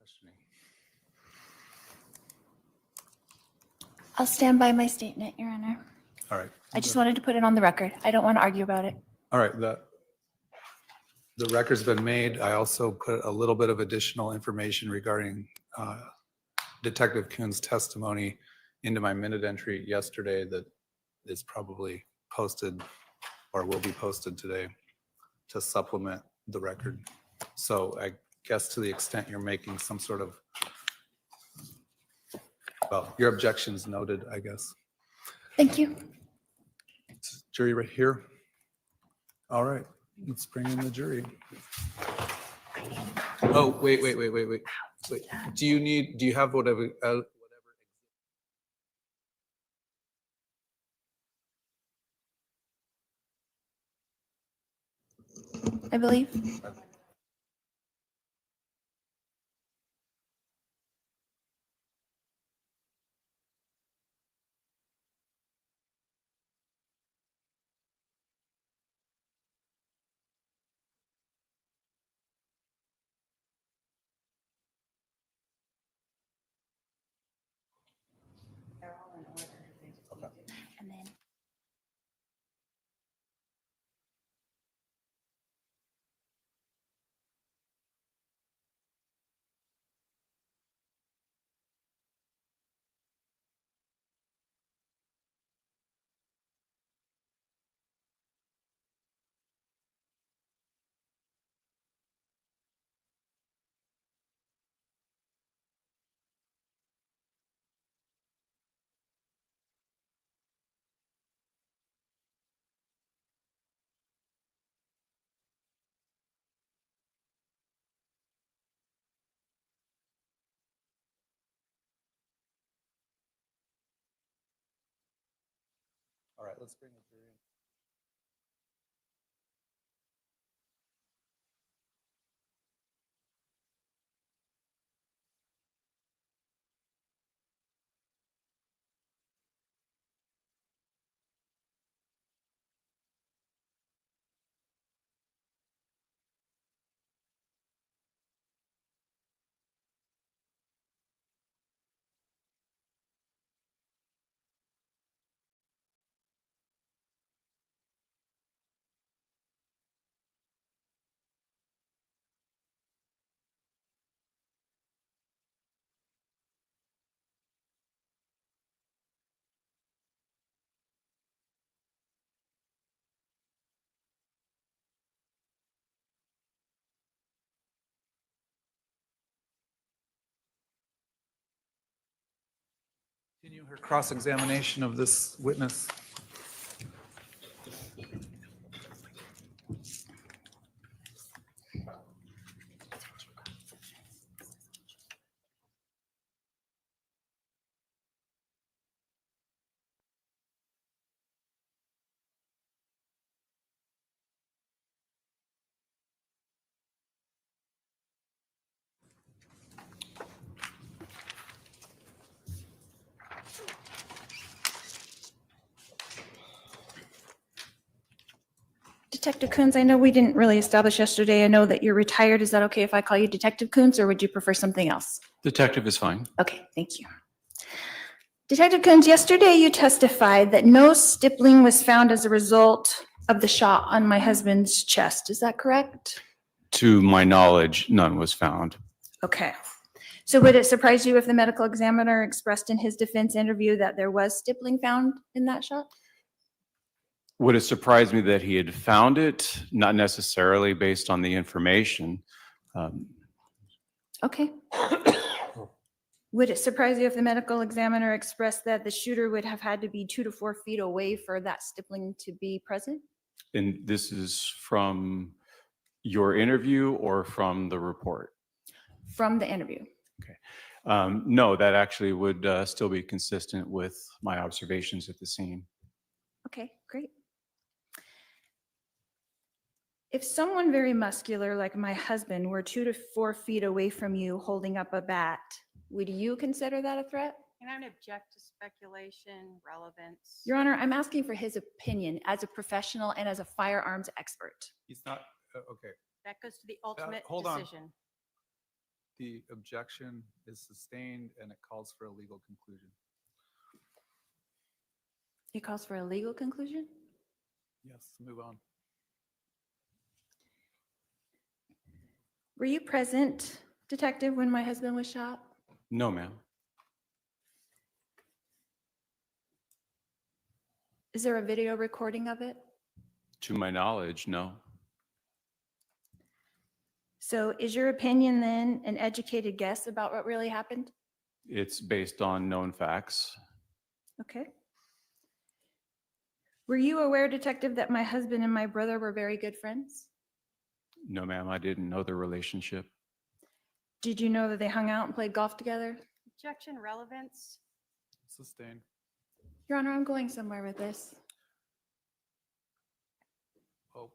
questioning. I'll stand by my statement, Your Honor. All right. I just wanted to put it on the record. I don't want to argue about it. All right. The record's been made. I also put a little bit of additional information regarding Detective Coons' testimony into my minute entry yesterday that is probably posted or will be posted today to supplement the record. So I guess to the extent you're making some sort of, well, your objection's noted, I guess. Thank you. Jury right here. All right, let's bring in the jury. Oh, wait. Do you have whatever? I believe. And then All right, let's bring the jury in. Continue her cross-examination of this witness. Detective Coons, I know we didn't really establish yesterday. I know that you're retired. Is that okay if I call you Detective Coons, or would you prefer something else? Detective is fine. Okay, thank you. Detective Coons, yesterday you testified that no stippling was found as a result of the shot on my husband's chest. Is that correct? To my knowledge, none was found. Okay. So would it surprise you if the medical examiner expressed in his defense interview that there was stippling found in that shot? Would it surprise me that he had found it? Not necessarily based on the information. Okay. Would it surprise you if the medical examiner expressed that the shooter would have had to be 2 to 4 feet away for that stippling to be present? And this is from your interview or from the report? From the interview. Okay. No, that actually would still be consistent with my observations at the scene. Okay, great. If someone very muscular like my husband were 2 to 4 feet away from you holding up a bat, would you consider that a threat? Can I object to speculation, relevance? Your Honor, I'm asking for his opinion as a professional and as a firearms expert. He's not, okay. That goes to the ultimate hold on. decision. The objection is sustained and it calls for a legal conclusion. It calls for a legal conclusion? Yes, move on. Were you present, detective, when my husband was shot? No, ma'am. Is there a video recording of it? To my knowledge, no. So is your opinion then an educated guess about what really happened? It's based on known facts. Okay. Were you aware, detective, that my husband and my brother were very good friends? No, ma'am, I didn't know the relationship. Did you know that they hung out and played golf together? Objection, relevance. Sustained. Your Honor, I'm going somewhere with this. Oh,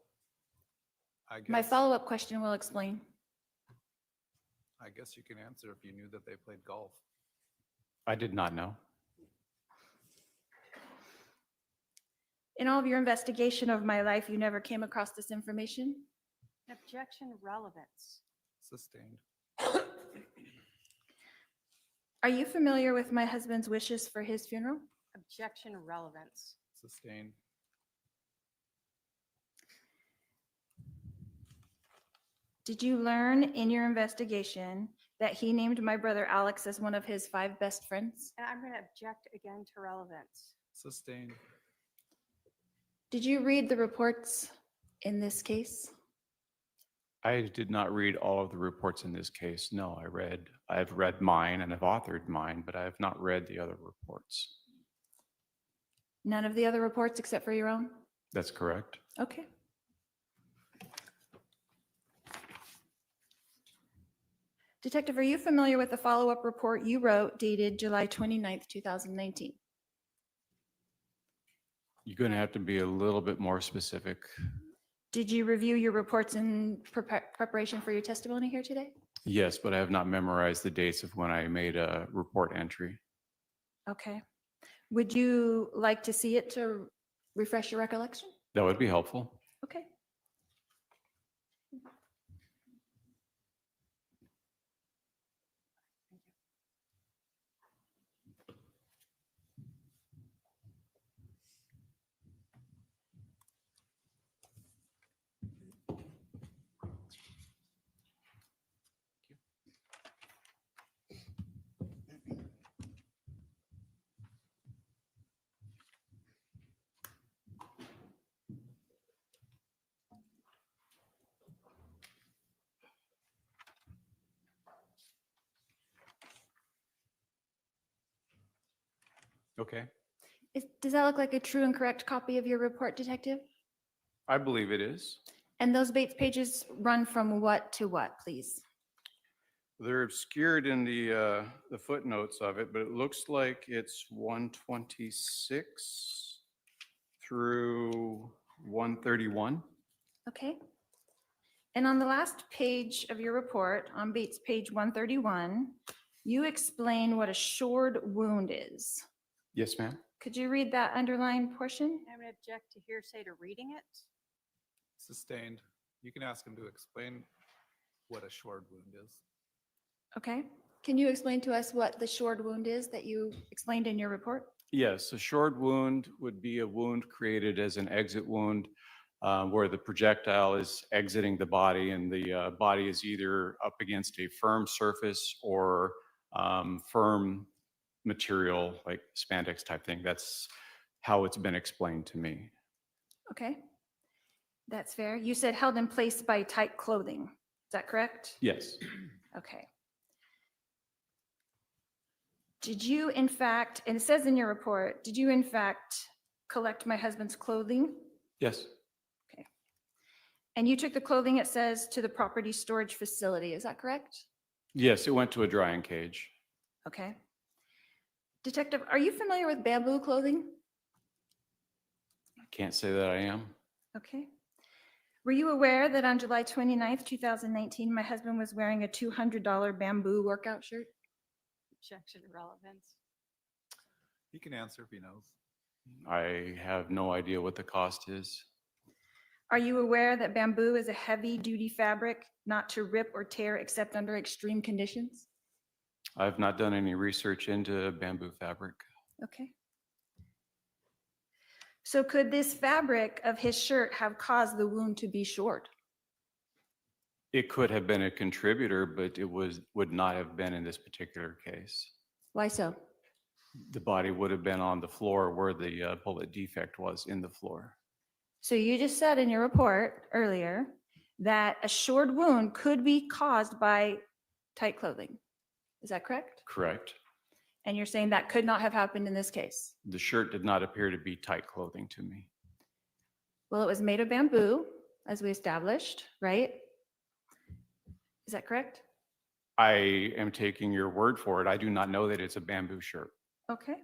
I guess. My follow-up question will explain. I guess you can answer if you knew that they played golf. I did not know. In all of your investigation of my life, you never came across this information? Objection, relevance. Sustained. Are you familiar with my husband's wishes for his funeral? Objection, relevance. Sustained. Did you learn in your investigation that he named my brother Alex as one of his 5 best friends? And I'm going to object again to relevance. Sustained. Did you read the reports in this case? I did not read all of the reports in this case. No, I've read mine and I've authored mine, but I have not read the other reports. None of the other reports except for your own? That's correct. Okay. Detective, are you familiar with the follow-up report you wrote dated July 29th, 2019? You're going to have to be a little bit more specific. Did you review your reports in preparation for your testimony here today? Yes, but I have not memorized the dates of when I made a report entry. Okay. Would you like to see it to refresh your recollection? That would be helpful. Okay. Okay. Does that look like a true and correct copy of your report, Detective? I believe it is. And those Bates pages run from what to what, please? They're obscured in the footnotes of it, but it looks like it's 126 through 131. Okay. And on the last page of your report, on Bates page 131, you explain what a shored wound is. Yes, ma'am. Could you read that underlined portion? I'm going to object to hearsay to reading it. Sustained. You can ask him to explain what a shored wound is. Okay. Can you explain to us what the shored wound is that you explained in your report? Yes, a shored wound would be a wound created as an exit wound where the projectile is exiting the body and the body is either up against a firm surface or firm material like spandex type thing. That's how it's been explained to me. Okay. That's fair. You said held in place by tight clothing. Is that correct? Yes. Okay. Did you in fact, and it says in your report, did you in fact collect my husband's clothing? Yes. Okay. And you took the clothing, it says, to the property storage facility. Is that correct? Yes, it went to a drying cage. Okay. Detective, are you familiar with bamboo clothing? I can't say that I am. Okay. Were you aware that on July 29th, 2019, my husband was wearing a $200 bamboo workout shirt? Objection, relevance. He can answer if he knows. I have no idea what the cost is. Are you aware that bamboo is a heavy-duty fabric not to rip or tear except under extreme conditions? I've not done any research into bamboo fabric. Okay. So could this fabric of his shirt have caused the wound to be short? It could have been a contributor, but it would not have been in this particular case. Why so? The body would have been on the floor where the bullet defect was in the floor. So you just said in your report earlier that a short wound could be caused by tight clothing. Is that correct? Correct. And you're saying that could not have happened in this case? The shirt did not appear to be tight clothing to me. Well, it was made of bamboo, as we established, right? Is that correct? I am taking your word for it. I do not know that it's a bamboo shirt. Okay.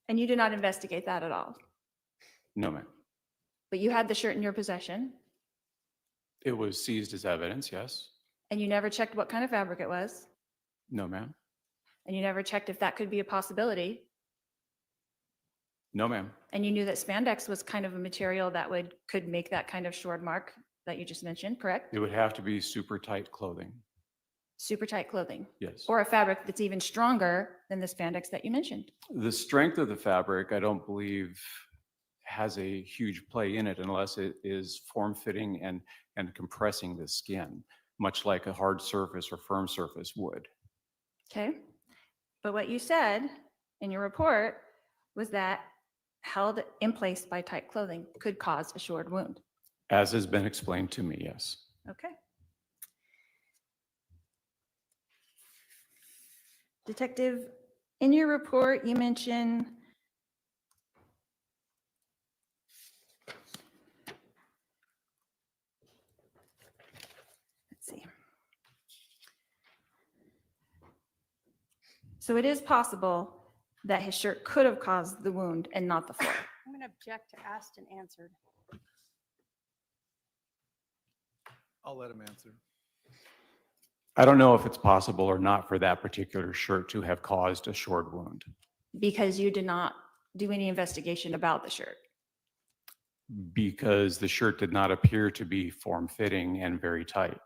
And you did not investigate that at all? No, ma'am. But you had the shirt in your possession, It was seized as evidence, yes. and you never checked what kind of fabric it was, No, ma'am. and you never checked if that could be a possibility, No, ma'am. and you knew that spandex was kind of a material that could make that kind of short mark that you just mentioned, correct? It would have to be super tight clothing. Super tight clothing, Yes. or a fabric that's even stronger than the spandex that you mentioned. The strength of the fabric, I don't believe, has a huge play in it unless it is form-fitting and compressing the skin, much like a hard surface or firm surface would. Okay. But what you said in your report was that held in place by tight clothing could cause a short wound. As has been explained to me, yes. Okay. Detective, in your report, you mention let's see. So it is possible that his shirt could have caused the wound and not the floor. I'm going to object to asked and answered. I'll let him answer. I don't know if it's possible or not for that particular shirt to have caused a short wound. Because you did not do any investigation about the shirt. Because the shirt did not appear to be form-fitting and very tight.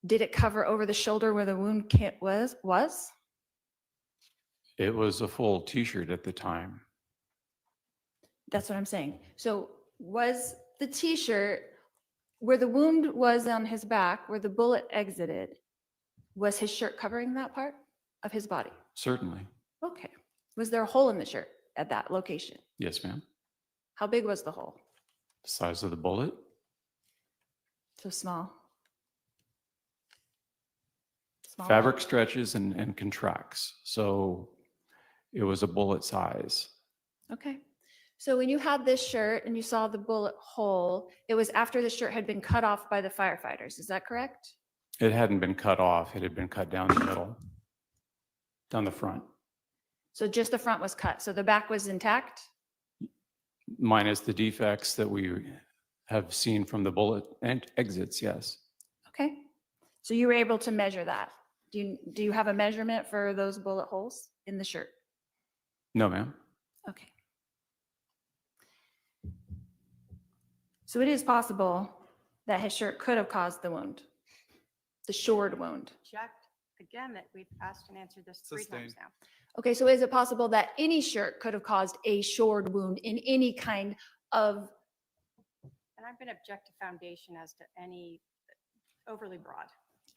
Did it cover over the shoulder where the wound was? It was a full t-shirt at the time. That's what I'm saying. So was the t-shirt where the wound was on his back, where the bullet exited, was his shirt covering that part of his body? Certainly. Okay. Was there a hole in the shirt at that location? Yes, ma'am. How big was the hole? The size of the bullet? So small. Small. Fabric stretches and contracts. So it was a bullet size. Okay. So when you had this shirt and you saw the bullet hole, it was after the shirt had been cut off by the firefighters. Is that correct? It hadn't been cut off. It had been cut down the middle, down the front, So just the front was cut. So the back was intact? minus the defects that we have seen from the bullet and exits, yes. Okay. So you were able to measure that. Do you have a measurement for those bullet holes in the shirt? No, ma'am. Okay. So it is possible that his shirt could have caused the wound, the short wound. Object again that we've asked and answered this 3 times Sustained. now. Okay, so is it possible that any shirt could have caused a short wound in any kind of, And I'm going to object to foundation as to any overly broad.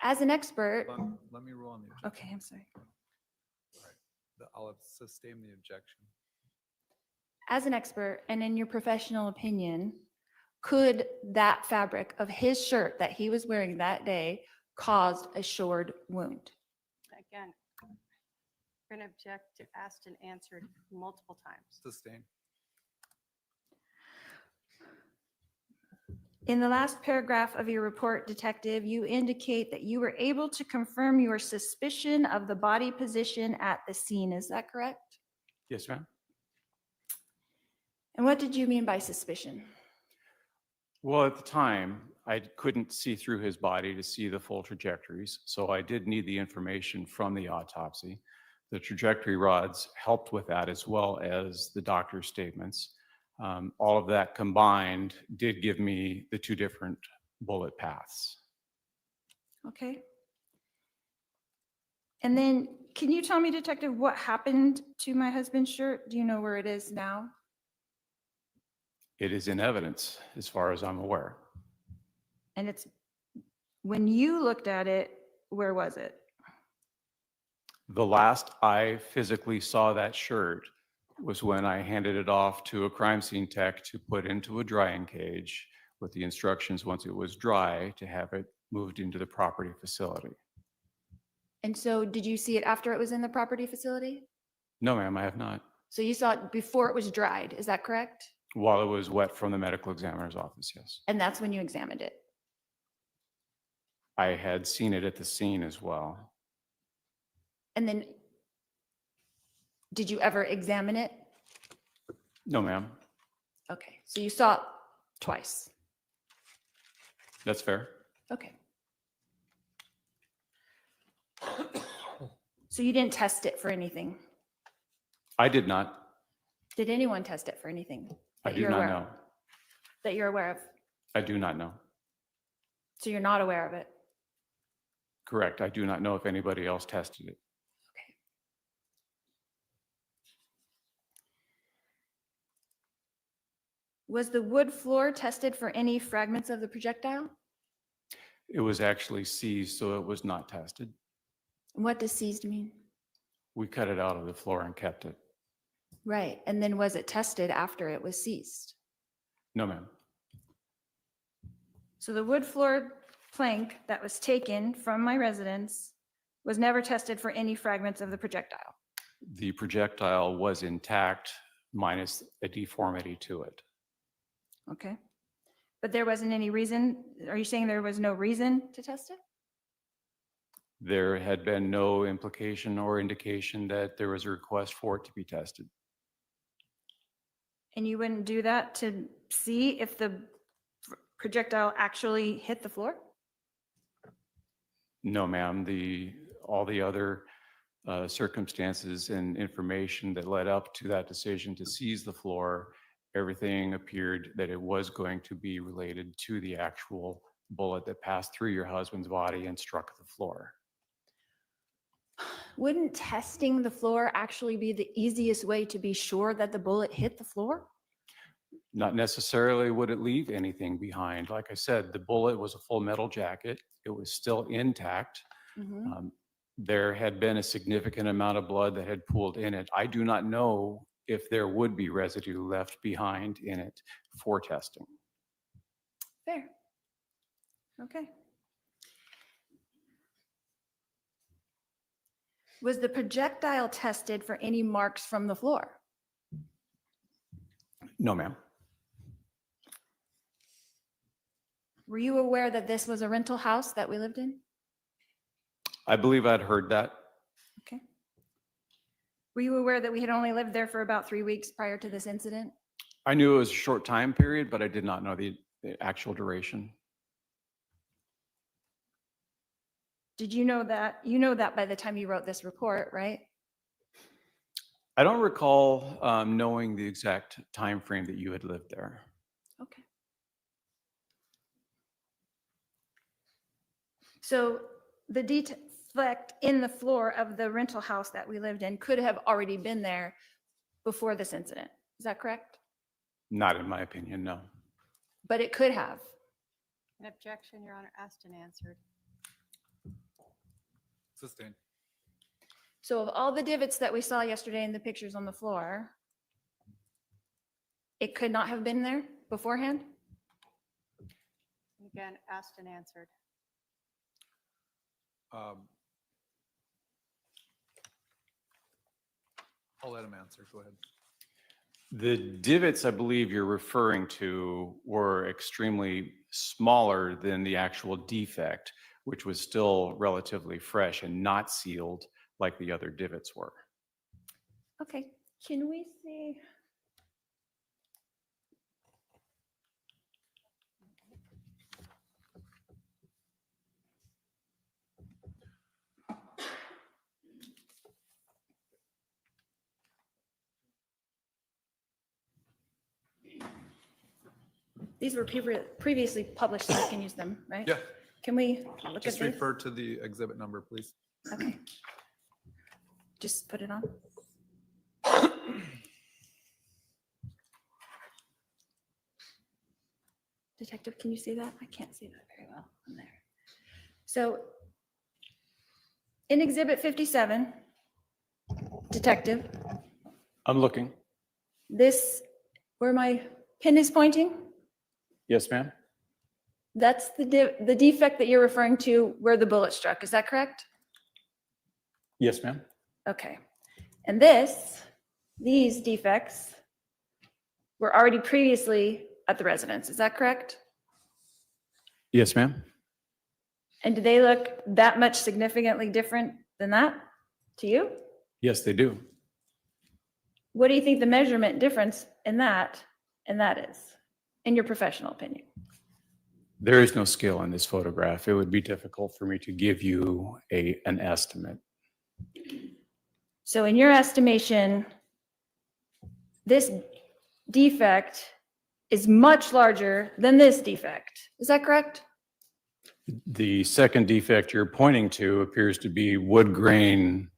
as an expert? Let me rule on the objection. Okay, I'm sorry. I'll sustain the objection. As an expert and in your professional opinion, could that fabric of his shirt that he was wearing that day caused a short wound? Again, I'm going to object to asked and answered multiple times. Sustain. In the last paragraph of your report, Detective, you indicate that you were able to confirm your suspicion of the body position at the scene. Is that correct? Yes, ma'am. And what did you mean by suspicion? Well, at the time, I couldn't see through his body to see the full trajectories, so I did need the information from the autopsy. The trajectory rods helped with that, as well as the doctor's statements. All of that combined did give me the two different bullet paths. Okay. And then can you tell me, Detective, what happened to my husband's shirt? Do you know where it is now? It is in evidence as far as I'm aware. And it's, when you looked at it, where was it? The last I physically saw that shirt was when I handed it off to a crime scene tech to put into a drying cage with the instructions, once it was dry, to have it moved into the property facility. And so did you see it after it was in the property facility? No, ma'am, I have not. So you saw it before it was dried, is that correct? While it was wet from the medical examiner's office, yes. And that's when you examined it? I had seen it at the scene as well. And then, did you ever examine it? No, ma'am, Okay, so you saw it twice. that's fair. Okay. So you didn't test it for anything? I did not. Did anyone test it for anything? I that do you're not aware know. of? That you're aware of? I do not know. So you're not aware of it? Correct. I do not know if anybody else tested it. Okay. Was the wood floor tested for any fragments of the projectile? It was actually seized, so it was not tested. What does seized mean? We cut it out of the floor and kept it. Right, and then was it tested after it was seized? No, ma'am. So the wood floor plank that was taken from my residence was never tested for any fragments of the projectile? The projectile was intact, minus a deformity to it. Okay. But there wasn't any reason, are you saying there was no reason to test it? There had been no implication or indication that there was a request for it to be tested. And you wouldn't do that to see if the projectile actually hit the floor? No, ma'am. All the other circumstances and information that led up to that decision to seize the floor, everything appeared that it was going to be related to the actual bullet that passed through your husband's body and struck the floor. Wouldn't testing the floor actually be the easiest way to be sure that the bullet hit the floor? Not necessarily would it leave anything behind. Like I said, the bullet was a full metal jacket. It was still intact. Mhm. There had been a significant amount of blood that had pooled in it. I do not know if there would be residue left behind in it for testing. Fair. Okay. Was the projectile tested for any marks from the floor? No, ma'am. Were you aware that this was a rental house that we lived in? I believe I'd heard that. Okay. Were you aware that we had only lived there for about 3 weeks prior to this incident? I knew it was a short time period, but I did not know the actual duration. Did you know that? You know that by the time you wrote this report, right? I don't recall knowing the exact time frame that you had lived there. Okay. So the defect in the floor of the rental house that we lived in could have already been there before this incident. Is that correct? Not in my opinion, no. But it could have. An objection, Your Honor, asked and answered. Sustained. So of all the divots that we saw yesterday in the pictures on the floor, it could not have been there beforehand? Again, asked and answered. I'll let him answer. Go ahead. The divots I believe you're referring to were extremely smaller than the actual defect, which was still relatively fresh and not sealed like the other divots were. Okay, can we see? These were previously published, so I can use them, right? Yeah, Can we look at just this? refer to the exhibit number, please. Okay. Just put it on. Detective, can you see that? I can't see that very well from there. So in Exhibit 57, Detective, I'm looking. this, where my pin is pointing, Yes, ma'am? that's the defect that you're referring to where the bullet struck. Is that correct? Yes, ma'am. Okay. And these defects were already previously at the residence. Is that correct? Yes, ma'am. And do they look that much significantly different than that to you? Yes, they do. What do you think the measurement difference in that is, in your professional opinion? There is no scale in this photograph. It would be difficult for me to give you an estimate. So in your estimation, this defect is much larger than this defect. Is that correct? The second defect you're pointing to appears to be wood grain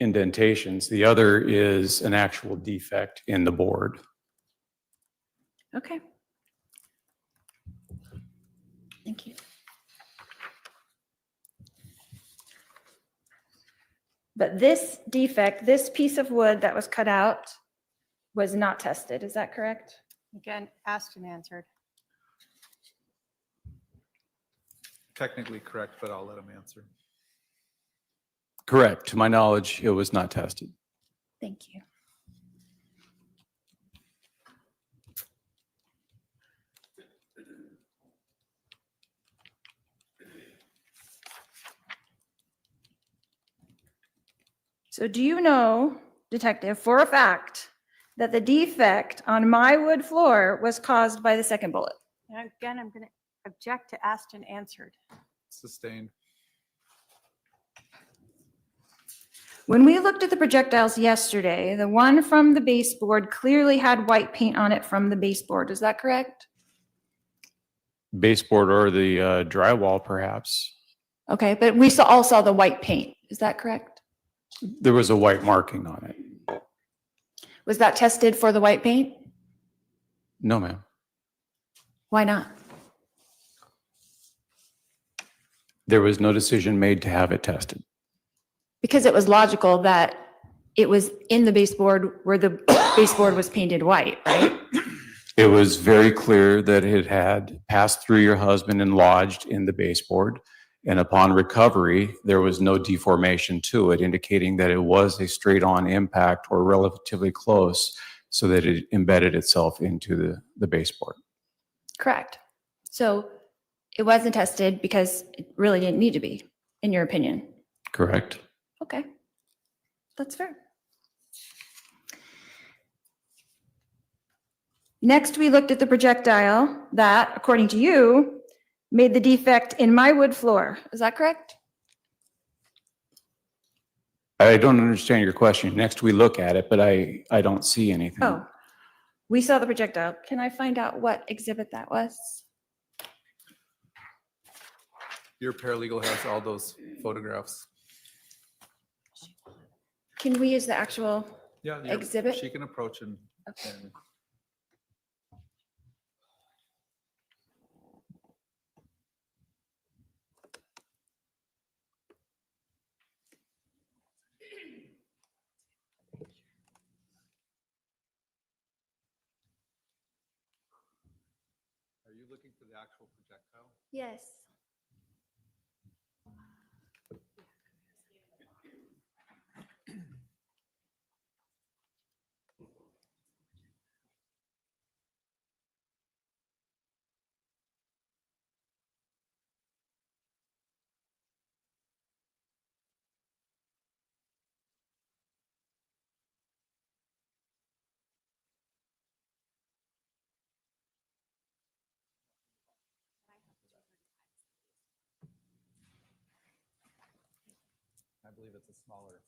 indentations. The other is an actual defect in the board. Okay. Thank you. But this defect, this piece of wood that was cut out was not tested. Is that correct? Again, asked and answered. Technically correct, but I'll let him answer. Correct. To my knowledge, it was not tested. Thank you. So do you know, Detective, for a fact that the defect on my wood floor was caused by the second bullet? And again, I'm going to object to asked and answered. Sustained. When we looked at the projectiles yesterday, the one from the baseboard clearly had white paint on it from the baseboard. Is that correct? Baseboard or the drywall, perhaps. Okay, but we all saw the white paint. Is that correct? There was a white marking on it. Was that tested for the white paint? No, ma'am. Why not? There was no decision made to have it tested. Because it was logical that it was in the baseboard where the baseboard was painted white, right? It was very clear that it had passed through your husband and lodged in the baseboard. And upon recovery, there was no deformation to it, indicating that it was a straight-on impact or relatively close so that it embedded itself into the baseboard. Correct. So it wasn't tested because it really didn't need to be, in your opinion. Correct. Okay, that's fair. Next, we looked at the projectile that, according to you, made the defect in my wood floor. Is that correct? I don't understand your question. Next, we look at it, but I don't see anything. Oh, we saw the projectile. Can I find out what exhibit that was? Your paralegal has all those photographs. Can we use the actual Yeah. exhibit? She can approach and Okay. Are you looking for the actual projectile? Yes. I believe it's a smaller.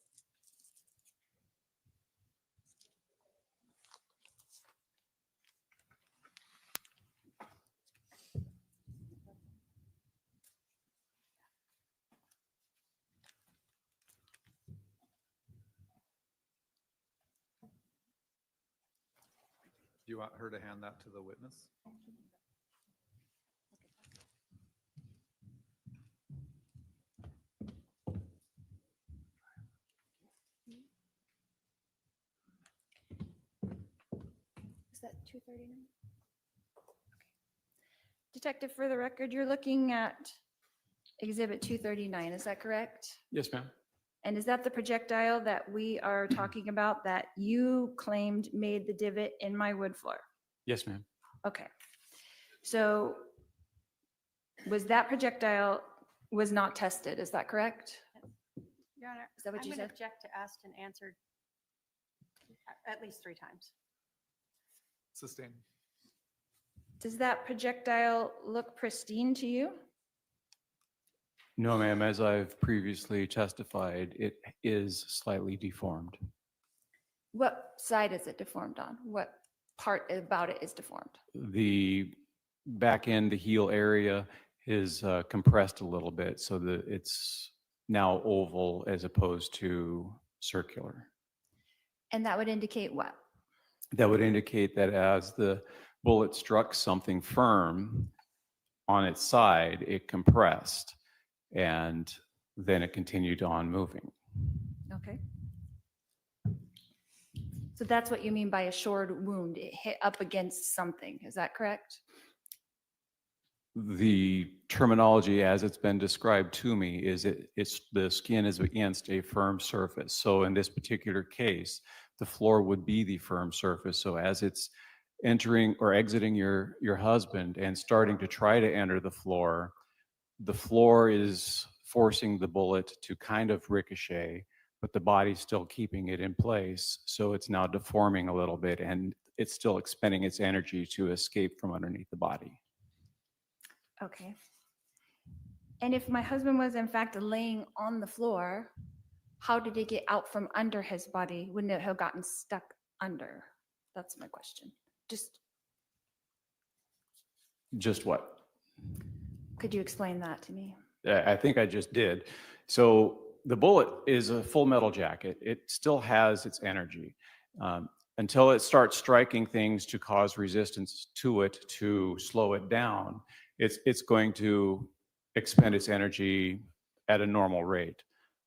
You want her to hand that to the witness? Is that 239? Detective, for the record, you're looking at Exhibit 239, is that correct? Yes, ma'am. And is that the projectile that we are talking about that you claimed made the divot in my wood floor? Yes, ma'am. Okay. So was that projectile was not tested, is that correct? Your Honor, Is that what I'm you going to said? object to asked and answered at least 3 times. Sustained. Does that projectile look pristine to you? No, ma'am. As I've previously testified, it is slightly deformed. What side is it deformed on? What part about it is deformed? The back end, the heel area is compressed a little bit so that it's now oval as opposed to circular. And that would indicate what? That would indicate that as the bullet struck something firm on its side, it compressed and then it continued on moving. Okay. So that's what you mean by a shored wound. It hit up against something. Is that correct? The terminology as it's been described to me is it's the skin is against a firm surface. So in this particular case, the floor would be the firm surface. So as it's entering or exiting your husband and starting to try to enter the floor is forcing the bullet to kind of ricochet, but the body's still keeping it in place. So it's now deforming a little bit and it's still expending its energy to escape from underneath the body. Okay. And if my husband was in fact laying on the floor, how did it get out from under his body? Wouldn't it have gotten stuck under? That's my question. Just what? Could you explain that to me? I think I just did. So the bullet is a full metal jacket. It still has its energy. Until it starts striking things to cause resistance to it, to slow it down, it's going to expend its energy at a normal rate.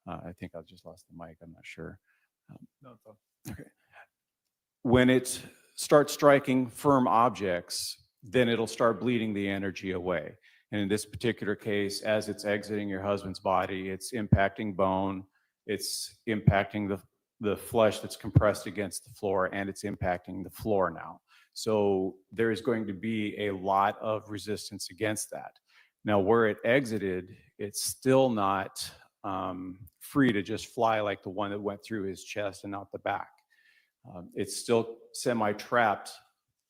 I think I just lost the mic. I'm not sure. No, it's all. Okay. When it starts striking firm objects, then it'll start bleeding the energy away. And in this particular case, as it's exiting your husband's body, it's impacting bone, it's impacting the flesh that's compressed against the floor, and it's impacting the floor now. So there is going to be a lot of resistance against that. Now, where it exited, it's still not free to just fly like the one that went through his chest and out the back. It's still semi-trapped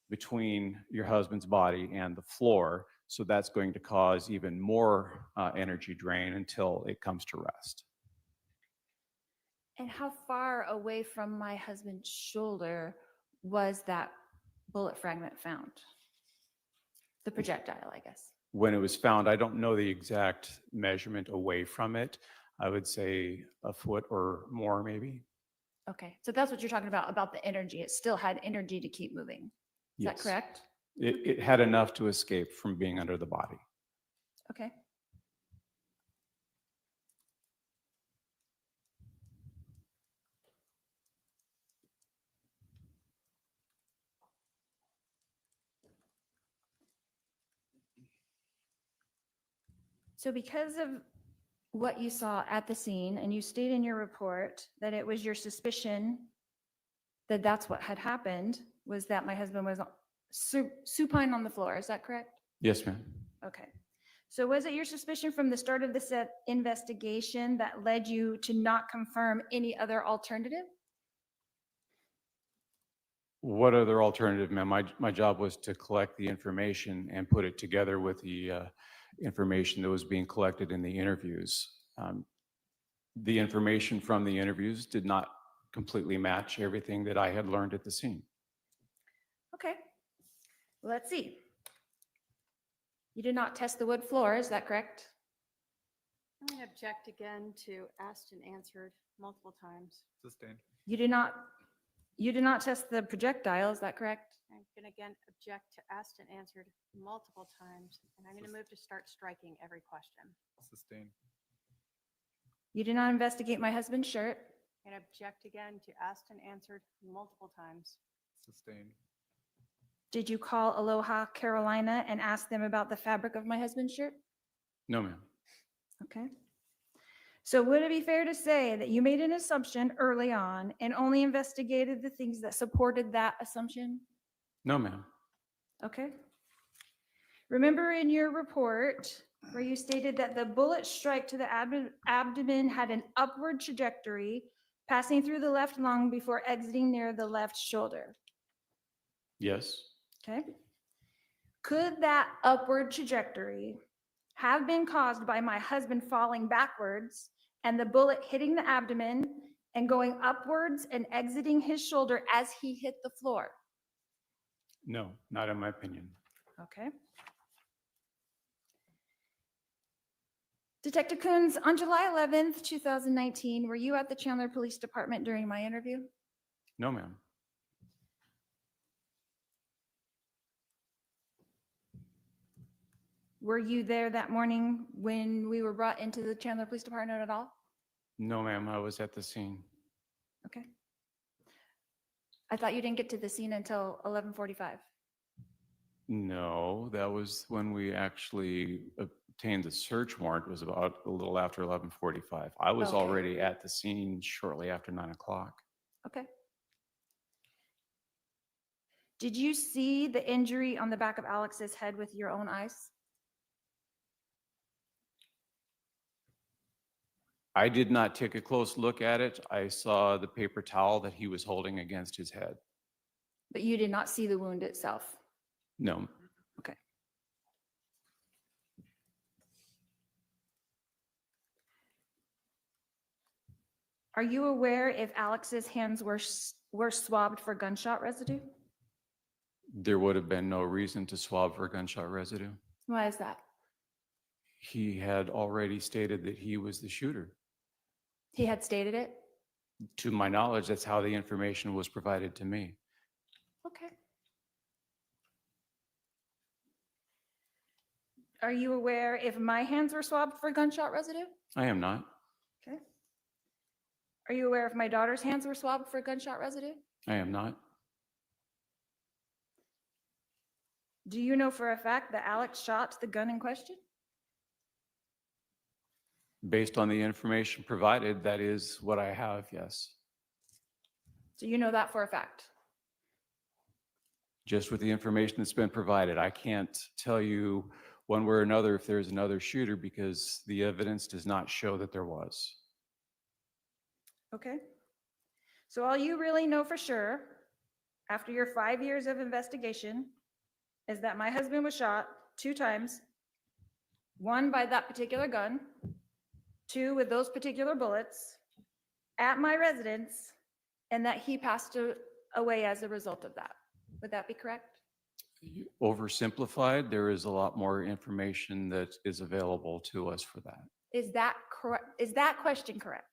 between your husband's body and the floor. So that's going to cause even more energy drain until it comes to rest. And how far away from my husband's shoulder was that bullet fragment found? The projectile, I guess. When it was found, I don't know the exact measurement away from it. I would say a foot or more, maybe. Okay, so that's what you're talking about the energy. It still had energy to keep moving. Is that Yes. correct? It had enough to escape from being under the body. Okay. So because of what you saw at the scene, and you state in your report that it was your suspicion that that's what had happened, was that my husband was supine on the floor. Is that correct? Yes, ma'am. Okay. So was it your suspicion from the start of the investigation that led you to not confirm any other alternative? What other alternative, ma'am? My job was to collect the information and put it together with the information that was being collected in the interviews. The information from the interviews did not completely match everything that I had learned at the scene. Okay. Let's see. You did not test the wood floor, is that correct? I'm going to object again to asked and answered multiple times. Sustained. You did not You did not test the projectile, is that correct? I'm going to again object to asked and answered multiple times, and I'm going to move to start striking every question. Sustained. You did not investigate my husband's shirt. And object again to asked and answered multiple times. Sustained. Did you call Aloha Carolina and ask them about the fabric of my husband's shirt? No, ma'am. Okay. So would it be fair to say that you made an assumption early on and only investigated the things that supported that assumption? No, ma'am. Okay. Remember in your report where you stated that the bullet strike to the abdomen had an upward trajectory, passing through the left lung before exiting near the left shoulder. Yes. Okay. Could that upward trajectory have been caused by my husband falling backwards and the bullet hitting the abdomen and going upwards and exiting his shoulder as he hit the floor? No, not in my opinion. Okay. Detective Coons, on July 11th, 2019, were you at the Chandler Police Department during my interview? No, ma'am. Were you there that morning when we were brought into the Chandler Police Department at all? No, ma'am. I was at the scene. Okay. I thought you didn't get to the scene until 11:45. No, that was when we actually obtained the search warrant. It was about a little after 11:45. I was Okay. already at the scene shortly after 9 o'clock. Okay. Did you see the injury on the back of Alex's head with your own eyes? I did not take a close look at it. I saw the paper towel that he was holding against his head. But you did not see the wound itself? No, Okay. Are you aware if Alex's hands were swabbed for gunshot residue? there would have been no reason to swab for gunshot residue. Why is that? He had already stated that he was the shooter. He had stated it? To my knowledge, that's how the information was provided to me. Okay. Are you aware if my hands were swabbed for gunshot residue? I am not. Okay. Are you aware if my daughter's hands were swabbed for gunshot residue? I am not. Do you know for a fact that Alex shot the gun in question? Based on the information provided, that is what I have, yes. So you know that for a fact? Just with the information that's been provided, I can't tell you one way or another if there's another shooter because the evidence does not show that there was. Okay. So all you really know for sure, after your 5 years of investigation, is that my husband was shot 2 times, 1 by that particular gun, 2 with those particular bullets, at my residence, and that he passed away as a result of that. Would that be correct? Oversimplified, there is a lot more information that is available to us for that. Is that correct? Is that question correct?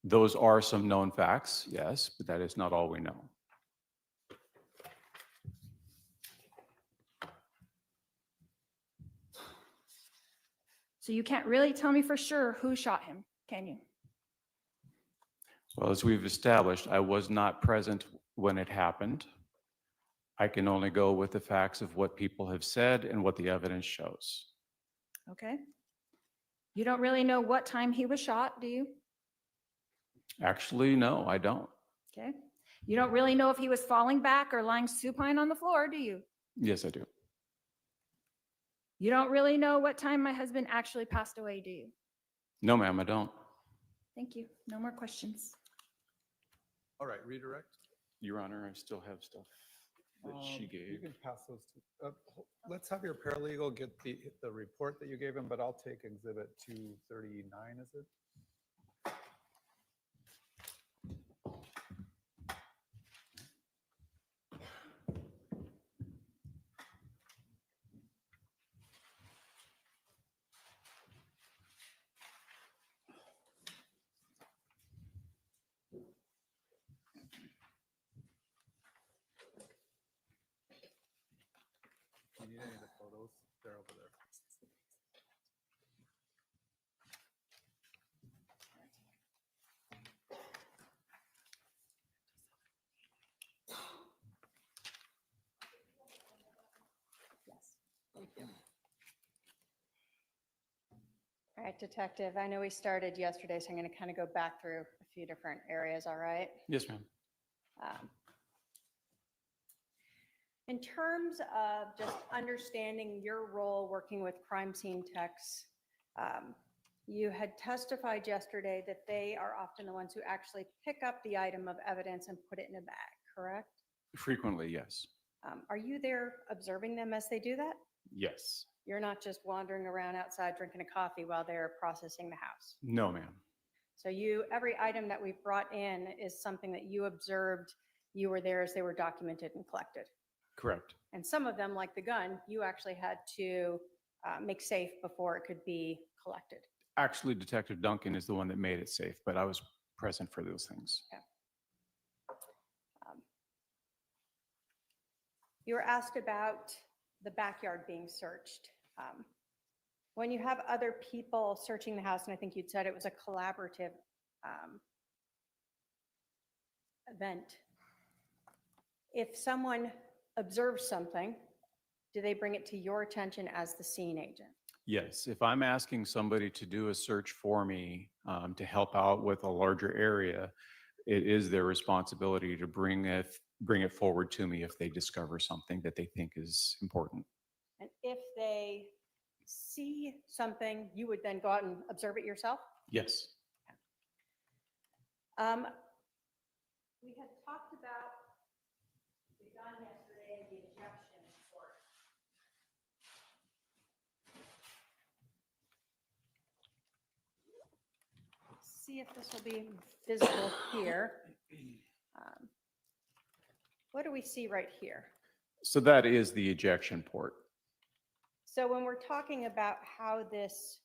Those are some known facts, yes, but that is not all we know. So you can't really tell me for sure who shot him, can you? Well, as we've established, I was not present when it happened. I can only go with the facts of what people have said and what the evidence shows. Okay. You don't really know what time he was shot, do you? Actually, no, I don't. Okay. You don't really know if he was falling back or lying supine on the floor, do you? Yes, I do. You don't really know what time my husband actually passed away, do you? No, ma'am, I don't. Thank you. No more questions. All right, redirect. Your Honor, I still have stuff that she You gave. can pass those to, let's have your paralegal get the report that you gave him, but I'll take exhibit 239, is it? right, Detective, I know we started yesterday, so I'm going to kind of go back through a few different areas, all right? Yes, ma'am. Um, In terms of just understanding your role working with crime scene techs, you had testified yesterday that they are often the ones who actually pick up the item of evidence and put it in a bag, correct? Frequently, yes. Are you there observing them as they do that? Yes. You're not just wandering around outside drinking a coffee while they're processing the house. No, ma'am. So every item that we've brought in is something that you observed, you were there as they were documented and collected. Correct. And some of them, like the gun, you actually had to make safe before it could be collected. Actually, Detective Duncan is the one that made it safe, but I was present for those things. You were asked about the backyard being searched. When you have other people searching the house, and I think you'd said it was a collaborative event, if someone observes something, do they bring it to your attention as the scene agent? Yes, if I'm asking somebody to do a search for me to help out with a larger area, it is their responsibility to bring it forward to me if they discover something that they think is important. And if they see something, you would then go out and observe it yourself? Yes. We had talked about the gun yesterday and the ejection port. See if this will be visible here. What do we see right here? So that is the ejection port. So when we're talking about how this,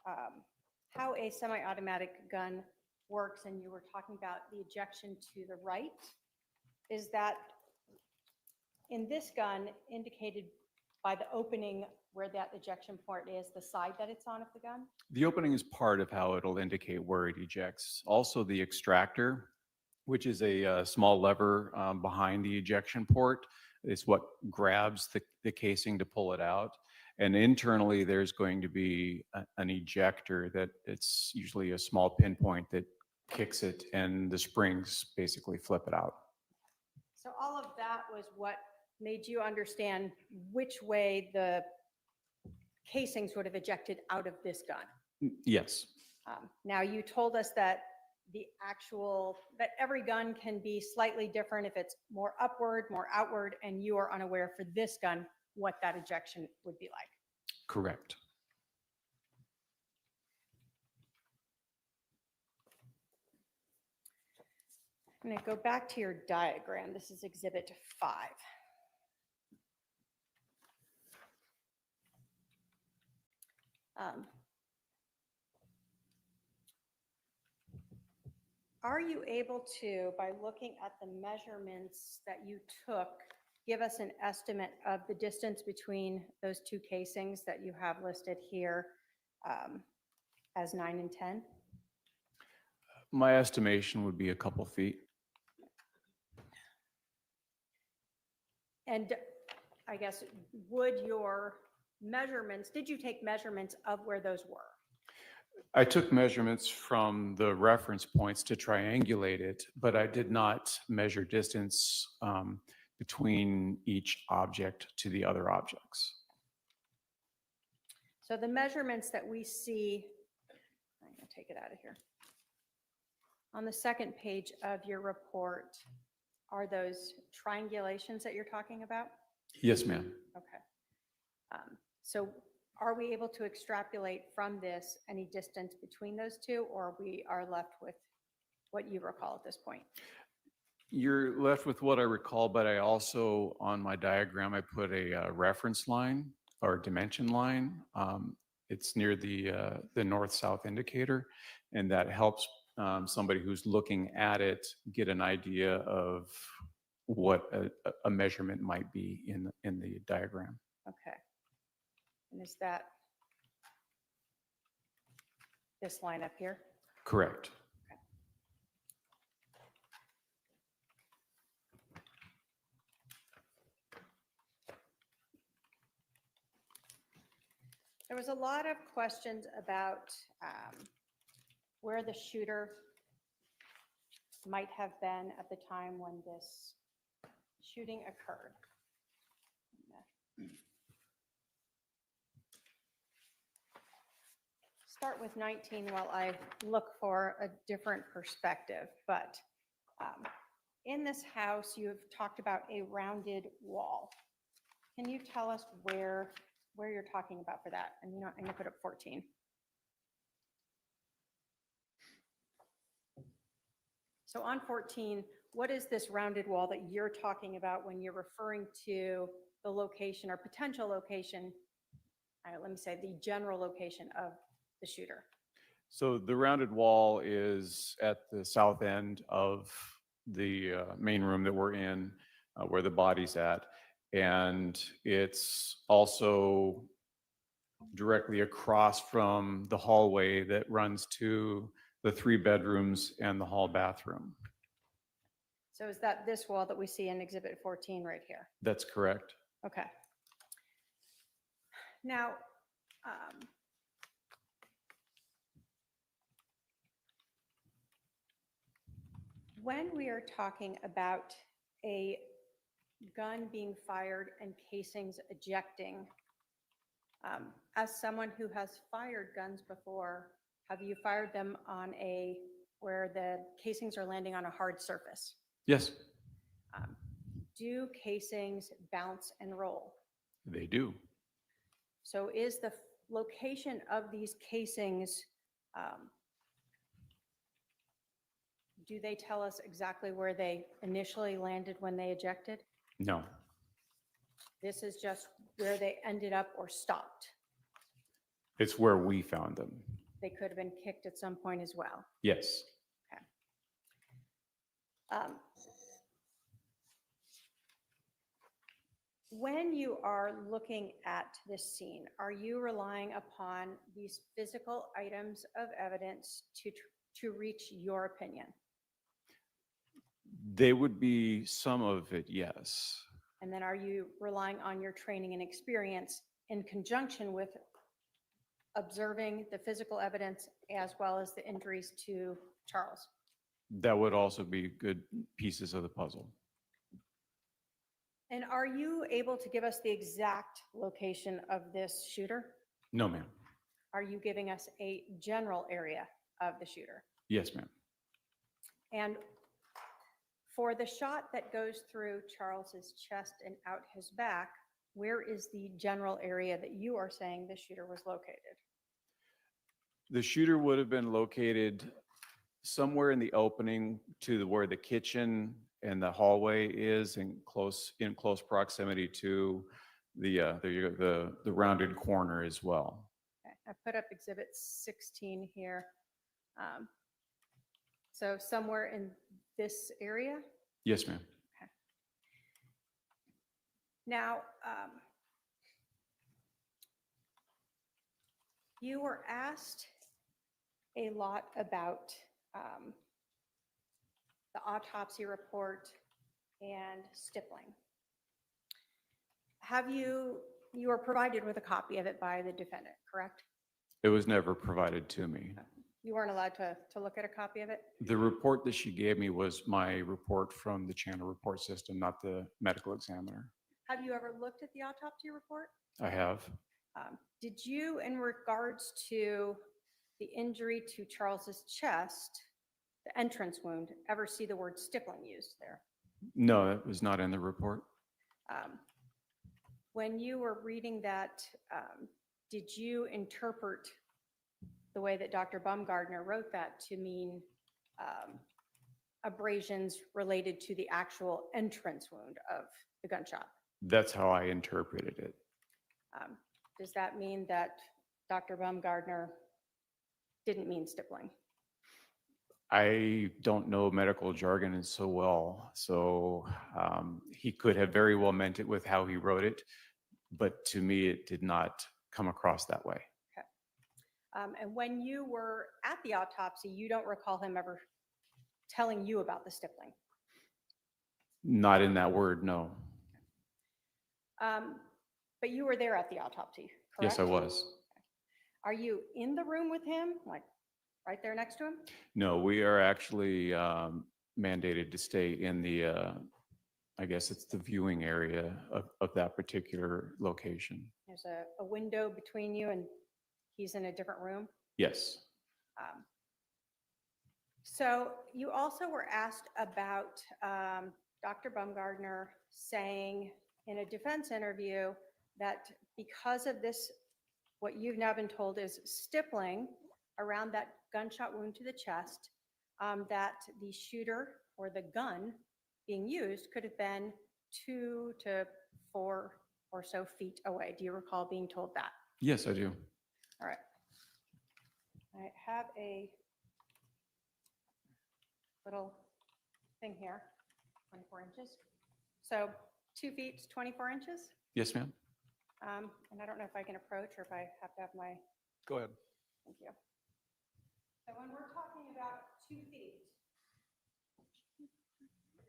how a semi-automatic gun works, and you were talking about the ejection to the right, is that in this gun indicated by the opening where that ejection port is, the side that it's on of the gun? The opening is part of how it'll indicate where it ejects. Also, the extractor, which is a small lever behind the ejection port, is what grabs the casing to pull it out. And internally, there's going to be an ejector that it's usually a small pinpoint that kicks it, and the springs basically flip it out. So all of that was what made you understand which way the casings would have ejected out of this gun. Yes. Now, you told us that that every gun can be slightly different if it's more upward, more outward, and you are unaware for this gun what that ejection would be like. Correct. I'm going to go back to your diagram. This is Exhibit 5. Are you able to, by looking at the measurements that you took, give us an estimate of the distance between those two casings that you have listed here as 9 and 10? My estimation would be a couple feet. And I guess, would your measurements, did you take measurements of where those were? I took measurements from the reference points to triangulate it, but I did not measure distance between each object to the other objects. So the measurements that we see, I'm going to take it out of here. On the second page of your report, are those triangulations that you're talking about? Yes, ma'am. Okay. So are we able to extrapolate from this any distance between those two, or we are left with what you recall at this point? You're left with what I recall, but I also, on my diagram, I put a reference line or dimension line. It's near the north-south indicator, and that helps somebody who's looking at it get an idea of what a measurement might be in the diagram. Okay. And is that this line up here? Correct. There was a lot of questions about where the shooter might have been at the time when this shooting occurred. Start with 19 while I look for a different perspective, but in this house, you have talked about a rounded wall. Can you tell us where you're talking about for that? And you know, I'm gonna put up 14. So on 14, what is this rounded wall that you're talking about when you're referring to the location or potential location? Let me say the general location of the shooter. So the rounded wall is at the south end of the main room that we're in, where the body's at. And it's also directly across from the hallway that runs to the 3 bedrooms and the hall bathroom. So is that this wall that we see in Exhibit 14 right here? That's correct. Okay. Now, when we are talking about a gun being fired and casings ejecting, as someone who has fired guns before, have you fired them on where the casings are landing on a hard surface? Yes, Do casings bounce and roll? they do. So is the location of these casings, do they tell us exactly where they initially landed when they ejected? No, This is just where they ended up or stopped. it's where we found them. They could have been kicked at some point as well. Yes. When you are looking at this scene, are you relying upon these physical items of evidence to reach your opinion? They would be some of it, yes. And then are you relying on your training and experience in conjunction with observing the physical evidence as well as the injuries to Charles? That would also be good pieces of the puzzle. And are you able to give us the exact location of this shooter? No, ma'am. Are you giving us a general area of the shooter? Yes, ma'am. And for the shot that goes through Charles's chest and out his back, where is the general area that you are saying the shooter was located? The shooter would have been located somewhere in the opening to where the kitchen and the hallway is, in close proximity to the rounded corner as well. Okay, I put up Exhibit 16 here. So somewhere in this area? Yes, ma'am. Now, you were asked a lot about the autopsy report and stippling. You were provided with a copy of it by the defendant, correct? It was never provided to me. You weren't allowed to look at a copy of it? The report that she gave me was my report from the channel report system, not the medical examiner. Have you ever looked at the autopsy report? I have. Did you, in regards to the injury to Charles's chest, the entrance wound, ever see the word stippling used there? No, it was not in the report. When you were reading that, did you interpret the way that Dr. Baumgartner wrote that to mean abrasions related to the actual entrance wound of the gunshot? That's how I interpreted it. Does that mean that Dr. Baumgartner didn't mean stippling? I don't know medical jargon so well, so he could have very well meant it with how he wrote it, but to me, it did not come across that way. And when you were at the autopsy, you don't recall him ever telling you about the stippling? Not in that word, no. But you were there at the autopsy, correct? Yes, I was. Are you in the room with him, like right there next to him? No, we are actually mandated to stay in the, I guess it's the viewing area of that particular location. There's a window between you and he's in a different room. Yes. So you also were asked about Dr. Baumgartner saying in a defense interview that because of this, what you've now been told is stippling around that gunshot wound to the chest, that the shooter or the gun being used could have been 2 to 4 or so feet away. Do you recall being told that? Yes, I do. All right. I have a little thing here, 24 inches. So 2 feet, 24 inches. Yes, ma'am. And I don't know if I can approach or if I have to have my, Go ahead. thank you. So when we're talking about 2 feet,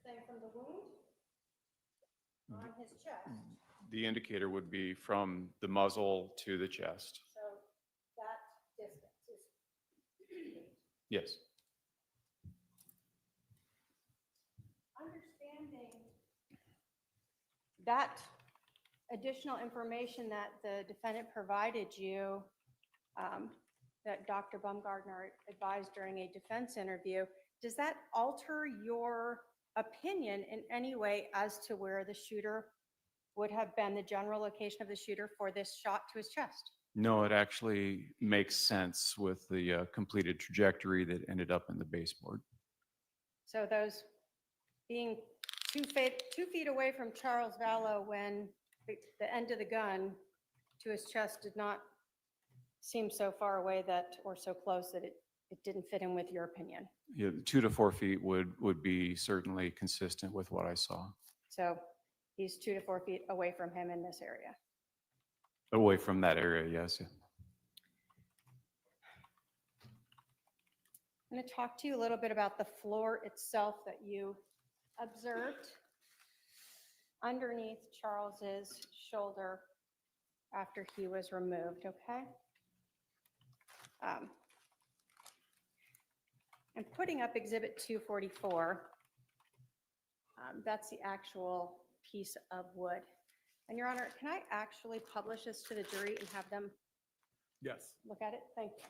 saying from the wound on his chest, The indicator would be from the muzzle to the chest. so that distance is 2 feet. Yes. Understanding that additional information that the defendant provided you, that Dr. Baumgartner advised during a defense interview, does that alter your opinion in any way as to where the shooter would have been, the general location of the shooter for this shot to his chest? No, it actually makes sense with the completed trajectory that ended up in the baseboard. So those being 2 feet away from Charles Vallow when the end of the gun to his chest did not seem so far away that, or so close that it didn't fit in with your opinion. Yeah, 2 to 4 feet would be certainly consistent with what I saw. So he's 2 to 4 feet away from him in this area. Away from that area, yes. I'm going to talk to you a little bit about the floor itself that you observed underneath Charles's shoulder after he was removed, okay? I'm putting up Exhibit 244. That's the actual piece of wood. And Your Honor, can I actually publish this to the jury and have them Yes. look at it? Thank you.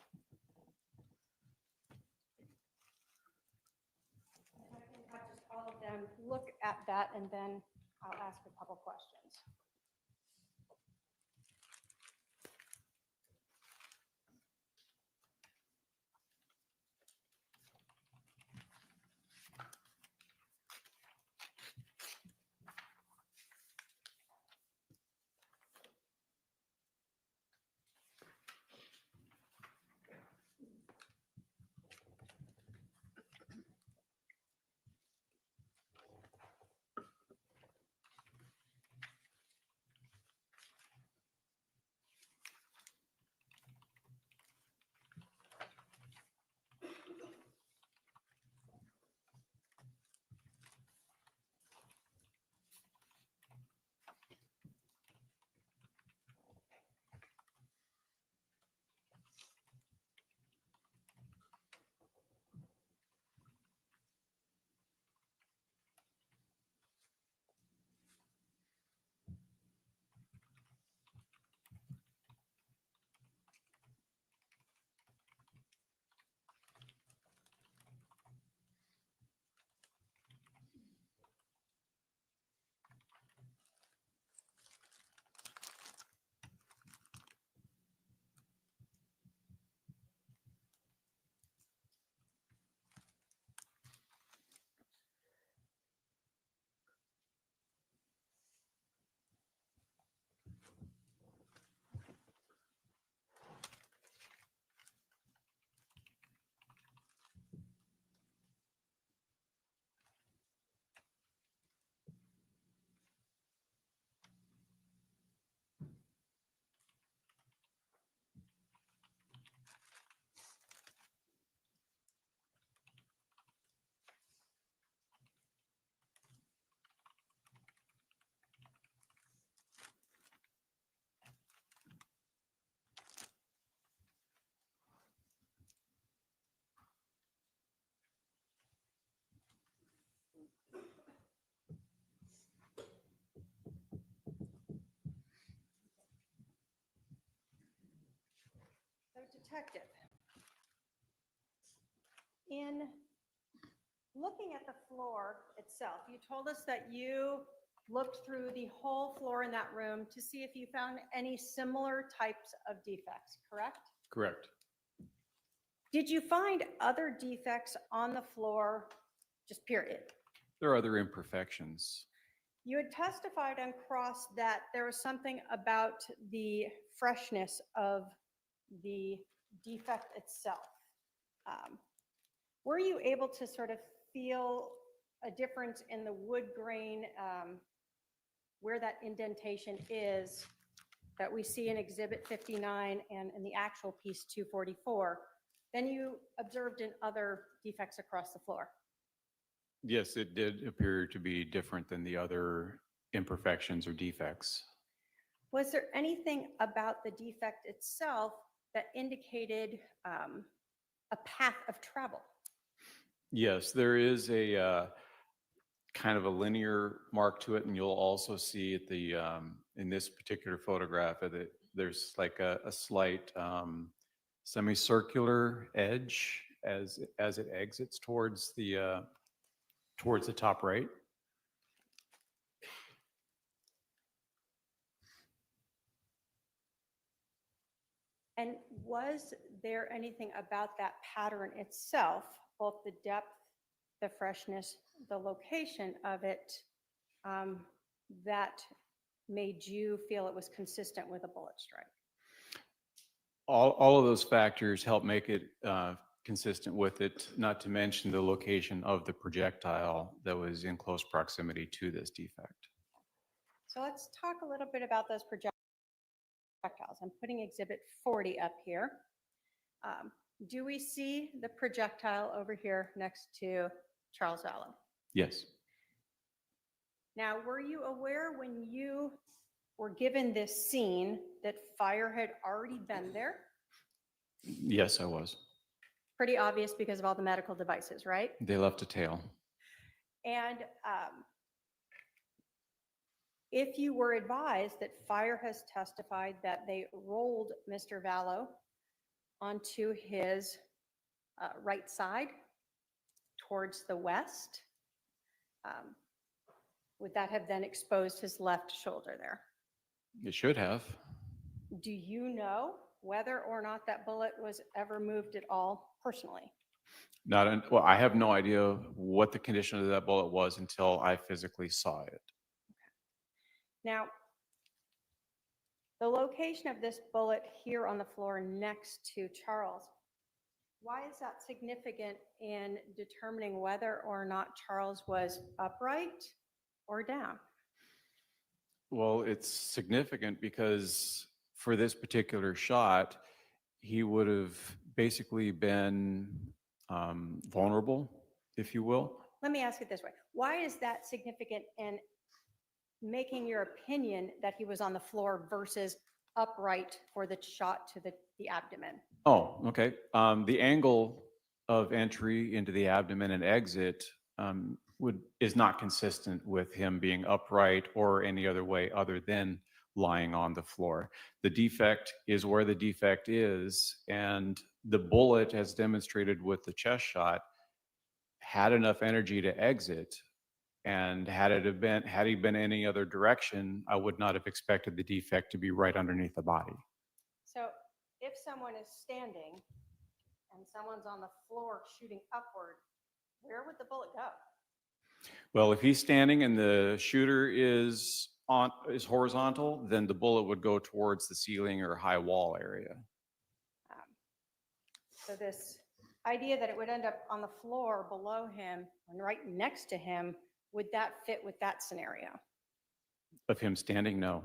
And I can have just all of them look at that, and then I'll ask a couple questions. Detective, in looking at the floor itself, you told us that you looked through the whole floor in that room to see if you found any similar types of defects, correct? Correct. Did you find other defects on the floor, just period? There are other imperfections. You had testified on cross that there was something about the freshness of the defect itself. Were you able to sort of feel a difference in the wood grain, where that indentation is that we see in Exhibit 59 and in the actual piece 244, than you observed in other defects across the floor? Yes, it did appear to be different than the other imperfections or defects. Was there anything about the defect itself that indicated a path of travel? Yes, there is a kind of a linear mark to it, and you'll also see at the in this particular photograph that there's like a slight semicircular edge as it exits towards the top right. And was there anything about that pattern itself, both the depth, the freshness, the location of it, that made you feel it was consistent with a bullet strike? All of those factors help make it consistent with it, not to mention the location of the projectile that was in close proximity to this defect. So let's talk a little bit about those projectiles. I'm putting Exhibit 40 up here. Do we see the projectile over here next to Charles Vallow? Yes. Now, were you aware when you were given this scene that fire had already been there? Yes, I was. Pretty obvious because of all the medical devices, right? They left a tail. And if you were advised that fire has testified that they rolled Mr. Vallow onto his right side towards the west, would that have then exposed his left shoulder there? It should have. Do you know whether or not that bullet was ever moved at all personally? Well, I have no idea what the condition of that bullet was until I physically saw it. Now, the location of this bullet here on the floor next to Charles, why is that significant in determining whether or not Charles was upright or down? Well, it's significant because for this particular shot, he would have basically been vulnerable, if you will. Let me ask it this way. Why is that significant in making your opinion that he was on the floor versus upright for the shot to the abdomen? Oh, okay. The angle of entry into the abdomen and exit is not consistent with him being upright or any other way other than lying on the floor. The defect is where the defect is, and the bullet, as demonstrated with the chest shot, had enough energy to exit. And had he been any other direction, I would not have expected the defect to be right underneath the body. So if someone is standing and someone's on the floor shooting upward, where would the bullet go? Well, if he's standing and the shooter is horizontal, then the bullet would go towards the ceiling or high wall area. So this idea that it would end up on the floor below him and right next to him, would that fit with that scenario? Of him standing, no.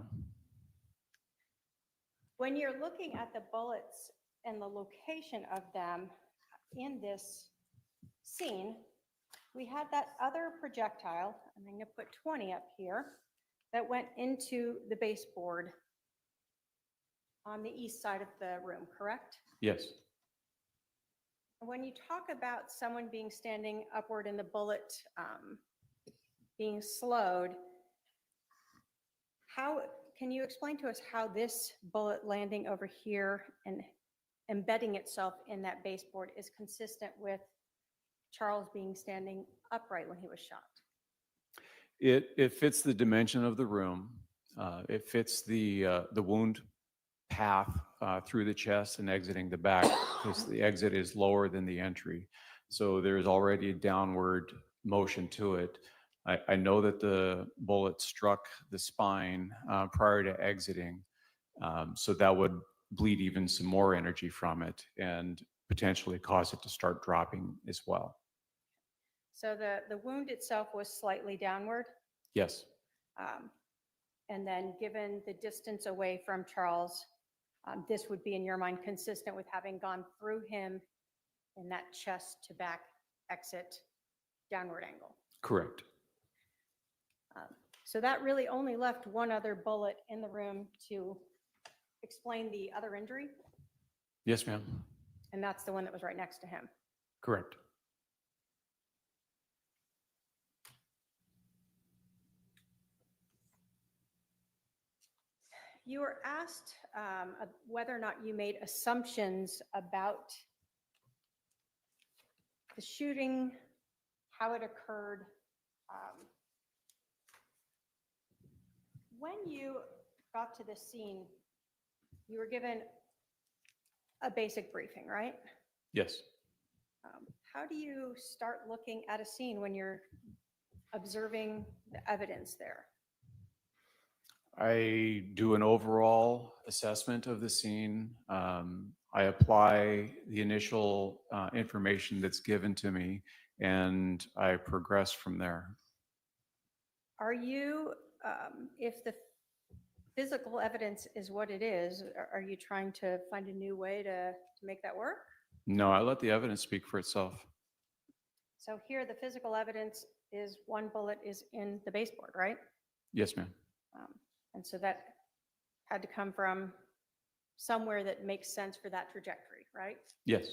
When you're looking at the bullets and the location of them in this scene, we had that other projectile, and I'm going to put 20 up here, that went into the baseboard on the east side of the room, correct? Yes. When you talk about someone being standing upward and the bullet being slowed, how can you explain to us how this bullet landing over here and embedding itself in that baseboard is consistent with Charles being standing upright when he was shot. It fits the dimension of the room. It fits the wound path through the chest and exiting the back, because the exit is lower than the entry. So there's already a downward motion to it. I know that the bullet struck the spine prior to exiting, so that would bleed even some more energy from it and potentially cause it to start dropping as well. So the wound itself was slightly downward. Yes, And then given the distance away from Charles, this would be in your mind consistent with having gone through him in that chest to back exit downward angle. correct. So that really only left one other bullet in the room to explain the other injury, Yes, ma'am. and that's the one that was right next to him. Correct. You were asked whether or not you made assumptions about the shooting, how it occurred. When you got to the scene, you were given a basic briefing, right? Yes. How do you start looking at a scene when you're observing the evidence there? I do an overall assessment of the scene. I apply the initial information that's given to me, and I progress from there. Are you, if the physical evidence is what it is, are you trying to find a new way to make that work? No, I let the evidence speak for itself. So here, the physical evidence is one bullet is in the baseboard, right? Yes, ma'am. And so that had to come from somewhere that makes sense for that trajectory, right? Yes.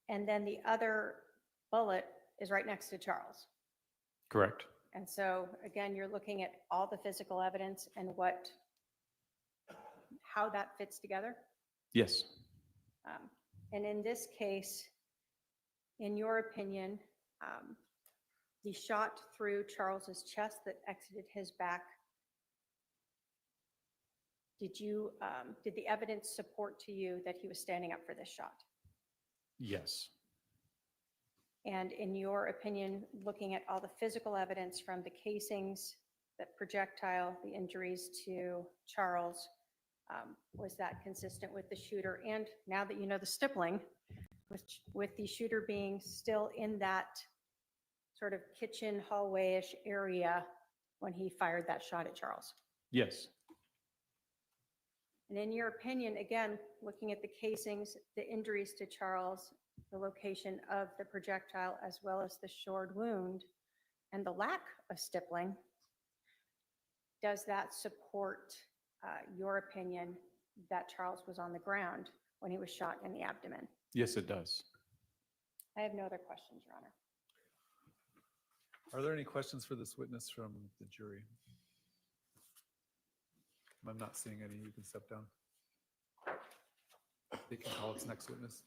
And then the other bullet is right next to Charles. Correct. And so again, you're looking at all the physical evidence and how that fits together. Yes. And in this case, in your opinion, the shot through Charles's chest that exited his back, did the evidence support to you that he was standing up for this shot? Yes. And in your opinion, looking at all the physical evidence from the casings, the projectile, the injuries to Charles, was that consistent with the shooter? And now that you know the stippling, with the shooter being still in that sort of kitchen hallway-ish area when he fired that shot at Charles. Yes. And in your opinion, again, looking at the casings, the injuries to Charles, the location of the projectile, as well as the shored wound, and the lack of stippling, does that support your opinion that Charles was on the ground when he was shot in the abdomen? Yes, it does. I have no other questions, Your Honor. Are there any questions for this witness from the jury? I'm not seeing any. You can step down. They can call its next witness.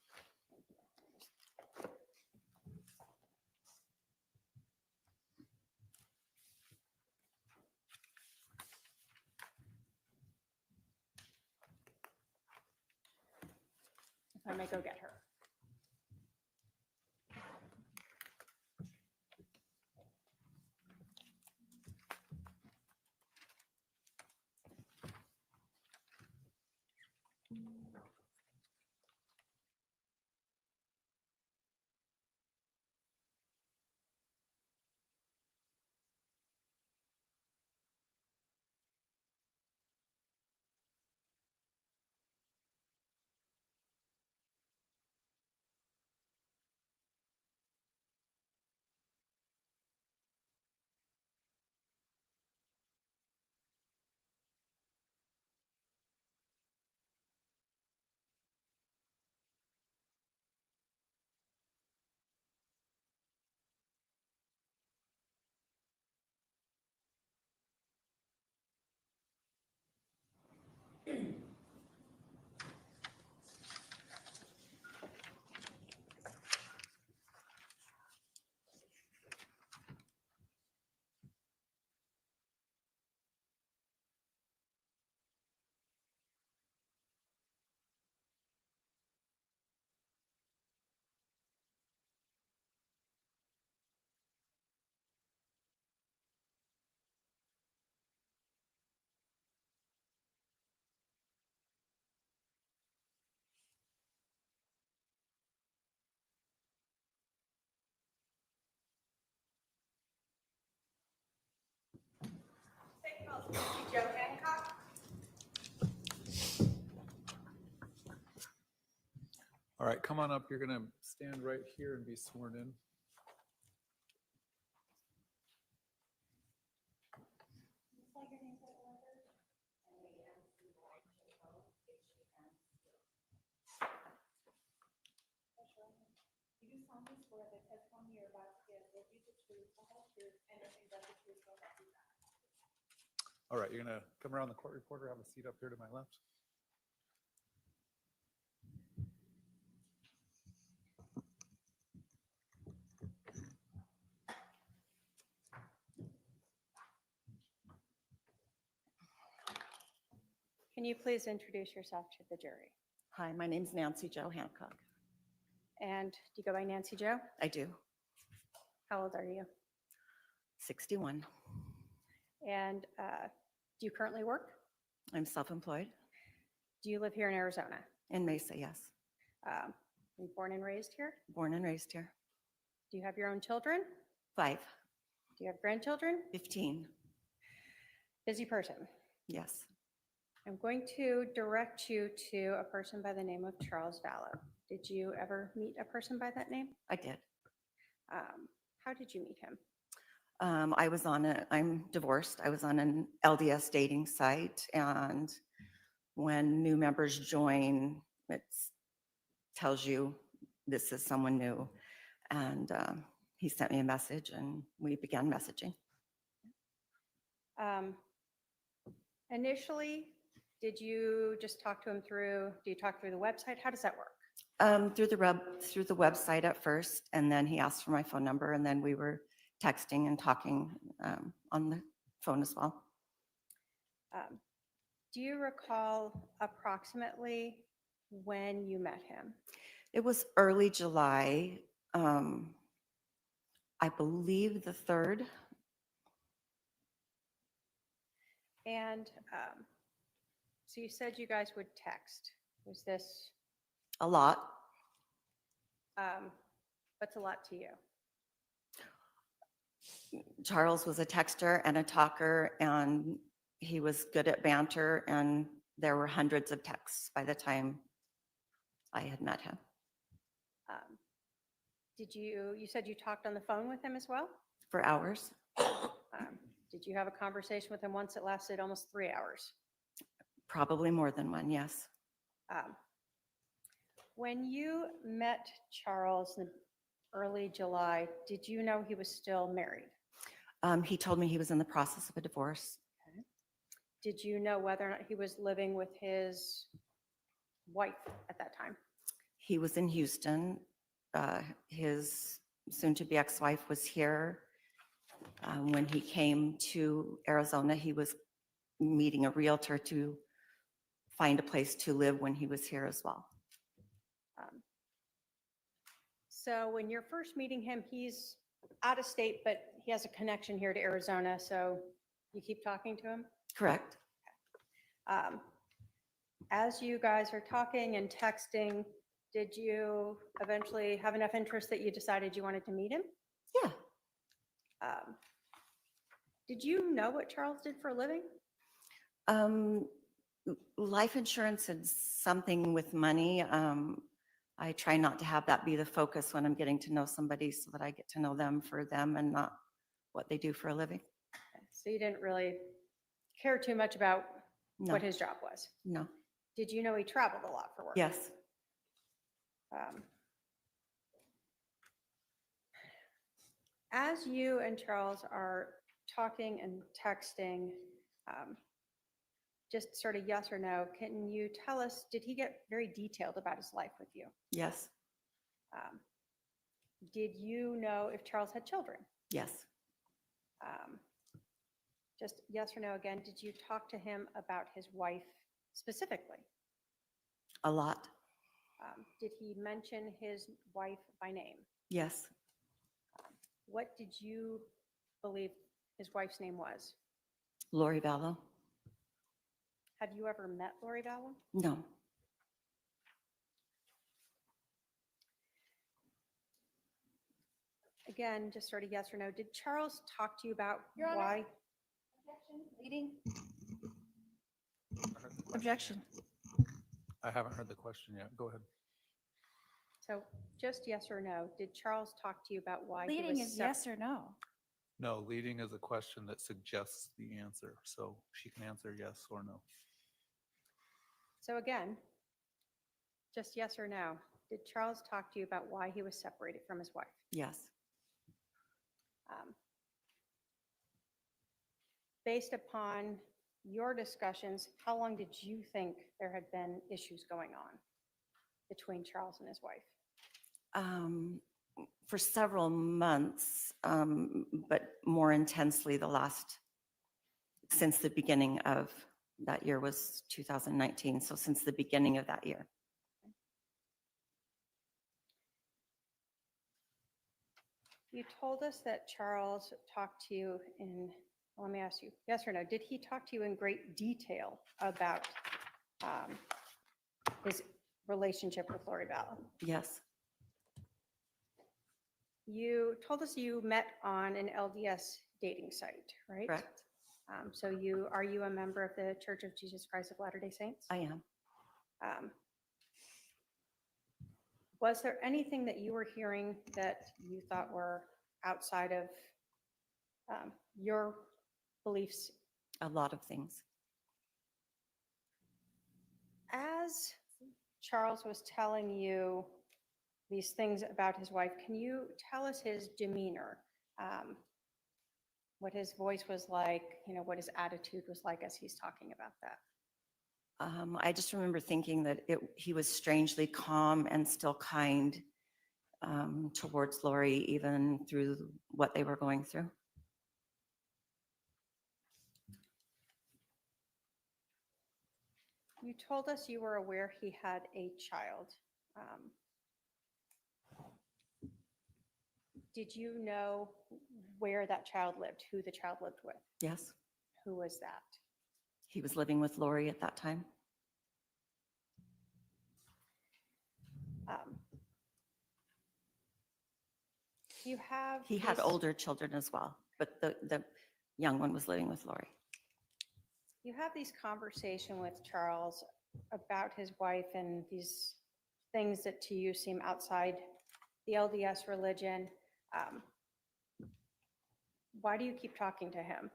If I may go get her. Joe Hancock. All right, come on up. You're going to stand right here and be sworn in. You do solemnly swear that testimony you're about to give will be the truth, the whole truth, and nothing but the truth, so help you God. All right, you're going to come around the court reporter, have a seat up here to my left. Can you please introduce yourself to the jury? Hi, my name's Nancy Jo Hancock. And do you go by Nancy Joe? I do, How old are you? 61. And do you currently work? I'm self-employed Do you live here in Arizona? in Mesa, yes. Were you born and raised here? Born and raised here. Do you have your own children? 5, Do you have grandchildren? 15, Busy person. yes. I'm going to direct you to a person by the name of Charles Vallow. Did you ever meet a person by that name? I did. How did you meet him? I'm divorced. I was on an LDS dating site, and when new members join, it tells you this is someone new. And he sent me a message and we began messaging. Initially, did you just talk to him do you talk through the website? How does that work? Through the website at first, and then he asked for my phone number, and then we were texting and talking on the phone as well. Do you recall approximately when you met him? It was early July, I believe the 3rd. And so you said you guys would text. Was this, A lot. what's a lot to you? Charles was a texter and a talker, and he was good at banter, and there were hundreds of texts by the time I had met him. You said you talked on the phone with him as well? For hours. Did you have a conversation with him once that lasted almost 3 hours? Probably more than one, yes. When you met Charles in early July, did you know he was still married? He told me he was in the process of a divorce. Did you know whether or not he was living with his wife at that time? He was in Houston. His soon-to-be ex-wife was here. When he came to Arizona, he was meeting a realtor to find a place to live when he was here as well. So when you're first meeting him, he's out of state, but he has a connection here to Arizona, so you keep talking to him? Correct. As you guys are talking and texting, did you eventually have enough interest that you decided you wanted to meet him? Yeah. Did you know what Charles did for a living? Life insurance and something with money. I try not to have that be the focus when I'm getting to know somebody, so that I get to know them for them and not what they do for a living. So you didn't really care too much about No, what his job was? no. Did you know he traveled a lot for work? Yes. As you and Charles are talking and texting, just sort of yes or no, can you tell us, did he get very detailed about his life with you? Yes. Did you know if Charles had children? Yes. Just yes or no again, did you talk to him about his wife specifically? A lot. Did he mention his wife by name? Yes. What did you believe his wife's name was? Lori Vallow? Have you ever met Lori Vallow? No. Again, just sort of yes or no. Did Charles talk to you about Your Honor. why? Leading? Objection. I haven't heard the question yet. Go ahead. So just yes or no, did Charles talk to you about why he Leading was is yes or no. No, leading is a question that suggests the answer, so she can answer yes or no. So again, just yes or no, did Charles talk to you about why he was separated from his wife? Yes. Based upon your discussions, how long did you think there had been issues going on between Charles and his wife? For several months, but more intensely since the beginning of that year was 2019. So since the beginning of that year. You told us that Charles talked to you let me ask you, yes or no, did he talk to you in great detail about his relationship with Lori Vallow? Yes, You told us you met on an LDS dating site, right? correct. So are you a member of the Church of Jesus Christ of Latter-day Saints? I am. Was there anything that you were hearing that you thought were outside of your beliefs? A lot of things. As Charles was telling you these things about his wife, can you tell us his demeanor? What his voice was like, what his attitude was like as he's talking about that? I just remember thinking that he was strangely calm and still kind towards Lori, even through what they were going through. You told us you were aware he had a child. Did you know where that child lived, who the child lived with? Yes, Who was that? he was living with Lori at that time. You have He had this- older children as well, but the young one was living with Lori. You have these conversations with Charles about his wife and these things that to you seem outside the LDS religion. Why do you keep talking to him?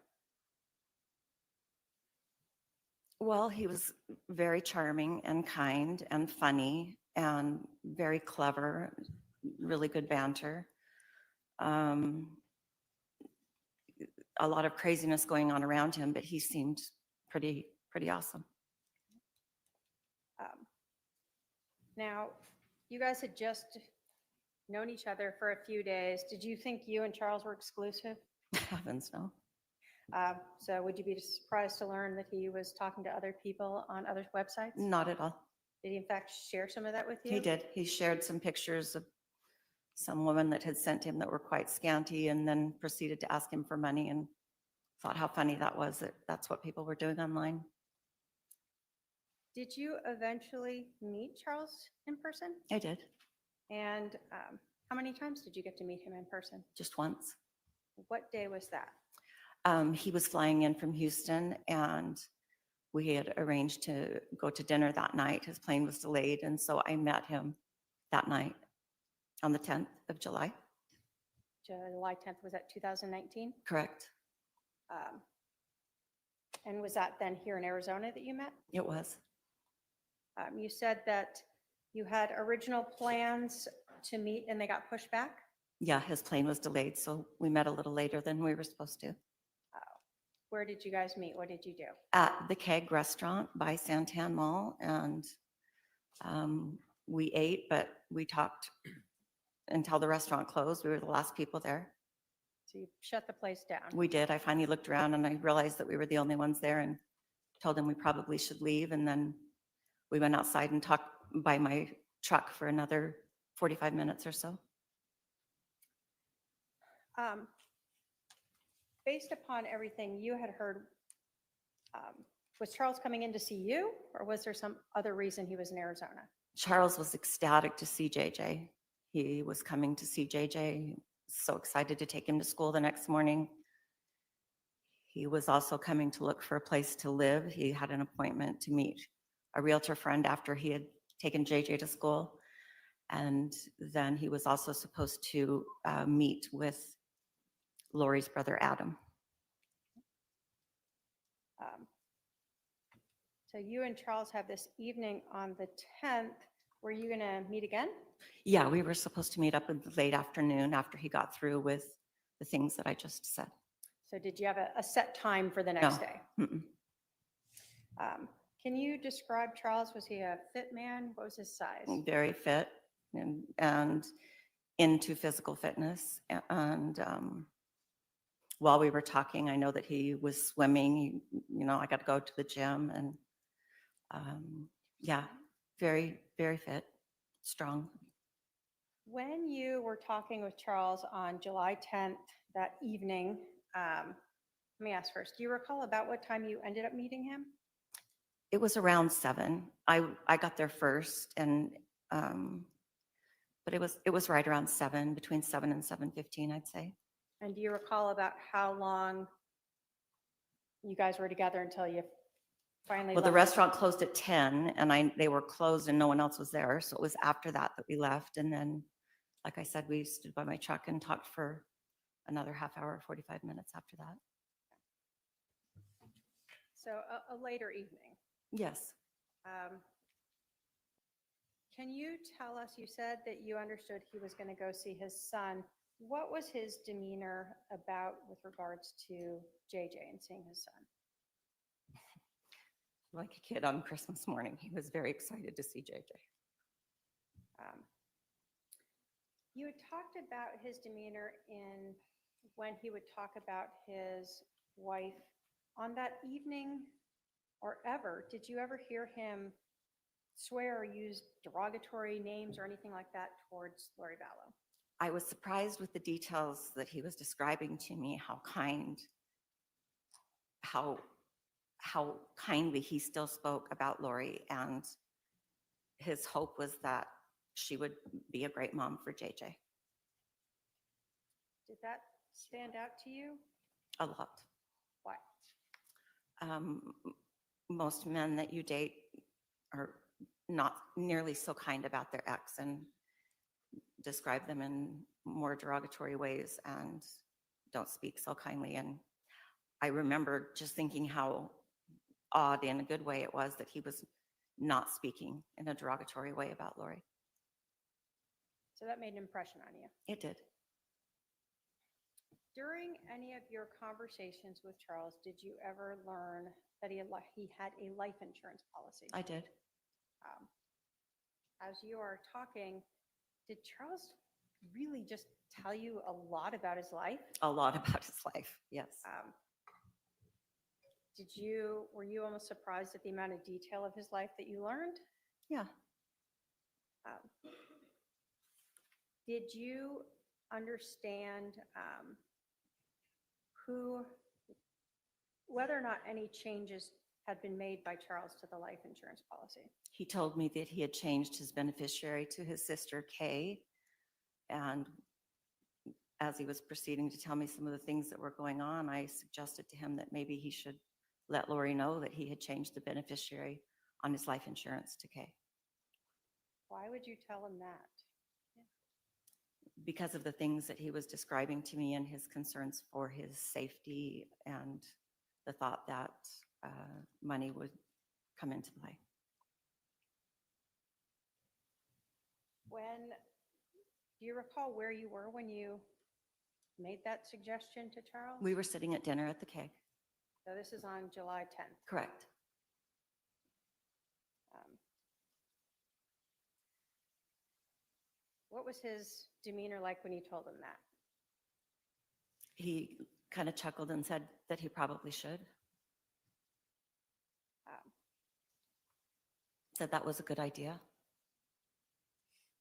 Well, he was very charming and kind and funny and very clever, really good banter. A lot of craziness going on around him, but he seemed pretty awesome. Now, you guys had just known each other for a few days. Did you think you and Charles were exclusive? Heavens no. So would you be surprised to learn that he was talking to other people on other websites? Not at all. Did he in fact share some of that with you? He did. He shared some pictures of some woman that had sent him that were quite scanty, and then proceeded to ask him for money, and thought how funny that was, that that's what people were doing online. Did you eventually meet Charles in person? I did, And how many times did you get to meet him in person? just once. What day was that? He was flying in from Houston, and we had arranged to go to dinner that night. His plane was delayed, and so I met him that night on the 10th of July. July 10th, was that 2019? Correct. And was that then here in Arizona that you met? It was. You said that you had original plans to meet and they got pushed back? Yeah, his plane was delayed, so we met a little later than we were supposed to. Where did you guys meet? What did you do? At the Keg restaurant by Santan Mall, and we ate, but we talked until the restaurant closed. We were the last people there. So you shut the place down. We did. I finally looked around and I realized that we were the only ones there, and told him we probably should leave. And then we went outside and talked by my truck for another 45 minutes or so. Based upon everything you had heard, was Charles coming in to see you, or was there some other reason he was in Arizona? Charles was ecstatic to see JJ. He was coming to see JJ, so excited to take him to school the next morning. He was also coming to look for a place to live. He had an appointment to meet a realtor friend after he had taken JJ to school. And then he was also supposed to meet with Lori's brother, Adam. So you and Charles have this evening on the 10th. Were you going to meet again? Yeah, we were supposed to meet up in the late afternoon after he got through with the things that I just said. So did you have a set time for the next No. day? Mm-mm. Can you describe Charles? Was he a fit man? What was his size? Very fit and into physical fitness. And while we were talking, I know that he was swimming. I got to go to the gym, and yeah, very, very fit, strong. When you were talking with Charles on July 10th, that evening, let me ask first, do you recall about what time you ended up meeting him? It was around 7. I got there first, and but it was right around 7, between 7 and 7:15, I'd say. And do you recall about how long you guys were together until you finally Well, the left? restaurant closed at 10, and they were closed and no one else was there. So it was after that we left. And then, like I said, we stood by my truck and talked for another half hour, 45 minutes after that. So a later evening. Yes. Can you tell us, you said that you understood he was going to go see his son. What was his demeanor about with regards to JJ and seeing his son? Like a kid on Christmas morning. He was very excited to see JJ. You had talked about his demeanor when he would talk about his wife. On that evening or ever, did you ever hear him swear or use derogatory names or anything like that towards Lori Vallow? I was surprised with the details that he was describing to me, how kindly he still spoke about Lori, and his hope was that she would be a great mom for JJ. Did that stand out to you? A lot. Why? Most men that you date are not nearly so kind about their ex and describe them in more derogatory ways and don't speak so kindly. And I remember just thinking how odd in a good way it was that he was not speaking in a derogatory way about Lori. So that made an impression on you. It did. During any of your conversations with Charles, did you ever learn that he had a life insurance policy? I did. As you are talking, did Charles really just tell you a lot about his life? A lot about his life, yes. Were you almost surprised at the amount of detail of his life that you learned? Yeah. Did you understand whether or not any changes had been made by Charles to the life insurance policy? He told me that he had changed his beneficiary to his sister, Kay. And as he was proceeding to tell me some of the things that were going on, I suggested to him that maybe he should let Lori know that he had changed the beneficiary on his life insurance to Kay. Why would you tell him that? Because of the things that he was describing to me and his concerns for his safety and the thought that money would come into play. Do you recall where you were when you made that suggestion to Charles? We were sitting at dinner at the Keg. So this is on July 10th. Correct. What was his demeanor like when you told him that? He kind of chuckled and said that he probably should. Said that was a good idea.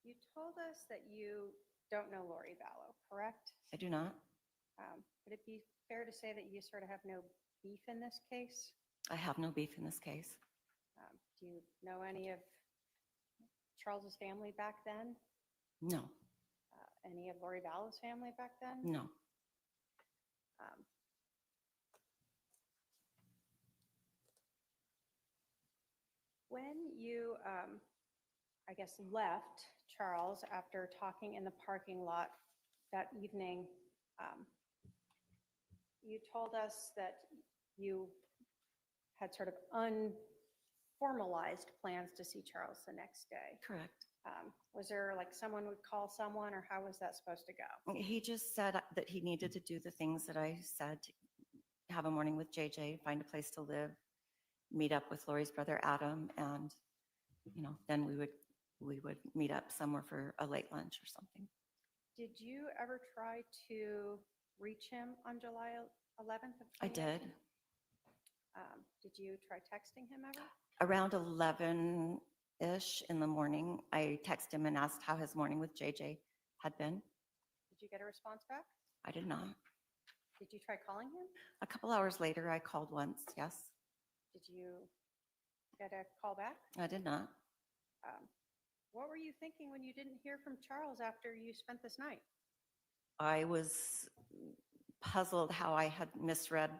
You told us that you don't know Lori Vallow, correct? I do not. Would it be fair to say that you sort of have no beef in this case? I have no beef in this case. Do you know any of Charles's family back then? No, Any of Lori Vallow's family back then? no. When you, I guess, left Charles after talking in the parking lot that evening, you told us that you had sort of unformalized plans to see Charles the next day. Correct. Was there like someone would call someone, or how was that supposed to go? He just said that he needed to do the things that I said, have a morning with JJ, find a place to live, meet up with Lori's brother Adam, and, then we would meet up somewhere for a late lunch or something. Did you ever try to reach him on July 11th? I did. Did you try texting him ever? Around 11-ish in the morning, I texted him and asked how his morning with JJ had been. Did you get a response back? I did not. Did you try calling him? A couple hours later, I called once, yes. Did you get a call back? I did not. What were you thinking when you didn't hear from Charles after you spent this night? I was puzzled how I had misread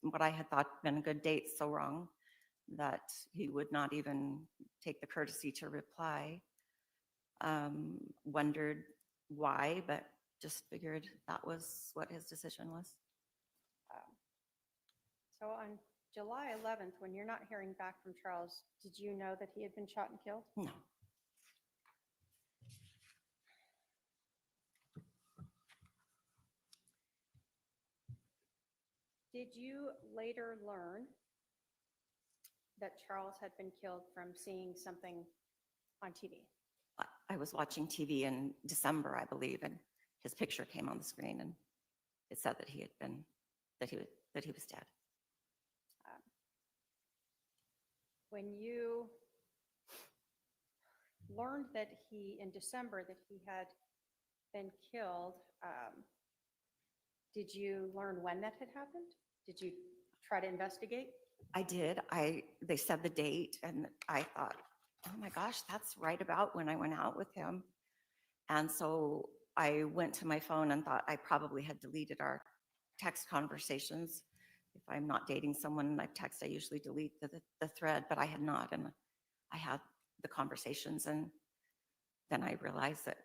what I had thought been a good date so wrong that he would not even take the courtesy to reply. Wondered why, but just figured that was what his decision was. So on July 11th, when you're not hearing back from Charles, did you know that he had been shot and killed? No. Did you later learn that Charles had been killed from seeing something on TV? I was watching TV in December, I believe, and his picture came on the screen, and it said that he was dead. When you learned that in December, that he had been killed, did you learn when that had happened? Did you try to investigate? I did. They said the date, and I thought, oh my gosh, that's right about when I went out with him. And so I went to my phone and thought I probably had deleted our text conversations. If I'm not dating someone and I text, I usually delete the thread, but I had not. And I had the conversations, and then I realized that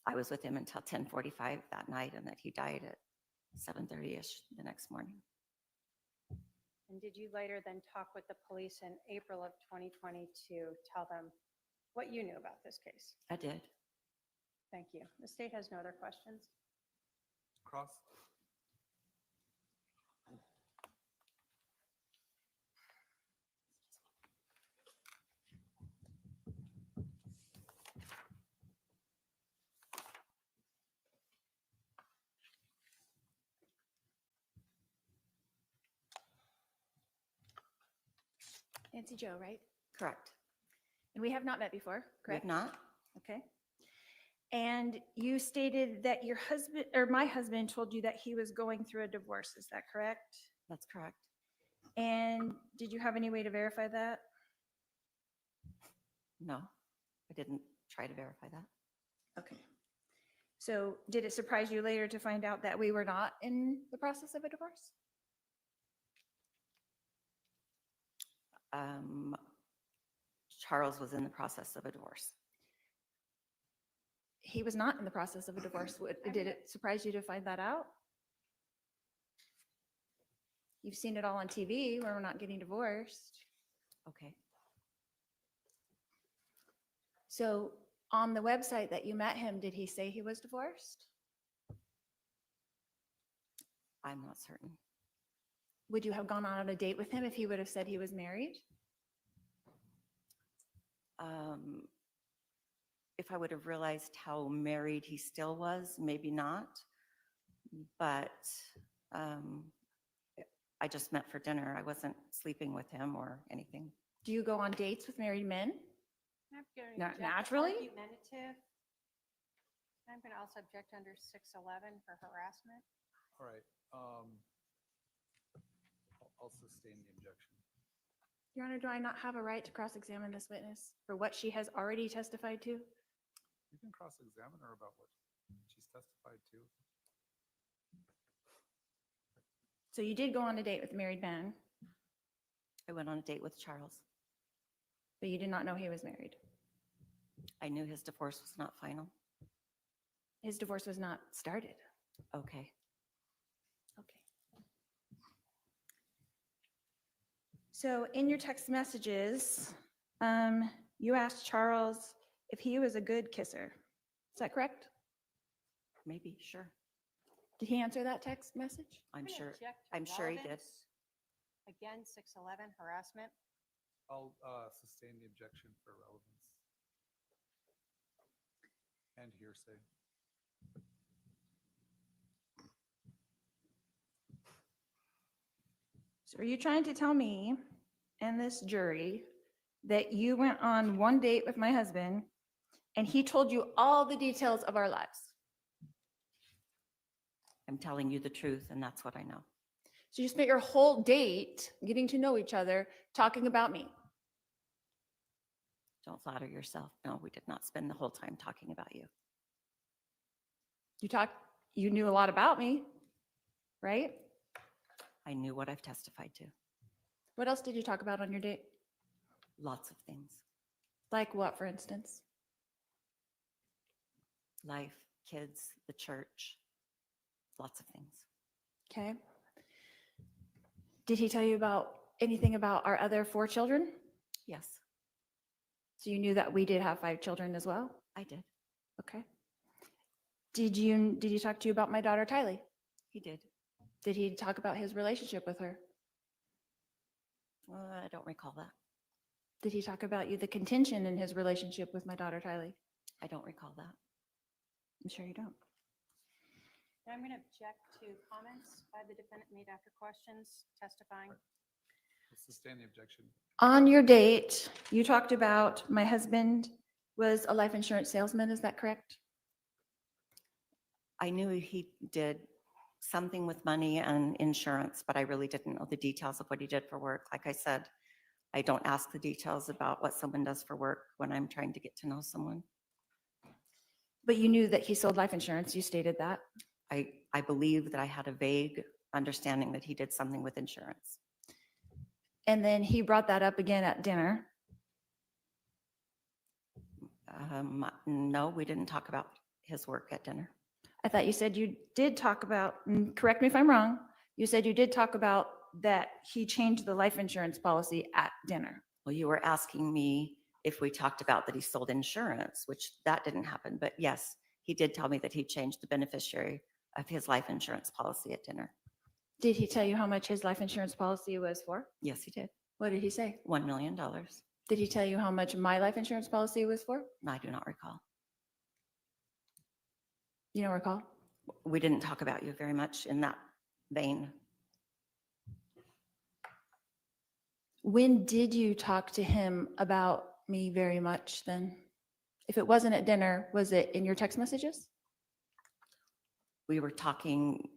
I was with him until 10:45 that night and that he died at 7:30-ish the next morning. And did you later then talk with the police in April of 2020 to tell them what you knew about this case? I did. Thank you. The state has no other questions. Cross. Nancy Joe, right? Correct. And we have not met before, We have correct? not? Okay. And you stated that your husband, or my husband, told you that he was going through a divorce. Is that correct? That's correct. And did you have any way to verify that? No, I didn't try to verify that. Okay. So did it surprise you later to find out that we were not in the process of a divorce? Charles was in the process of a divorce. He was not in the process of a divorce. Did it surprise you to find that out? You've seen it all on TV where we're not getting divorced. Okay. So on the website that you met him, did he say he was divorced? I'm not certain. Would you have gone on a date with him if he would have said he was married? If I would have realized how married he still was, maybe not. But I just met for dinner. I wasn't sleeping with him or anything. Do you go on dates with married men? I'm going to Not object naturally? Argumentative. I'm going to also object under 611 for harassment. All right. I'll sustain the objection. Your Honor, do I not have a right to cross-examine this witness for what she has already testified to? You can cross-examine her about what she's testified to. So you did go on a date with a married man. I went on a date with Charles. but you did not know he was married. I knew his divorce was not final. His divorce was not started. Okay. Okay. So in your text messages, you asked Charles if he was a good kisser. Is that correct? Maybe, sure. Did he answer that text message? I'm gonna sure. object to I'm sure he did. relevance. Again, 611 harassment. I'll sustain the objection for relevance and hearsay. So are you trying to tell me and this jury that you went on one date with my husband and he told you all the details of our lives? I'm telling you the truth, and that's what I know. So you spent your whole date getting to know each other, talking about me. Don't flatter yourself. No, we did not spend the whole time talking about you. You knew a lot about me, right? I knew what I've testified to. What else did you talk about on your date? Lots of things. Like what, for instance? Life, kids, the church, lots of things. Okay. Did he tell you about anything about our other 4 children? Yes, So you knew that we did have 5 children as well? I did. Okay. Did he talk to you about my daughter Tylee? He did. Did he talk about his relationship with her? I don't recall that. Did he talk about the contention in his relationship with my daughter Tylee? I don't recall that. I'm sure you don't. And I'm going to object to comments by the defendant made after questions testifying. I'll sustain the objection. On your date, you talked about my husband was a life insurance salesman. Is that correct? I knew he did something with money and insurance, but I really didn't know the details of what he did for work. Like I said, I don't ask the details about what someone does for work when I'm trying to get to know someone. But you knew that he sold life insurance. You stated that. I believe that I had a vague understanding that he did something with insurance. And then he brought that up again at dinner. No, we didn't talk about his work at dinner. I thought you said you did talk about, and correct me if I'm wrong, you said you did talk about that he changed the life insurance policy at dinner. Well, you were asking me if we talked about that he sold insurance, which that didn't happen. But yes, he did tell me that he changed the beneficiary of his life insurance policy at dinner. Did he tell you how much his life insurance policy was for? Yes, he did. What did he say? $1 million. Did he tell you how much my life insurance policy was for? I do not recall. You don't recall? We didn't talk about you very much in that vein. When did you talk to him about me very much then? If it wasn't at dinner, was it in your text messages? We were talking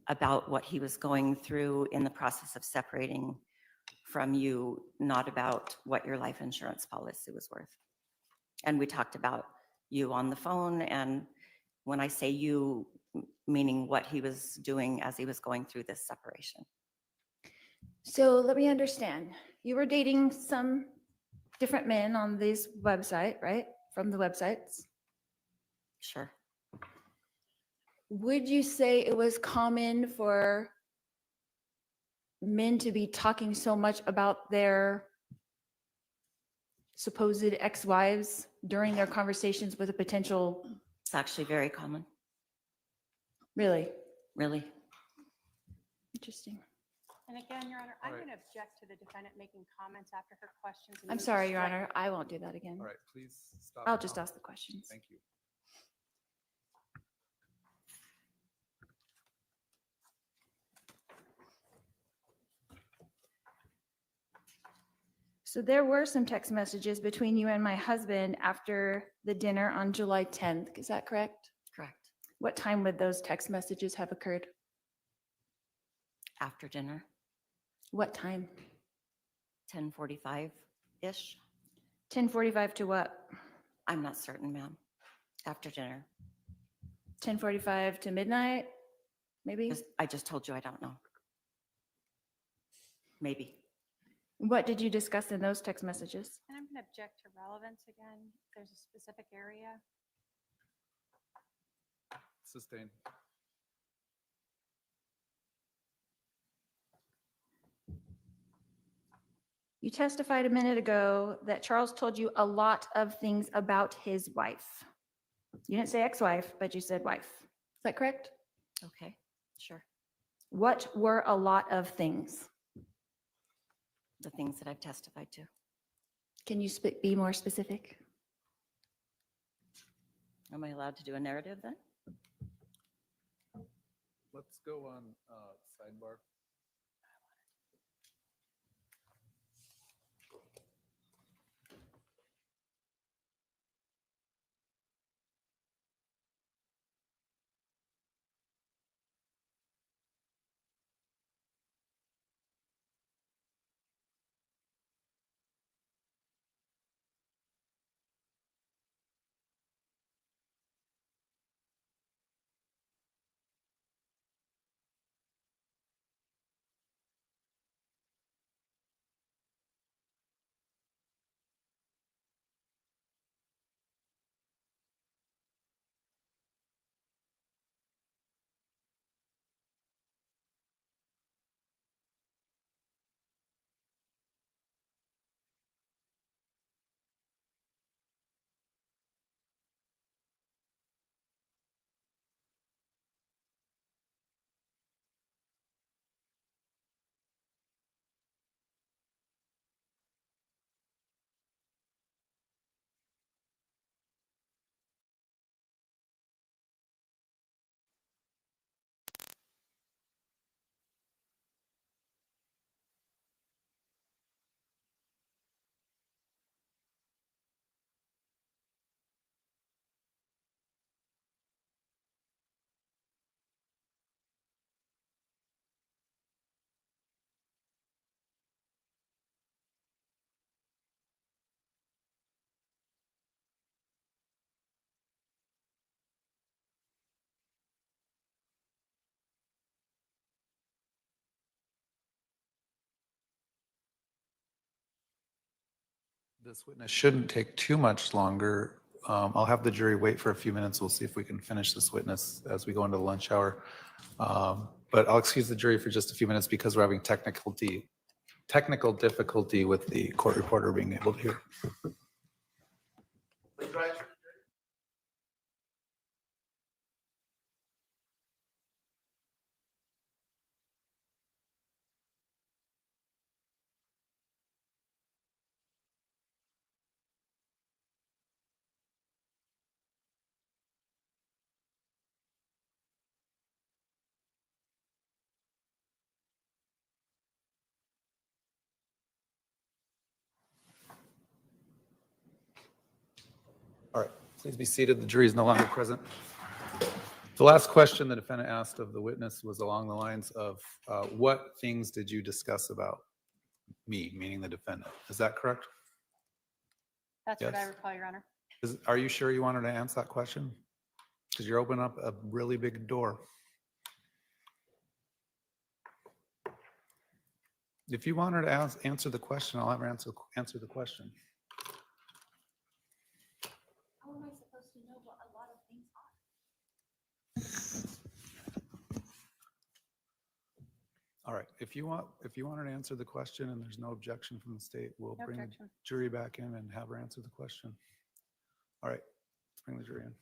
about what he was going through in the process of separating from you, not about what your life insurance policy was worth. And we talked about you on the phone, and when I say you, meaning what he was doing as he was going through this separation. So let me understand. You were dating some different men on this website, right? From the websites. Sure. Would you say it was common for men to be talking so much about their supposed ex-wives during their conversations with a potential, It's actually very common, really? really. Interesting. And again, Your Honor, I'm All right. going to object to the defendant making comments after her questions. and I'm you sorry, Your strike- Honor. I won't do that again. All right, please stop. I'll the just comment. ask the questions. Thank you. So there were some text messages between you and my husband after the dinner on July 10th. Is that correct? Correct. What time would those text messages have occurred? After dinner, What time? 10:45-ish. 10:45 to what? I'm not certain, ma'am. After dinner. 10:45 to midnight, maybe? I just told you I don't know. Maybe. What did you discuss in those text messages? And I'm going to object to relevance again. If there's a specific area. Sustained. You testified a minute ago that Charles told you a lot of things about his wife. You didn't say ex-wife, but you said wife. Is that correct? Okay, sure. What were a lot of things? The things that I've testified to. Can you be more specific? Am I allowed to do a narrative then? Let's go on sidebar. This witness shouldn't take too much longer. I'll have the jury wait for a few minutes. We'll see if we can finish this witness as we go into the lunch hour. But I'll excuse the jury for just a few minutes because we're having technical difficulty with the court reporter being able to hear. All right, please be seated. The jury is no longer present. The last question the defendant asked of the witness was along the lines of, what things did you discuss about me, meaning the defendant? Is that correct? That's what I Yes. recall, Your Honor. Are you sure you wanted to answer that question? Because you're opening up a really big door. If you want her to answer the question, I'll have her answer the question. How am I supposed to know what a lot of things are? All right, if you want her to answer the question and there's no objection from the state, we'll No bring the objection. jury back in and have her answer the question. All right, let's bring the jury in.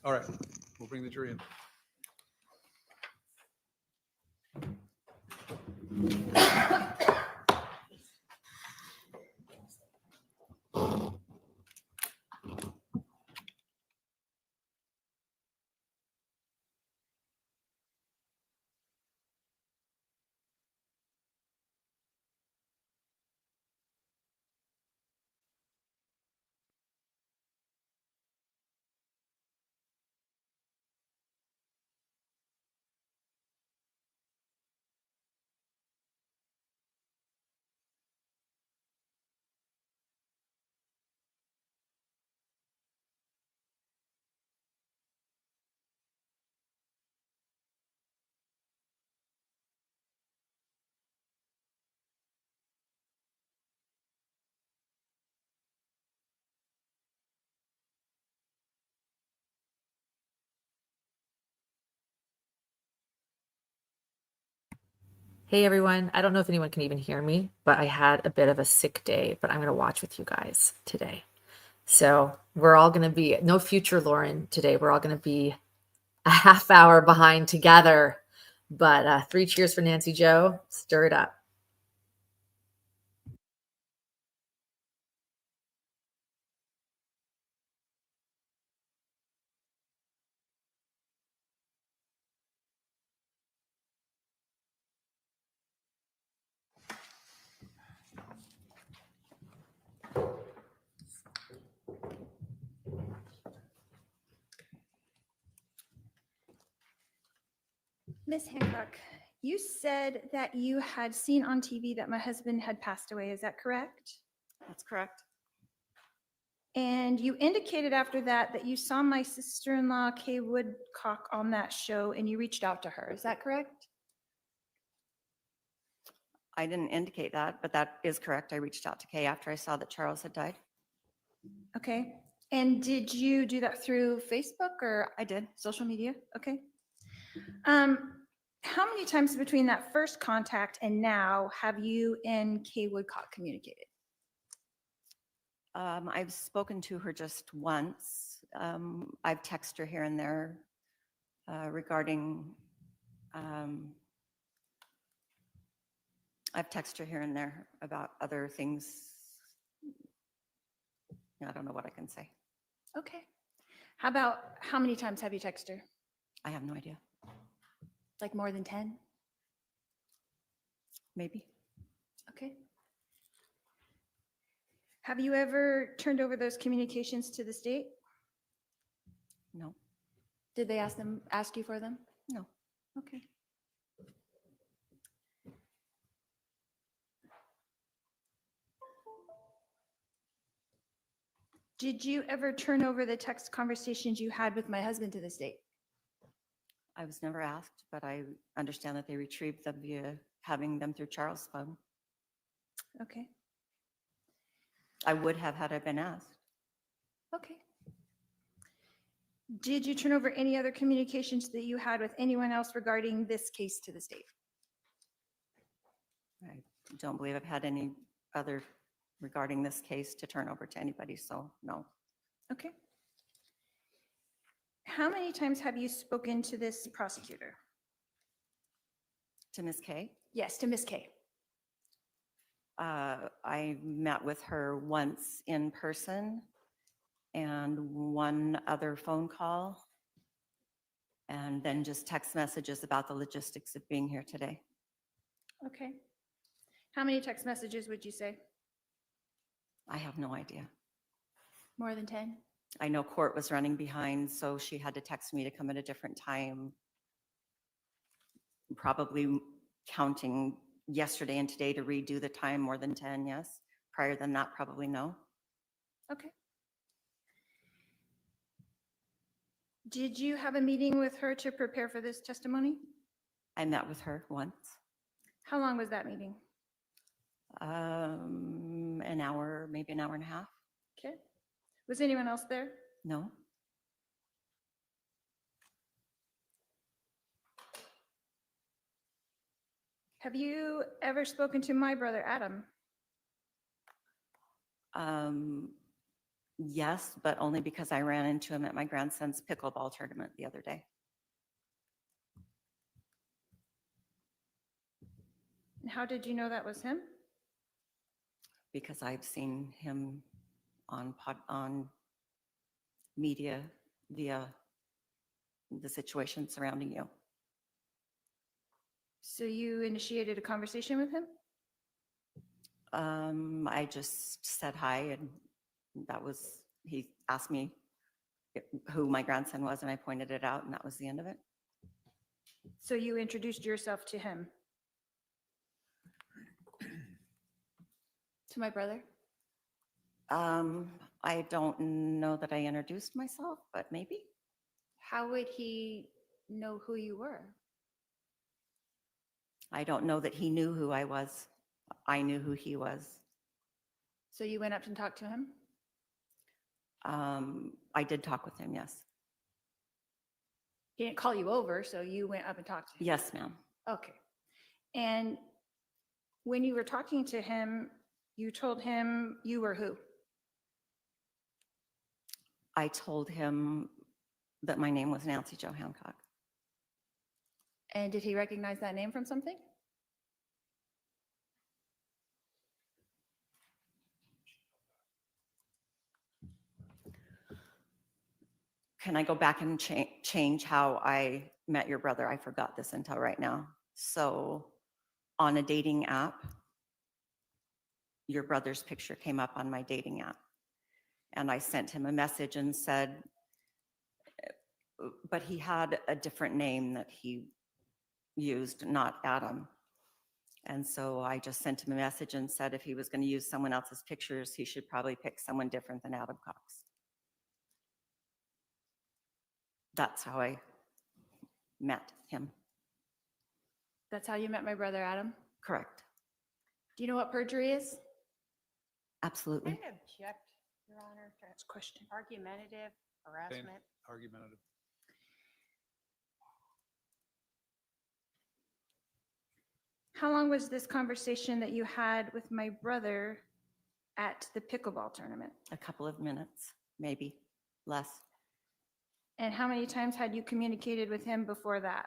All right, we'll bring the jury in. Hey everyone, I don't know if anyone can even hear me, but I had a bit of a sick day, but I'm going to watch with you guys today. So we're all going to be, no future Lauren today. We're all going to be a half hour behind together. But 3 cheers for Nancy Joe. Stir it up. Miss Hancock, you said that you had seen on TV that my husband had passed away. Is that correct? That's correct. And you indicated after that that you saw my sister-in-law, Kay Woodcock, on that show and you reached out to her. Is that correct? I didn't indicate that, but that is correct. I reached out to Kay after I saw that Charles had died. Okay. And did you do that through Facebook or I did. social media? Okay. How many times between that first contact and now have you and Kay Woodcock communicated? I've spoken to her just once. I've texted her here and there regarding, I've texted her here and there about other things. I don't know what I can say. Okay. How many times have you texted her? I have no idea. Like more than 10? Maybe. Okay. Have you ever turned over those communications to the state? No. Did they ask you for them? No. Okay. Did you ever turn over the text conversations you had with my husband to the state? I was never asked, but I understand that they retrieved them via having them through Charles' phone. Okay. I would have had I been asked. Okay. Did you turn over any other communications that you had with anyone else regarding this case to the state? I don't believe I've had any other regarding this case to turn over to anybody, so no. Okay. How many times have you spoken to this prosecutor? To Ms. Kay, Yes, to Miss Kay. I met with her once in person and one other phone call, and then just text messages about the logistics of being here today. Okay. How many text messages would you say? I have no idea. More than 10? I know court was running behind, so she had to text me to come at a different time. Probably counting yesterday and today to redo the time, more than 10, yes. Prior than that, probably no. Okay. Did you have a meeting with her to prepare for this testimony? I met with her once, How long was that meeting? an hour, maybe an hour and a half. Okay. Was anyone else there? No, Have you ever spoken to my brother, Adam? Yes, but only because I ran into him at my grandson's pickleball tournament the other day. And how did you know that was him? Because I've seen him on media via the situation surrounding you. So you initiated a conversation with him? I just said hi, and he asked me who my grandson was, and I pointed it out, and that was the end of it. So you introduced yourself to him? To my brother? I don't know that I introduced myself, but maybe. How would he know who you were? I don't know that he knew who I was. I knew who he was. So you went up and talked to him? I did talk with him, yes. He didn't call you over, so you went up and talked to him? Yes, ma'am. Okay. And when you were talking to him, you told him you were who? I told him that my name was Nancy Jo Hancock. And did he recognize that name from something? Can I go back and change how I met your brother? I forgot this until right now. So on a dating app, your brother's picture came up on my dating app. And I sent him a message and said, but he had a different name that he used, not Adam. And so I just sent him a message and said if he was going to use someone else's pictures, he should probably pick someone different than Adam Cox. That's how I met him. That's how you met my brother, Adam? Correct. Do you know what perjury is? Absolutely. I object, Your Honor, to Question. argumentative harassment. Argumentative. How long was this conversation that you had with my brother at the pickleball tournament? A couple of minutes, maybe less. And how many times had you communicated with him before that?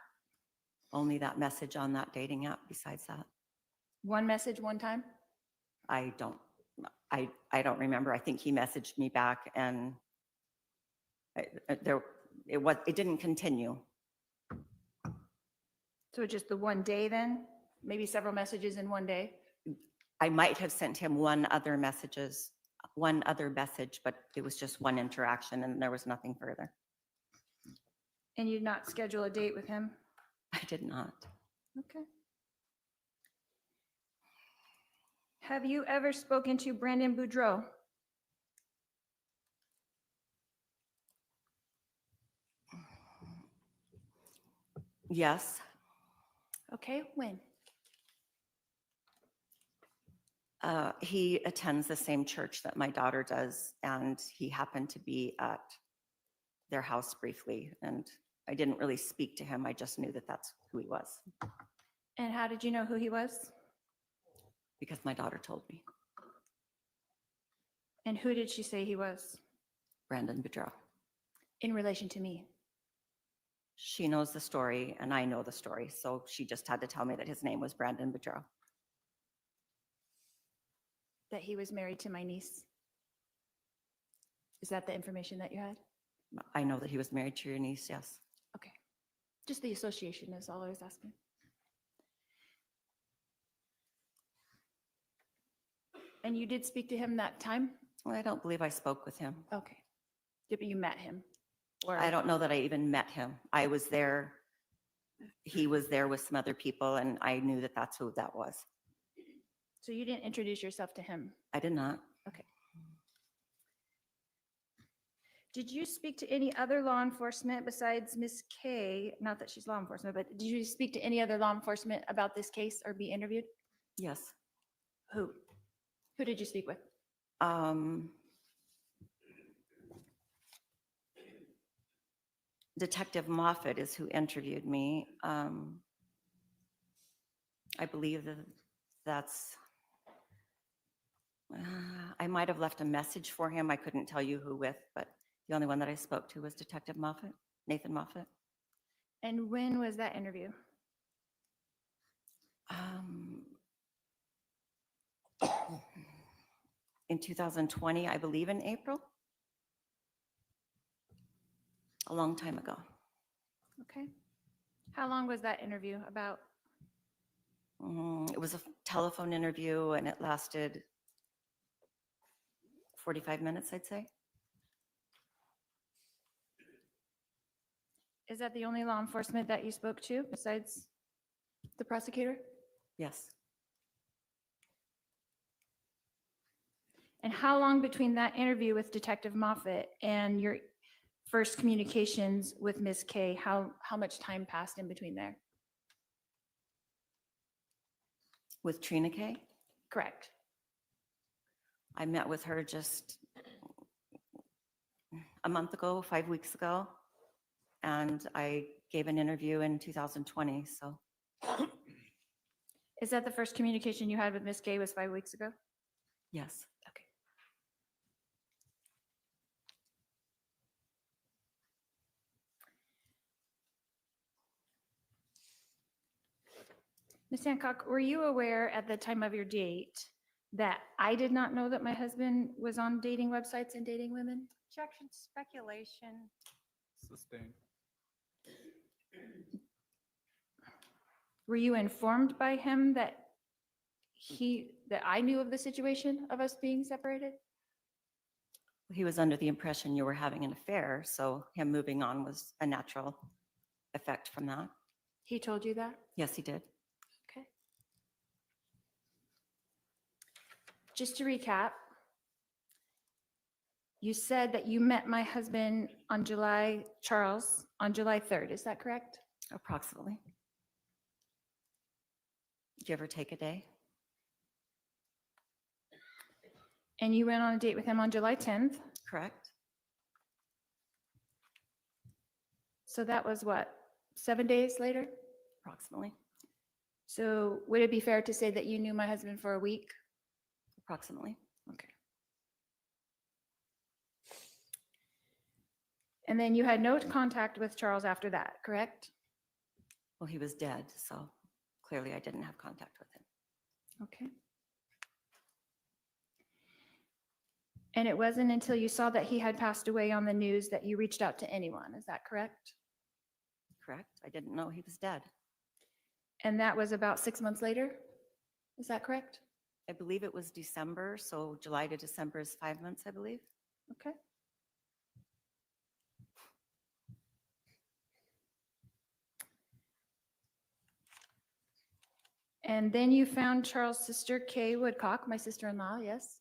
Only that message on that dating app. Besides that, One message, one time? I don't remember. I think he messaged me back, and it didn't continue. So just the one day then? Maybe several messages in one day? I might have sent him one other message, but it was just one interaction, and there was nothing further. And you did not schedule a date with him? I did not. Okay. Have you ever spoken to Brandon Boudreau? Yes. Okay, when? He attends the same church that my daughter does, and he happened to be at their house briefly, and I didn't really speak to him. I just knew that that's who he was And how did you know who he was? because my daughter told me. And who did she say he was Brandon Boudreau. in relation to me? She knows the story, and I know the story, so she just had to tell me that his name was Brandon Boudreau. That he was married to my niece? Is that the information that you had? I know that he was married to your niece, yes. Okay. Just the association is all I was asking. And you did speak to him that time? Well, I don't believe I spoke with him. Okay. Yeah, but you met him? Or I don't know that I even met him. I was there. He was there with some other people, and I knew that that's who that was. So you didn't introduce yourself to him? I did not. Okay. Did you speak to any other law enforcement besides Miss K? Not that she's law enforcement, but did you speak to any other law enforcement about this case or be interviewed? Yes. Who? Who did you speak with? Detective Moffat is who interviewed me. I believe that's I might have left a message for him. I couldn't tell you who with, but the only one that I spoke to was Detective Moffett, Nathan Moffett. And when was that interview? In 2020, I believe in April. A long time ago. Okay. How long was that interview about? It was a telephone interview and it lasted 45 minutes, I'd say. Is that the only law enforcement that you spoke to besides the prosecutor? Yes. And how long between that interview with Detective Moffett and your first communications with Ms. K, how much time passed in between there? With Trina K, Correct. I met with her just a month ago, 5 weeks ago, and I gave an interview in 2020, so Is that the first communication you had with Ms. K was 5 weeks ago? yes. Okay. Ms. Hancock, were you aware at the time of your date that I did not know that my husband was on dating websites and dating women? Objection, speculation. Sustained. Were you informed by him that I knew of the situation of us being separated? He was under the impression you were having an affair, so him moving on was a natural effect from that. He told you that? Yes, he did. Okay. Just to recap, you said that you met my husband Charles, on July 3rd. Is that correct? Approximately. Did you ever take a day? And you went on a date with him on July 10th. Correct. So that was what, 7 days later? Approximately. So would it be fair to say that you knew my husband for a week? Approximately. Okay. And then you had no contact with Charles after that, correct? Well, he was dead, so clearly I didn't have contact with him. Okay. And it wasn't until you saw that he had passed away on the news that you reached out to anyone, is that correct? Correct. I didn't know he was dead. And that was about 6 months later, is that correct? I believe it was December, so July to December is 5 months, I believe. Okay. And then you found Charles' sister, Kay Woodcock, my sister-in-law, yes?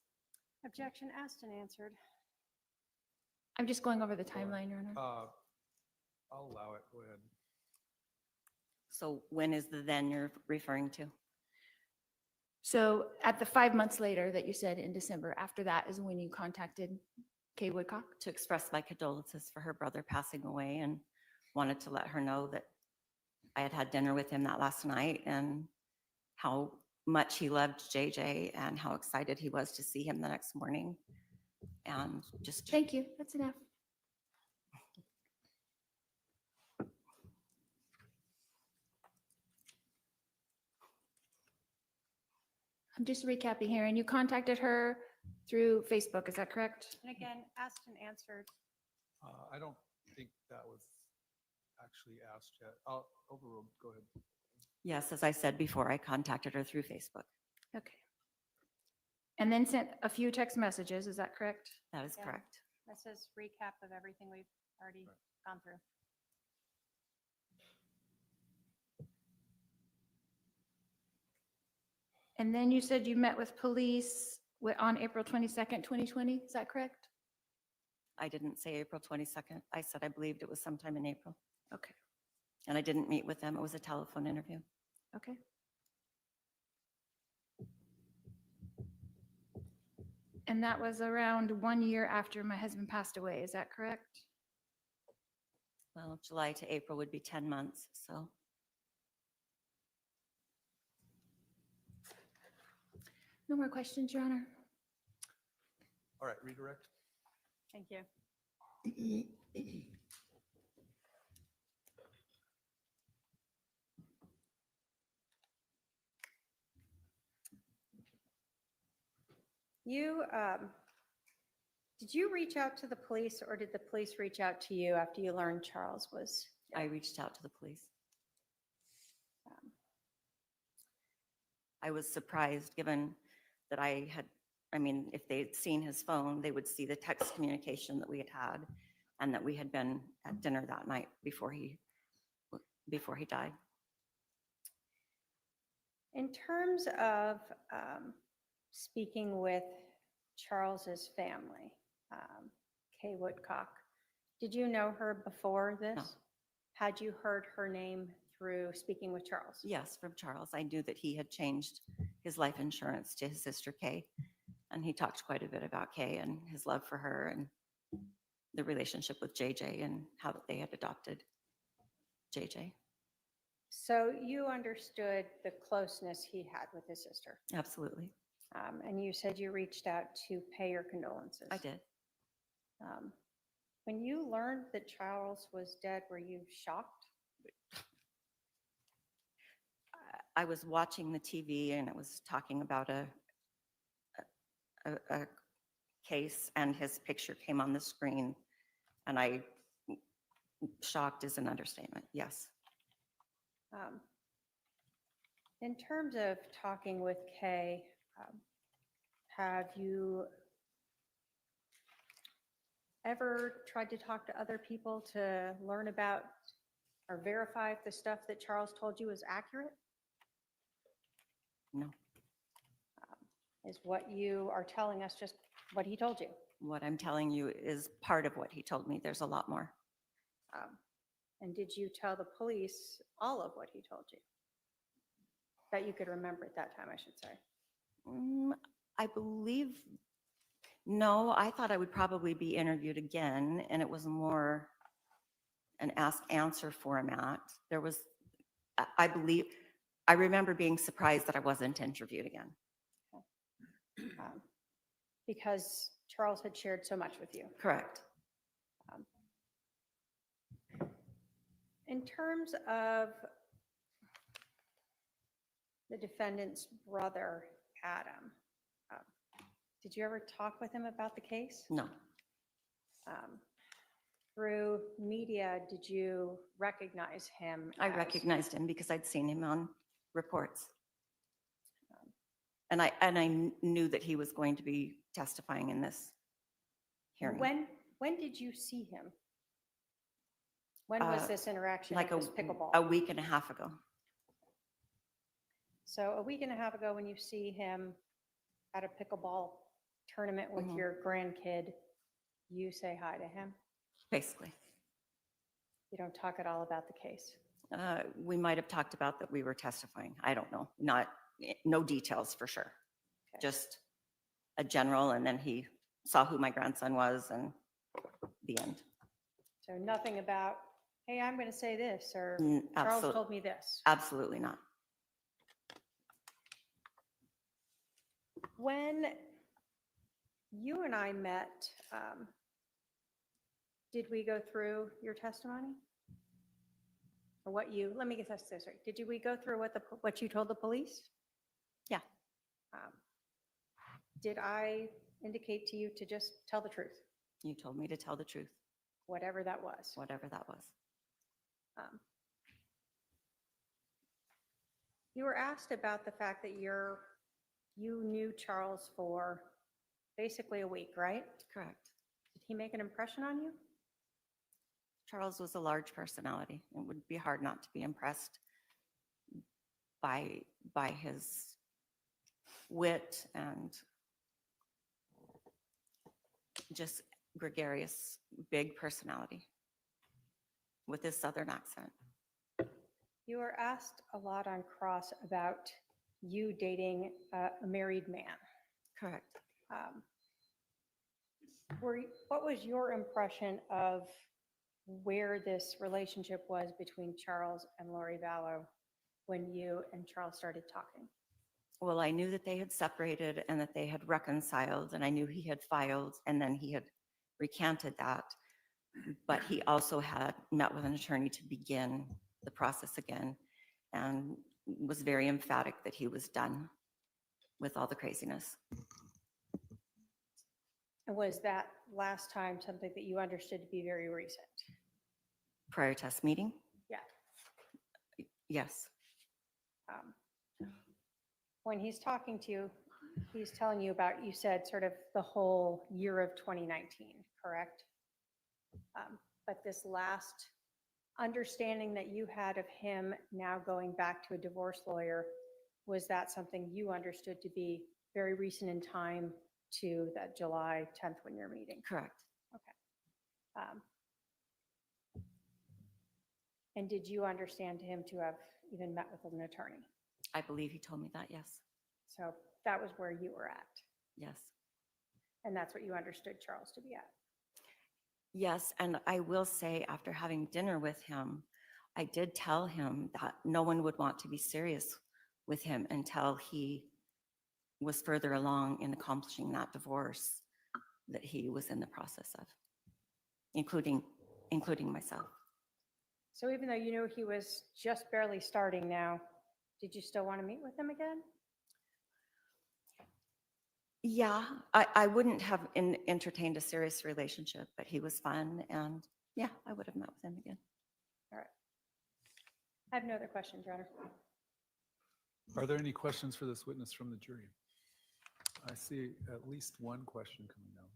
Objection, asked and answered. I'm just going over the timeline, Your Honor. I'll allow it. Go ahead. So when is the then you're referring to? So at the 5 months later that you said in December, after that is when you contacted Kay Woodcock? To express my condolences for her brother passing away and wanted to let her know that I had had dinner with him that last night and how much he loved JJ and how excited he was to see him the next morning. And just Thank you, that's enough. I'm just recapping here, and you contacted her through Facebook, is that correct? And again, asked and answered. I don't think that was actually asked yet. I'll overrule. Go ahead. yes, as I said before, I contacted her through Facebook. Okay. And then sent a few text messages, is that correct? That is Yeah. correct. This is recap of everything we've already gone through. And then you said you met with police on April 22nd, 2020, is that correct? I didn't say April 22nd. I said I believed it was sometime in April. Okay, And I didn't meet with them. It was a telephone interview. okay. And that was around 1 year after my husband passed away, is that correct? Well, July to April would be 10 months, so. No more questions, Your Honor? All right, redirect. Thank you. You, did you reach out to the police or did the police reach out to you after you learned Charles was? I reached out to the police. um, I was surprised, given that I mean, if they'd seen his phone, they would see the text communication that we had had and that we had been at dinner that night before he died. In terms of speaking with Charles's family, Kay Woodcock, did you know her before this? No. Had you heard her name through speaking with Charles? Yes, from Charles. I knew that he had changed his life insurance to his sister Kay, and he talked quite a bit about Kay and his love for her and the relationship with JJ and how that they had adopted JJ. So you understood the closeness he had with his sister, Absolutely. and you said you reached out to pay your condolences. I did. When you learned that Charles was dead, were you shocked? I was watching the TV and it was talking about a case and his picture came on the screen and shocked is an understatement. Yes. In terms of talking with Kay, have you ever tried to talk to other people to learn about or verify if the stuff that Charles told you is accurate? No. Is what you are telling us just what he told you? What I'm telling you is part of what he told me. There's a lot more. And did you tell the police all of what he told you? That you could remember at that time, I should say. I believe, no, I thought I would probably be interviewed again, and it was more an ask-answer format. There was, I remember being surprised that I wasn't interviewed again. Because Charles had shared so much with you. Correct. In terms of the defendant's brother, Adam, did you ever talk with him about the case? No, Through media, did you recognize him? I as- recognized him because I'd seen him on reports. And I knew that he was going to be testifying in this hearing. When did you see him? When was this interaction Like at this pickleball? a week and a half ago. So a week and a half ago, when you see him at a pickleball tournament with Mhm. your grandkid, you say hi to him? Basically. You don't talk at all about the case? We might have talked about that we were testifying. I don't know. No details for sure. Okay. Just a general, and then he saw who my grandson was and the end. So nothing about, hey, I'm going to say this, or Mm, Charles absolute- told me this. Absolutely not. When you and I met, did we go through your testimony? Or let me get this right. Did we go through what you told the police? Yeah. Did I indicate to you to just tell the truth, You told me to tell the truth, whatever that was? whatever that was. You were asked about the fact that you knew Charles for basically a week, right? Correct. Did he make an impression on you? Charles was a large personality. It would be hard not to be impressed by his wit and just gregarious, big personality with his Southern accent. You were asked a lot on cross about you dating a married man. Correct. What was your impression of where this relationship was between Charles and Lori Vallow when you and Charles started talking? Well, I knew that they had separated and that they had reconciled, and I knew he had filed, and then he had recanted that. But he also had met with an attorney to begin the process again, and was very emphatic that he was done with all the craziness. And was that last time something that you understood to be very recent? Prior test meeting? Yeah. Yes, Um, When he's talking to you, he's telling you about, you said sort of the whole year of 2019, correct? But this last understanding that you had of him now going back to a divorce lawyer, was that something you understood to be very recent in time to that July 10th when you're meeting? correct. Um, And did you understand him to have even met with an attorney? I believe he told me that, yes, So that was where you were at, yes. and that's what you understood Charles to be at. Yes, and I will say, after having dinner with him, I did tell him that no one would want to be serious with him until he was further along in accomplishing that divorce that he was in the process of, including myself. So even though you knew he was just barely starting now, did you still want to meet with him again? Yeah, I wouldn't have entertained a serious relationship, but he was fun, and yeah, I would have met with him again. All right. I have no other questions, Your Honor. Are there any questions for this witness from the jury? I see at least one question coming down.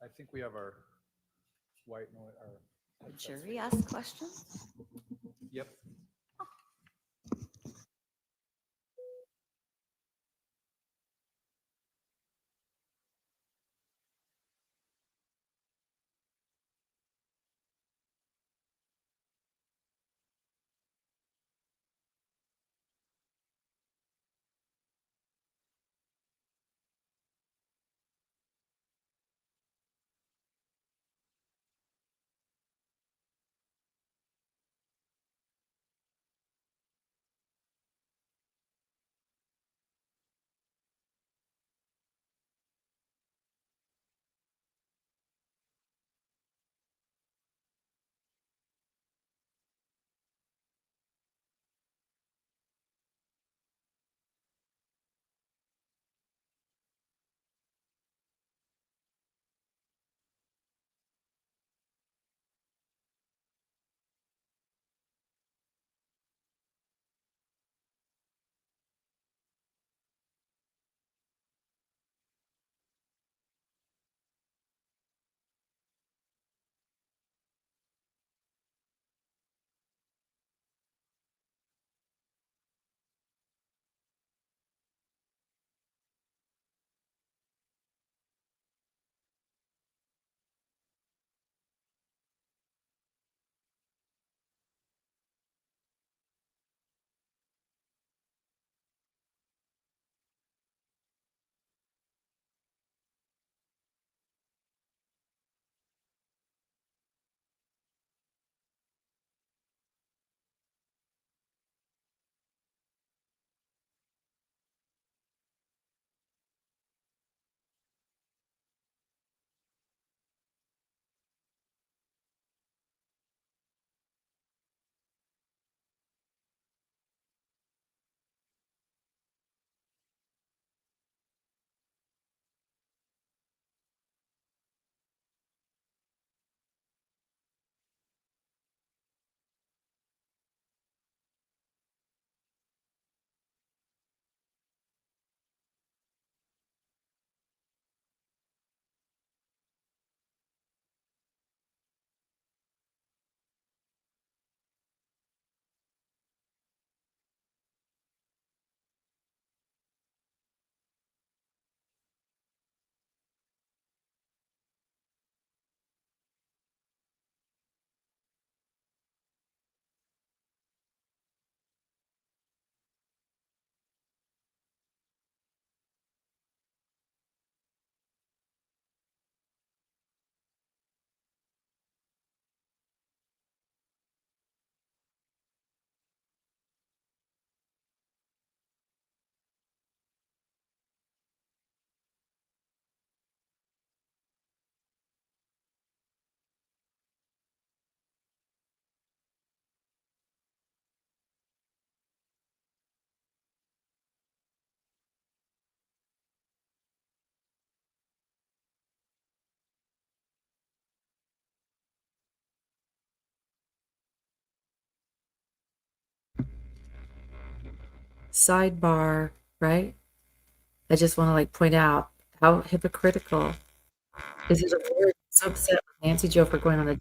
I think we have our white noise, our. Jury asked questions? Yep. sidebar, right? I just want to like point out how hypocritical is it. So upset with Nancy Joe for going on a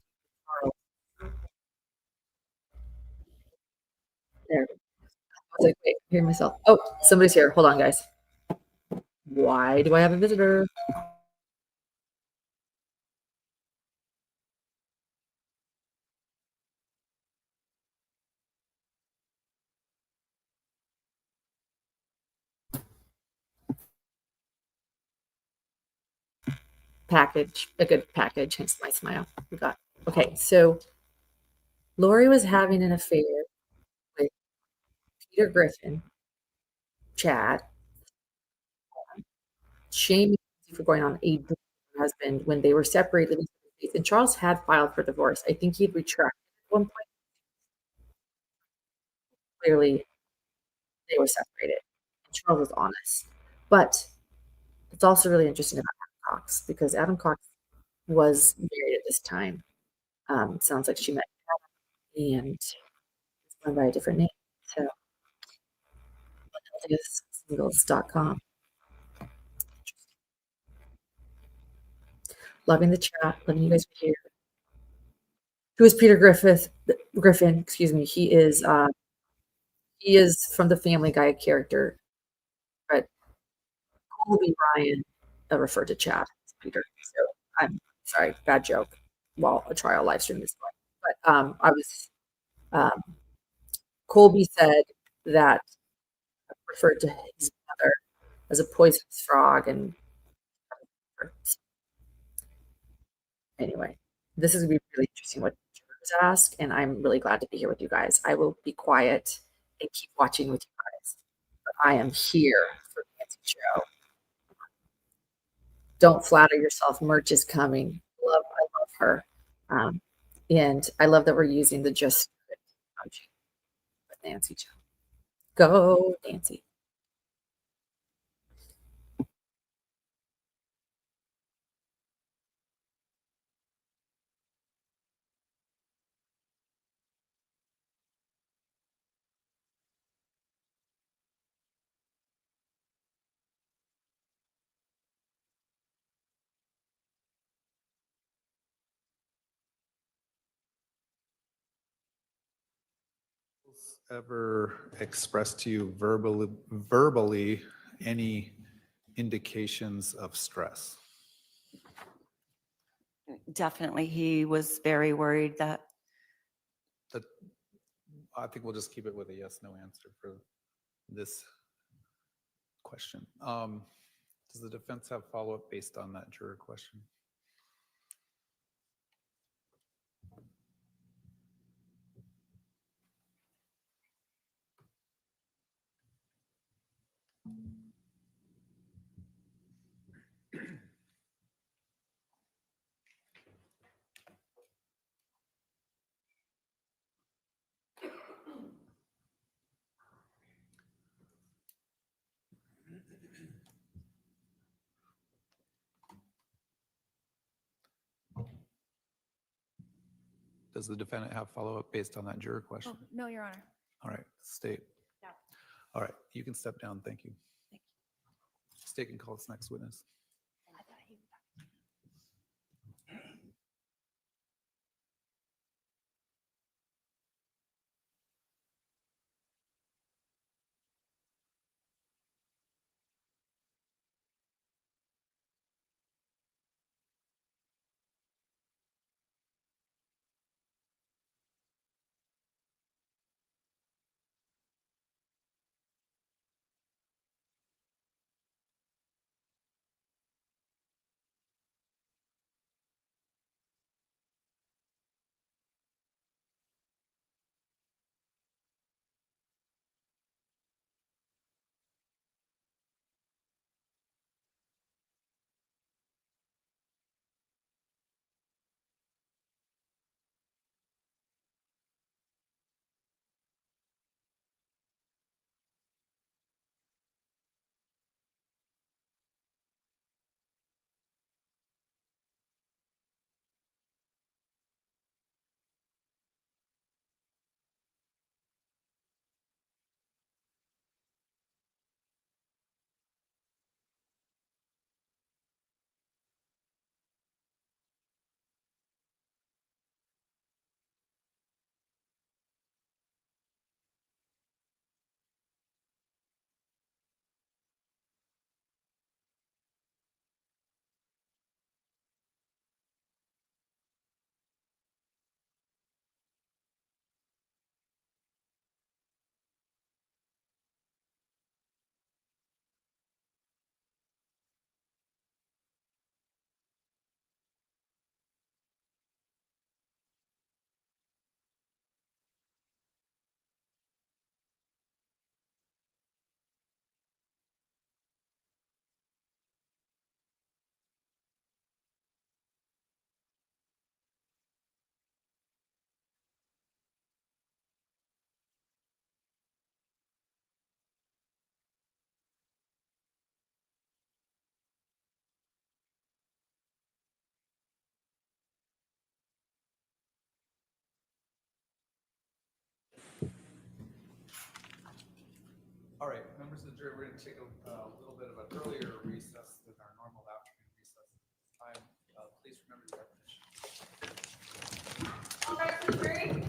there. I was like, wait, hear myself. Oh, somebody's here. Hold on, guys. Why do I have a visitor? Package, a good package, hence my smile. We got okay. So Lori was having an affair with Peter Griffin, Chad, shaming Nancy for going on a date with her husband when they were separated, living separate states. And Charles had filed for divorce. I think he'd retracted at one point. Clearly, they were separated. And Charles was honest. But it's also really interesting about Adam Cox because Adam Cox was married at this time. Sounds like she met him and went by a different name. So, singles.com. Loving the chat. Loving you guys be here. Who is Peter Griffin? Excuse me. He is from the Family Guy character, but Colby Ryan referred to Chad as Peter. So I'm sorry, bad joke. While a trial live stream is going, but I was um, Colby said that referred to his mother as a poisonous frog, and anyway, this is gonna be really interesting what jurors ask, and I'm really glad to be here with you guys. I will be quiet and keep watching with you guys. But I am here for Nancy Joe. Don't flatter yourself. Merch is coming. I love her. Um, and I love that we're using the just emoji with Nancy Joe. Go, Nancy. Ever expressed to you verbally any indications of stress? Definitely, he was very worried that That I think we'll just keep it with a yes, no answer for this question. Does the defense have follow-up based on that juror question? Does the defendant have follow-up based on that juror question? Oh, no, Your Honor. All right, state. No. All right, you can step down. Thank you. State can call its next witness. All right, members of the jury, we're going to take a little bit of an earlier recess than our normal afternoon recess time. Please remember your definition. All right, the jury.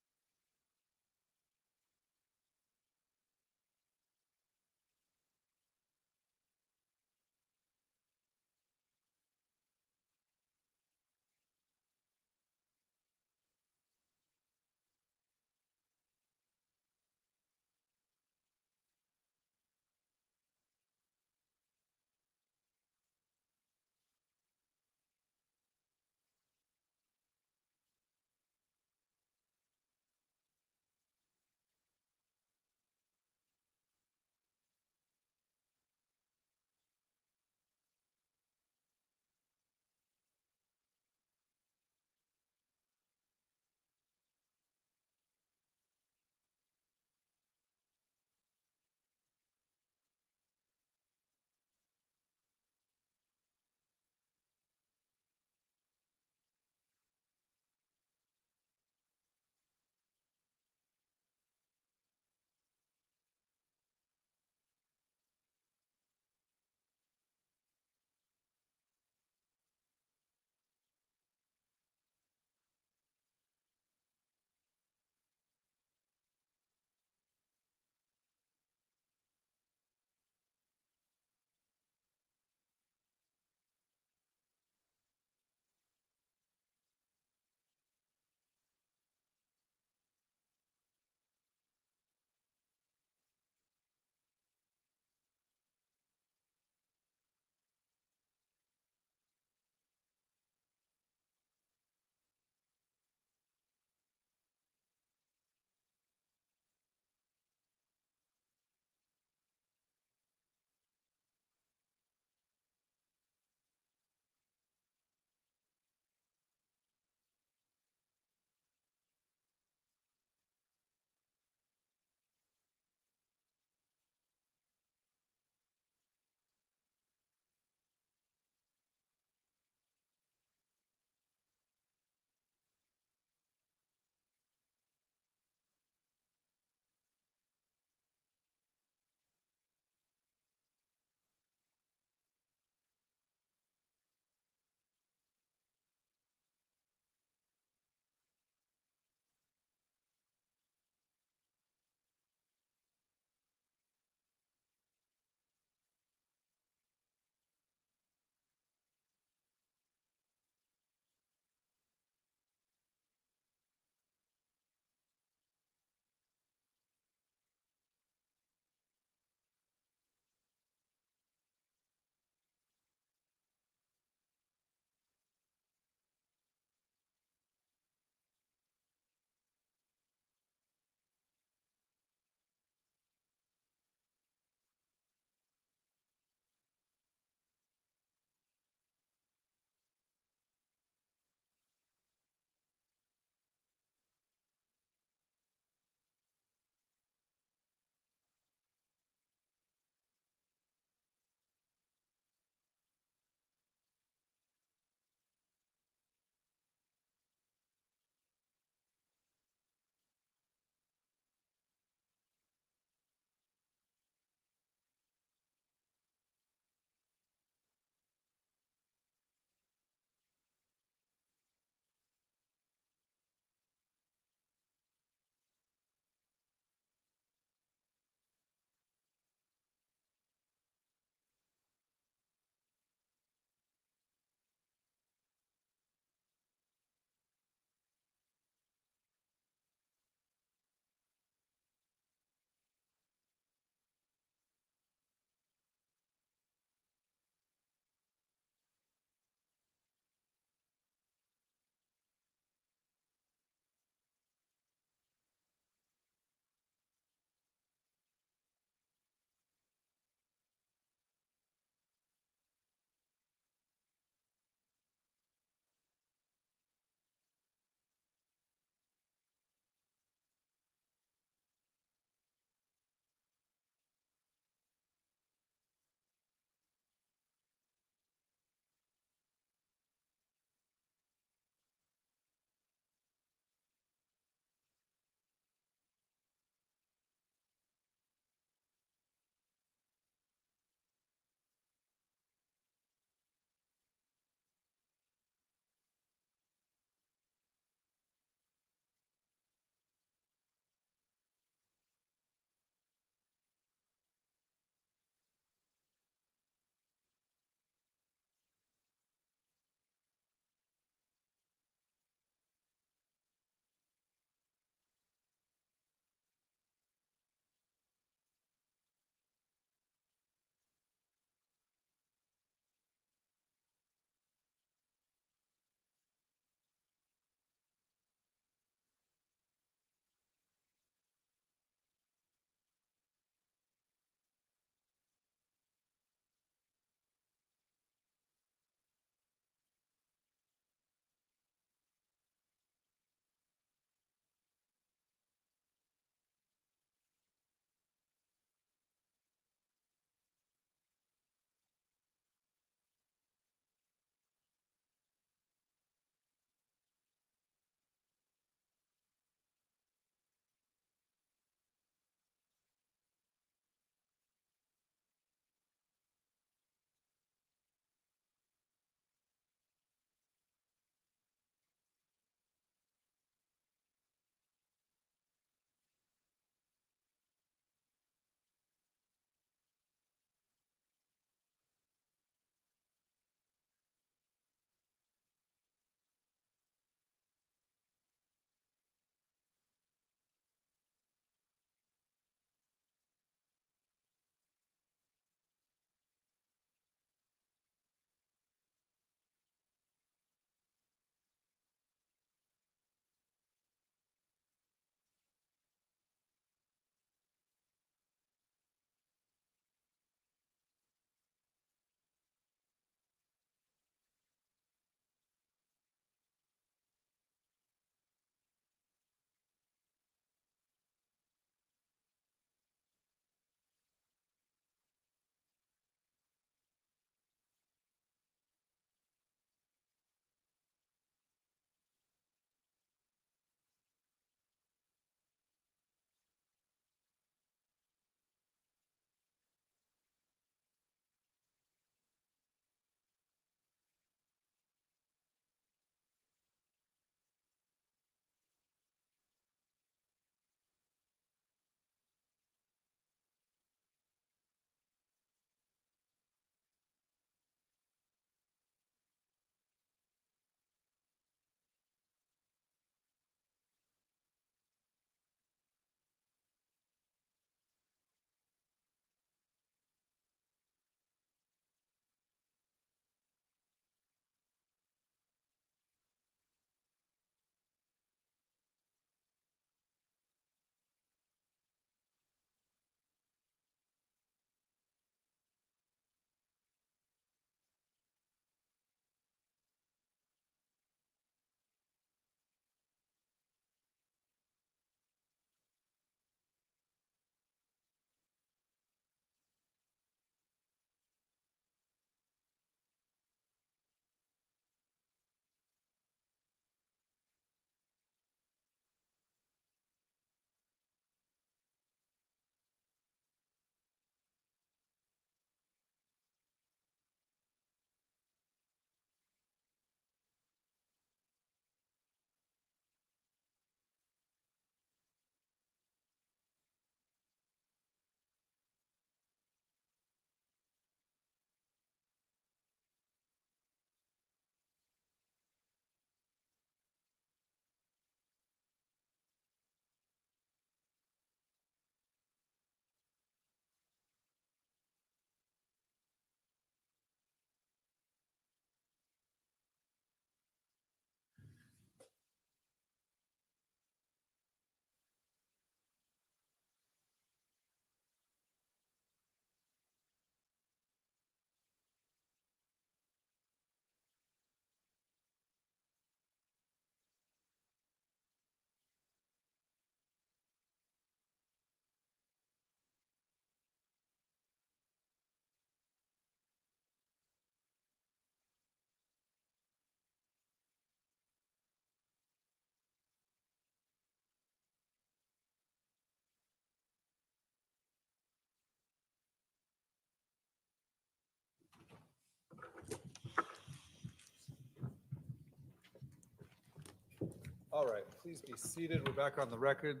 All right, please be seated. We're back on the record.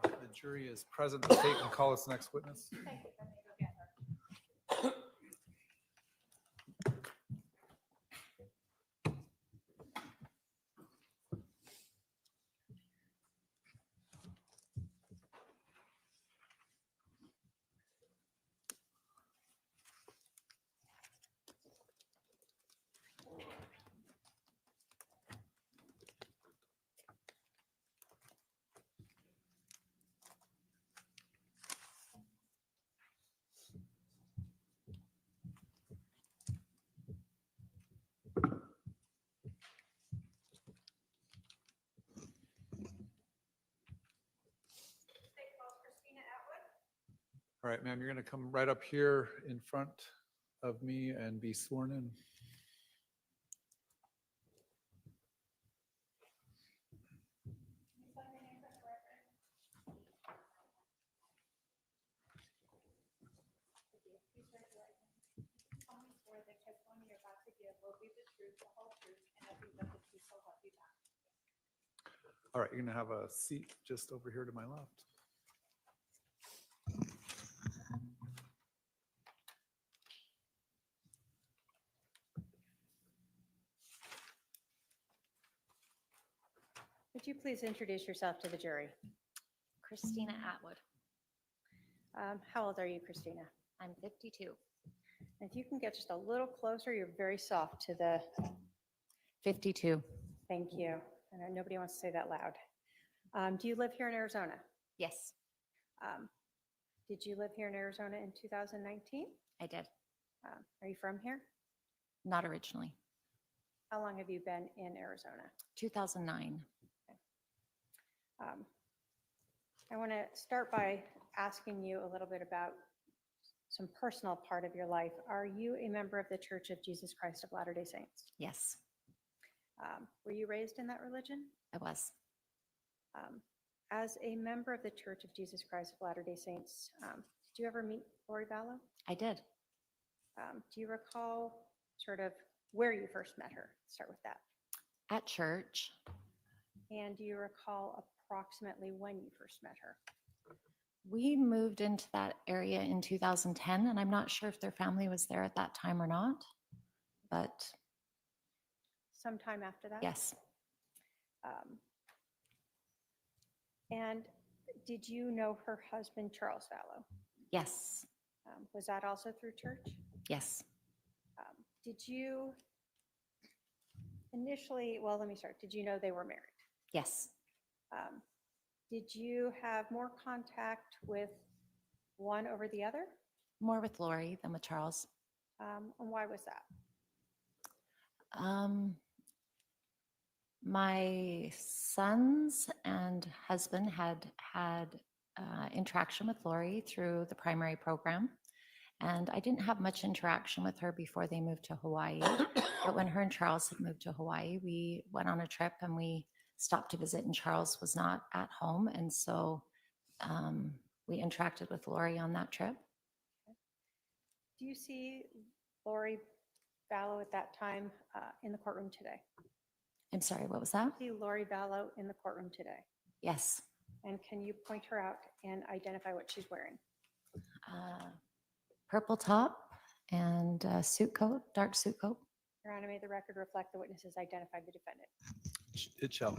The jury is present. The state can call its next witness. All right, ma'am, you're going to come right up here in front of me and be sworn in. All right, you're going to have a seat just over here to my left. Would you please introduce yourself to the jury? Christina Atwood. How old are you, Christina? I'm 52. If you can get just a little closer, you're very soft to the, 52. thank you. I know nobody wants to say that loud. Do you live here in Arizona? Yes, Did you live here in Arizona in 2019? I did. Are you from here? Not originally. How long have you been in Arizona? 2009. I want to start by asking you a little bit about some personal part of your life. Are you a member of the Church of Jesus Christ of Latter-day Saints? Yes, Were you raised in that religion? I was. As a member of the Church of Jesus Christ of Latter-day Saints, did you ever meet Lori Vallow? I did. Do you recall sort of where you first met her? Start with that. At church. And do you recall approximately when you first met her? We moved into that area in 2010, and I'm not sure if their family was there at that time or not, but Sometime after that? yes, And did you know her husband, Charles Vallow? yes, Was that also through church? yes. Did you initially, well, let me start. Did you know they were married? Yes. Did you have more contact with one over the other? More with Lori than with Charles. And why was that? My sons and husband had interaction with Lori through the primary program. And I didn't have much interaction with her before they moved to Hawaii. But when her and Charles had moved to Hawaii, we went on a trip and we stopped to visit, and Charles was not at home. And so we interacted with Lori on that trip. Do you see Lori Vallow at that time in the courtroom today? I'm sorry, what was that? See Lori Vallow in the courtroom today? Yes. And can you point her out and identify what she's wearing? Purple top and suit coat, dark suit coat. Your Honor, may the record reflect the witnesses identified the defendant. It shall.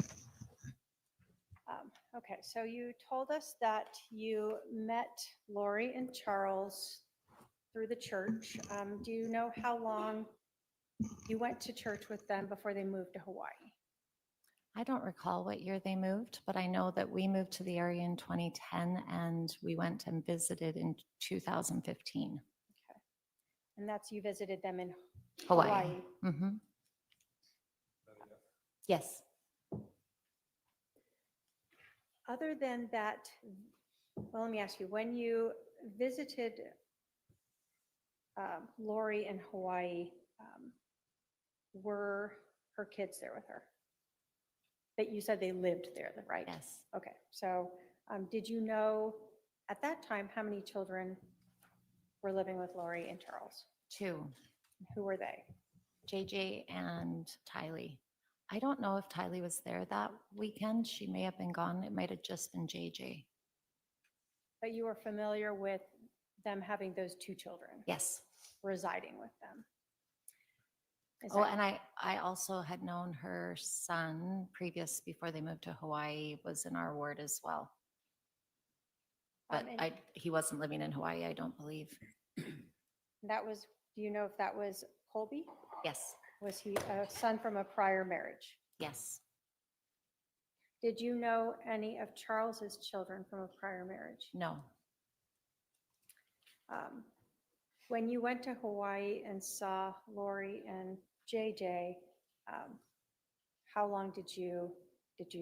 Okay, so you told us that you met Lori and Charles through the church. Do you know how long you went to church with them before they moved to Hawaii? I don't recall what year they moved, but I know that we moved to the area in 2010 and we went and visited in 2015. Okay. And that's, you visited them in Hawaii. Hawaii. Mm-hmm. Yes. Other than that, well, let me ask you, when you visited Lori in Hawaii, were her kids there with her? That you said they lived there, right? Yes. Okay, so did you know at that time how many children were living with Lori and Charles? 2, Who were they? JJ and Tylee. I don't know if Tylee was there that weekend. She may have been gone. It might have just been JJ. But you were familiar with them having those two children Yes. residing with them? Is Oh, that- and I also had known her son before they moved to Hawaii, was in our ward as well. But and he wasn't living in Hawaii, I don't believe. that was, do you know if that was Colby? Yes, Was he a son from a prior marriage? yes. Did you know any of Charles's children from a prior marriage? No. When you went to Hawaii and saw Lori and JJ, how long did you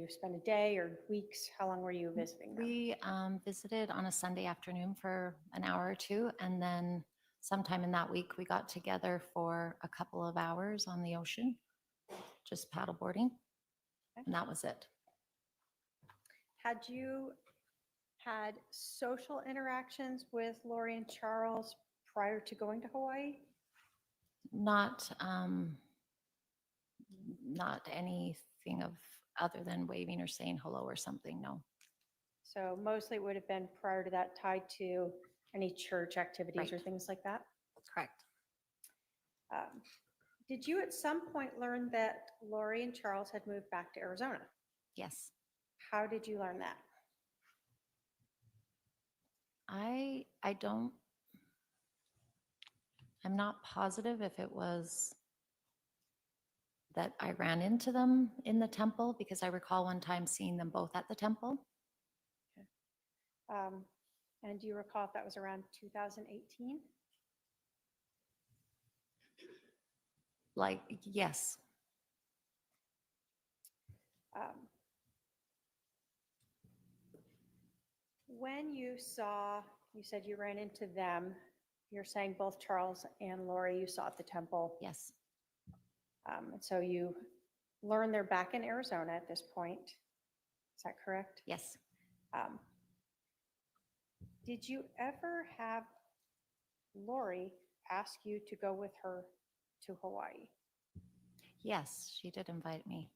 spend, a day or weeks? How long were you visiting them? We visited on a Sunday afternoon for an hour or two, and then sometime in that week, we got together for a couple of hours on the ocean, just paddleboarding, and that was it. Had you had social interactions with Lori and Charles prior to going to Hawaii? Not anything of other than waving or saying hello or something, no. So mostly it would have been prior to that, tied to any church activities or Right. things like that? Correct. Did you at some point learn that Lori and Charles had moved back to Arizona? Yes. How did you learn that? I'm not positive if it was that I ran into them in the temple, because I recall one time seeing them both at the temple. And do you recall if that was around 2018? Like, yes, When you said you ran into them, you're saying both Charles and Lori you saw at the temple. yes, And so you learned they're back in Arizona at this point. Is that correct? yes. Did you ever have Lori ask you to go with her to Hawaii? Yes, she did invite me.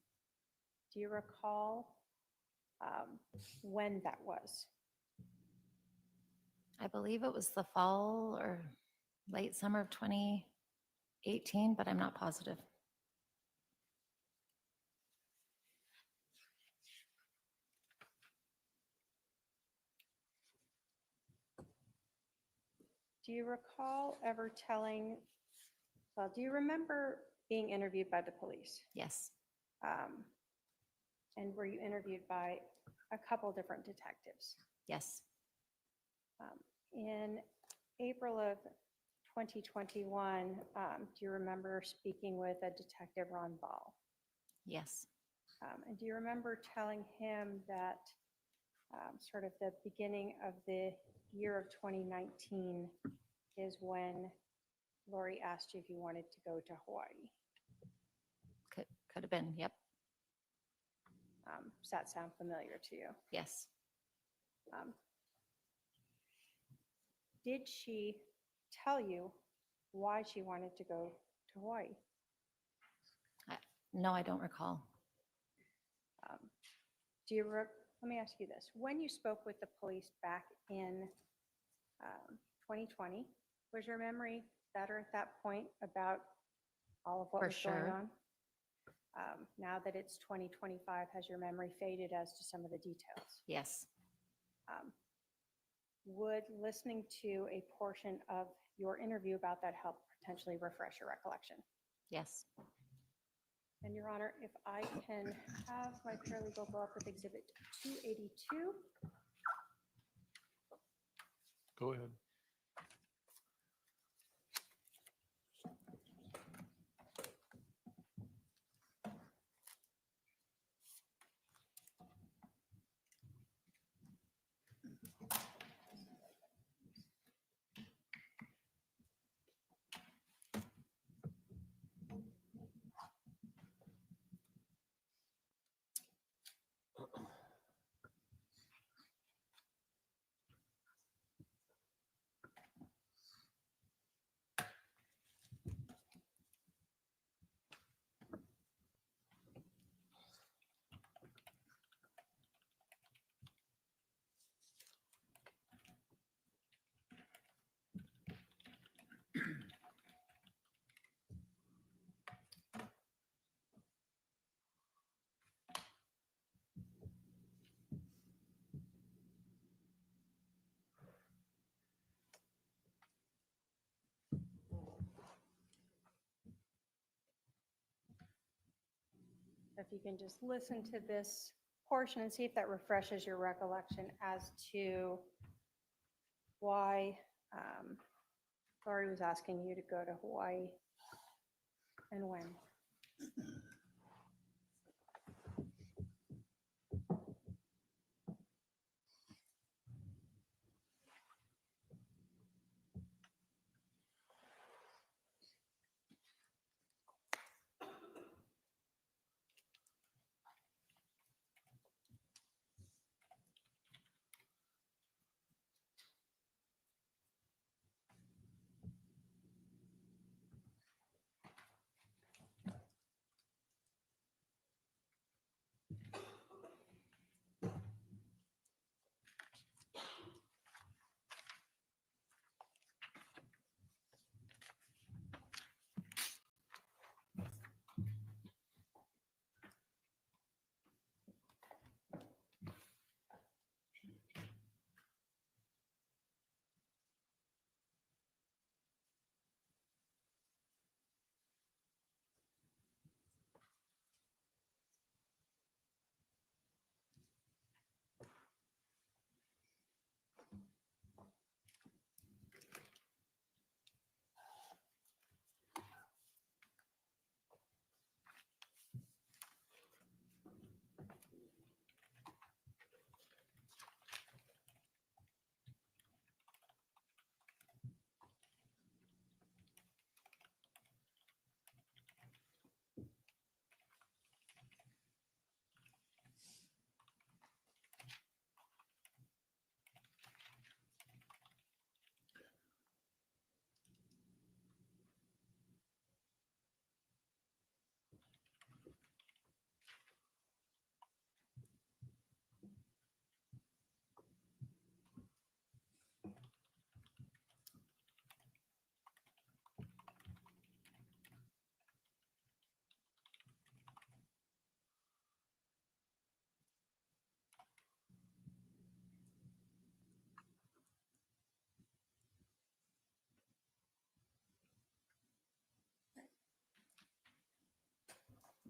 Do you recall when that was? I believe it was the fall or late summer of 2018, but I'm not positive. Do you recall ever do you remember being interviewed by the police? Yes, And were you interviewed by a couple different detectives? yes, In April of 2021, do you remember speaking with a detective, Ron Ball? yes, And do you remember telling him that sort of the beginning of the year of 2019 is when Lori asked you if you wanted to go to Hawaii? could have been, yep, Does that sound familiar to you? yes. Did she tell you why she wanted to go to Hawaii? No, I don't recall. Let me ask you this. When you spoke with the police back in 2020, was your memory better at that point about all of what For was going sure. on? Now that it's 2025, has your memory faded as to some of the details? Yes, Would listening to a portion of your interview about that help potentially refresh your recollection? yes. And Your Honor, if I can have my paralegal go up with Exhibit 282. Go ahead. If you can just listen to this portion and see if that refreshes your recollection as to why Laurie was asking you to go to Hawaii and when.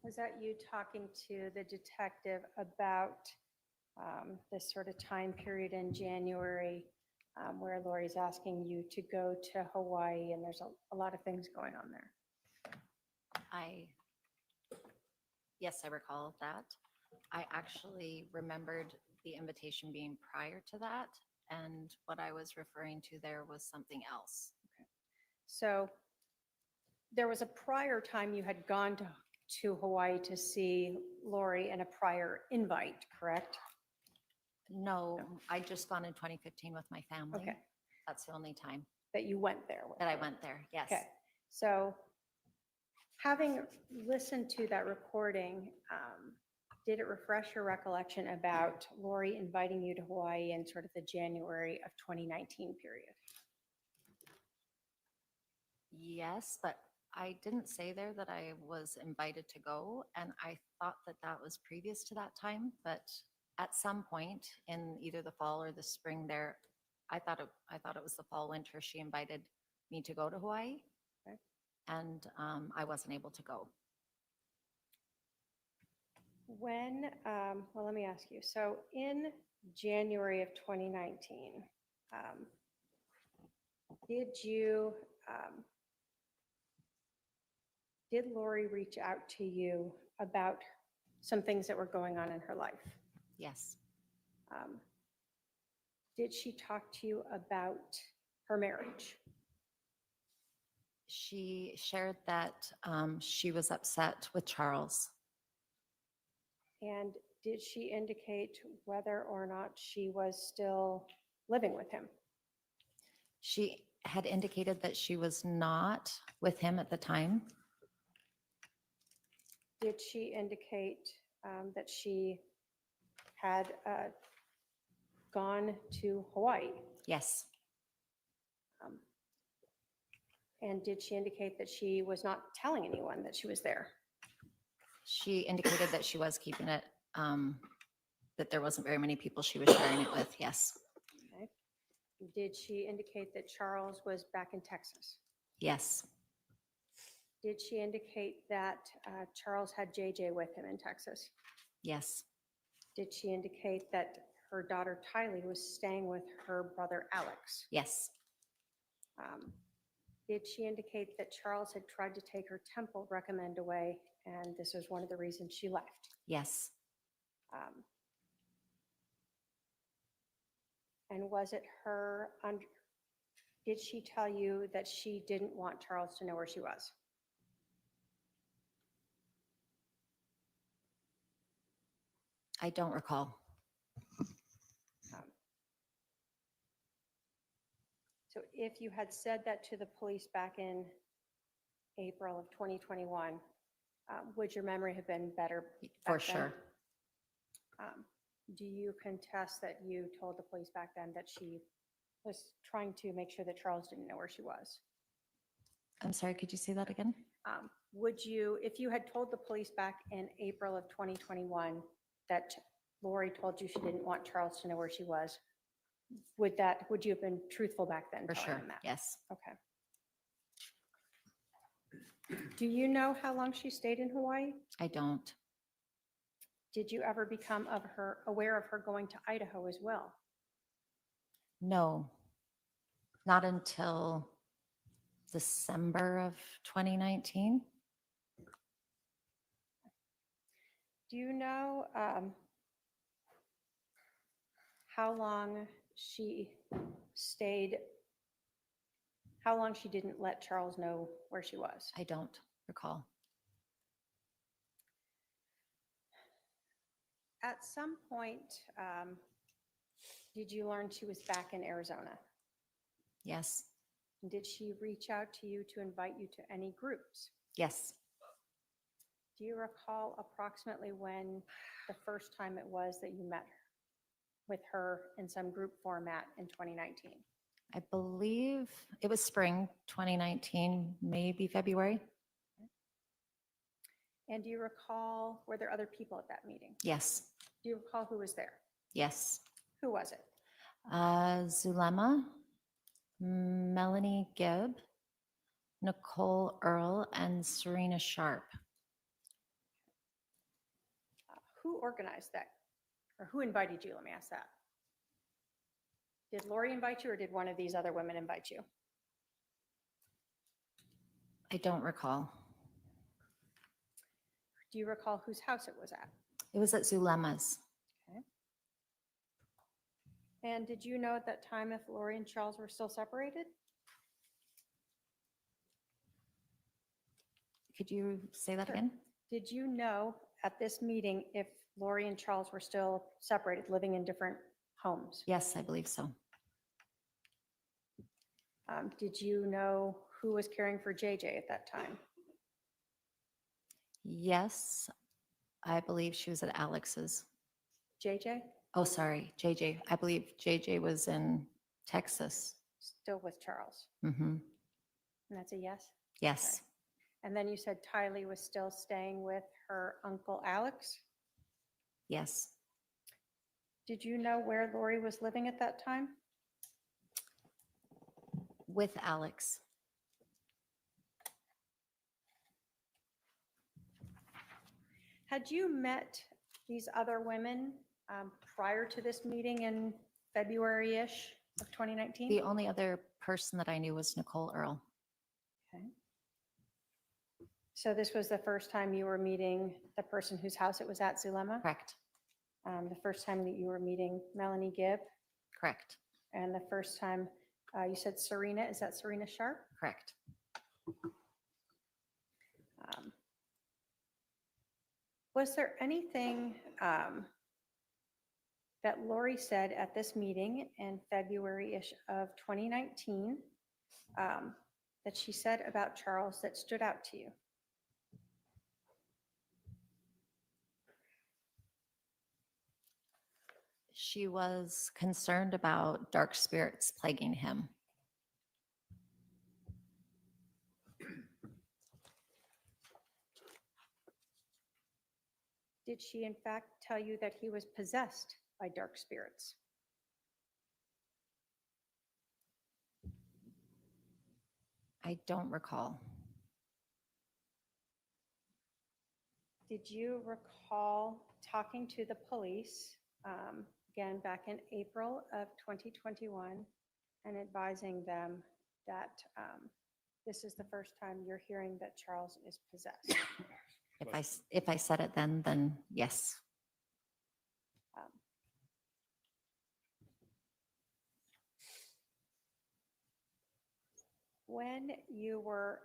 Was that you talking to the detective about this sort of time period in January where Lori's asking you to go to Hawaii and there's a lot of things going on there? Yes, I recall that. I actually remembered the invitation being prior to that, and what I was referring to there was something else. So there was a prior time you had gone to Hawaii to see Lori and a prior invite, correct? No, I just gone in 2015 with my family. Okay, That's the only time that you went there with that I her. went there, yes. Okay, so having listened to that recording, did it refresh your recollection about Lori inviting you to Hawaii in sort of the January of 2019 period? Yes, but I didn't say there that I was invited to go, and I thought that that was previous to that time, but at some point in either the fall or the spring there, I thought it was the fall, winter, she invited me to go to Hawaii. Okay. And I wasn't able to go. When, well, let me ask you, so in January of 2019, did Lori reach out to you about some things that were going on in her life? Yes, Did she talk to you about her marriage? she shared that she was upset with Charles. And did she indicate whether or not she was still living with him? She had indicated that she was not with him at the time. Did she indicate that she had gone to Hawaii? Yes, And did she indicate that she was not telling anyone that she was there? she indicated that she was keeping it, that there wasn't very many people she was sharing it with, yes. Okay. Did she indicate that Charles was back in Texas? Yes, Did she indicate that Charles had JJ with him in Texas? Yes. Did she indicate that her daughter Tylee was staying with her brother Alex? Yes. Did she indicate that Charles had tried to take her temple recommend away, and this was one of the reasons she left? Yes. And was it her, did she tell you that she didn't want Charles to know where she was? I don't recall. So if you had said that to the police back in April of 2021, would your memory have been better? For back then? sure. Do you contest that you told the police back then that she was trying to make sure that Charles didn't know where she was? I'm sorry, could you say that again? Would you, if you had told the police back in April of 2021 that Lori told you she didn't want Charles to know where she was, would you have been truthful back then? For telling sure. them that? Yes. Okay. Do you know how long she stayed in Hawaii? I don't. Did you ever become aware of her going to Idaho as well? No. Not until December of 2019. Do you know how long she stayed, how long she didn't let Charles know where she was? I don't recall. At some point, did you learn she was back in Arizona? Yes. Did she reach out to you to invite you to any groups? Yes. Do you recall approximately when the first time it was that you met with her in some group format in 2019? I believe it was spring 2019, maybe February. And do you recall, were there other people at that meeting? Yes. Do you recall who was there? Yes. Who was it? Zulema, Melanie Gibb, Nicole Earl, and Serena Sharp. Who organized that? Or who invited you? Let me ask that. Did Lori invite you, or did one of these other women invite you? I don't recall. Do you recall whose house it was at? It was at Zulema's. Okay. And did you know at that time if Lori and Charles were still separated? Could you say that Sure. again? Did you know at this meeting if Lori and Charles were still separated, living in different homes? Yes, I believe so. Did you know who was caring for JJ at that time? Yes, I believe she was at Alex's. JJ? Oh, sorry, JJ. I believe JJ was in Texas. Still with Charles? Mm-hmm. And that's a yes? Yes. And then you said Tylee was still staying with her uncle Alex? Yes. Did you know where Lori was living at that time? With Alex. Had you met these other women prior to this meeting in February-ish of 2019? The only other person that I knew was Nicole Earl. Okay. So this was the first time you were meeting the person whose house it was at, Zulema? Correct. The first time that you were meeting Melanie Gibb, Correct. and the first time you said Serena, is that Serena Sharp? Correct. Was there anything that Lori said at this meeting in February-ish of 2019 that she said about Charles that stood out to you? She was concerned about dark spirits plaguing him. Did she in fact tell you that he was possessed by dark spirits? I don't recall. did you recall talking to the police, again, back in April of 2021, and advising them that this is the first time you're hearing that Charles is possessed? If I said it then yes. Um, When you were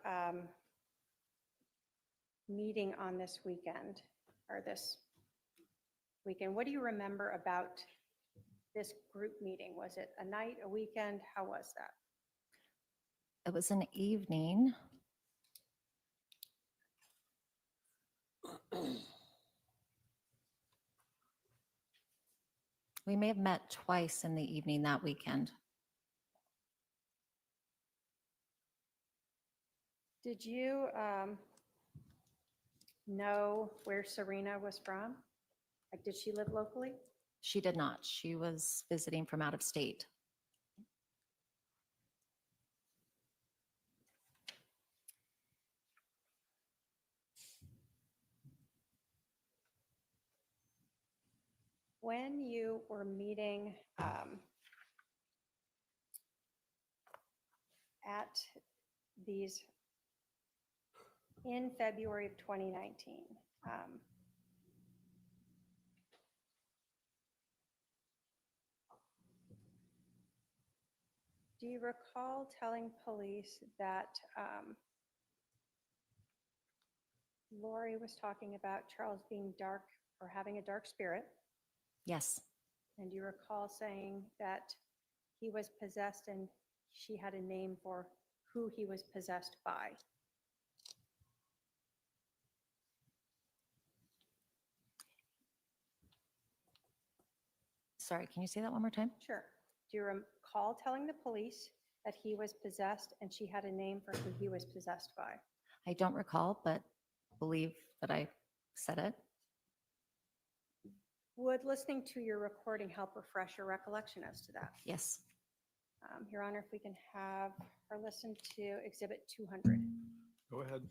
meeting on this weekend, or this weekend, what do you remember about this group meeting? Was it a night, a weekend? How was that? It was an evening. We may have met twice in the evening that weekend. Did you know where Serena was from? Like, did she live locally? She did not. She was visiting from out of state. When you were meeting at these in February of 2019, do you recall telling police that Lori was talking about Charles being dark or having a dark spirit? Yes, And do you recall saying that he was possessed and she had a name for who he was possessed by? sorry, can you say that one more time? Sure. Do you recall telling the police that he was possessed and she had a name for who he was possessed by? I don't recall, but believe that I said it. Would listening to your recording help refresh your recollection as to that? Yes. Your Honor, if we can have her listen to Exhibit 200. Go ahead.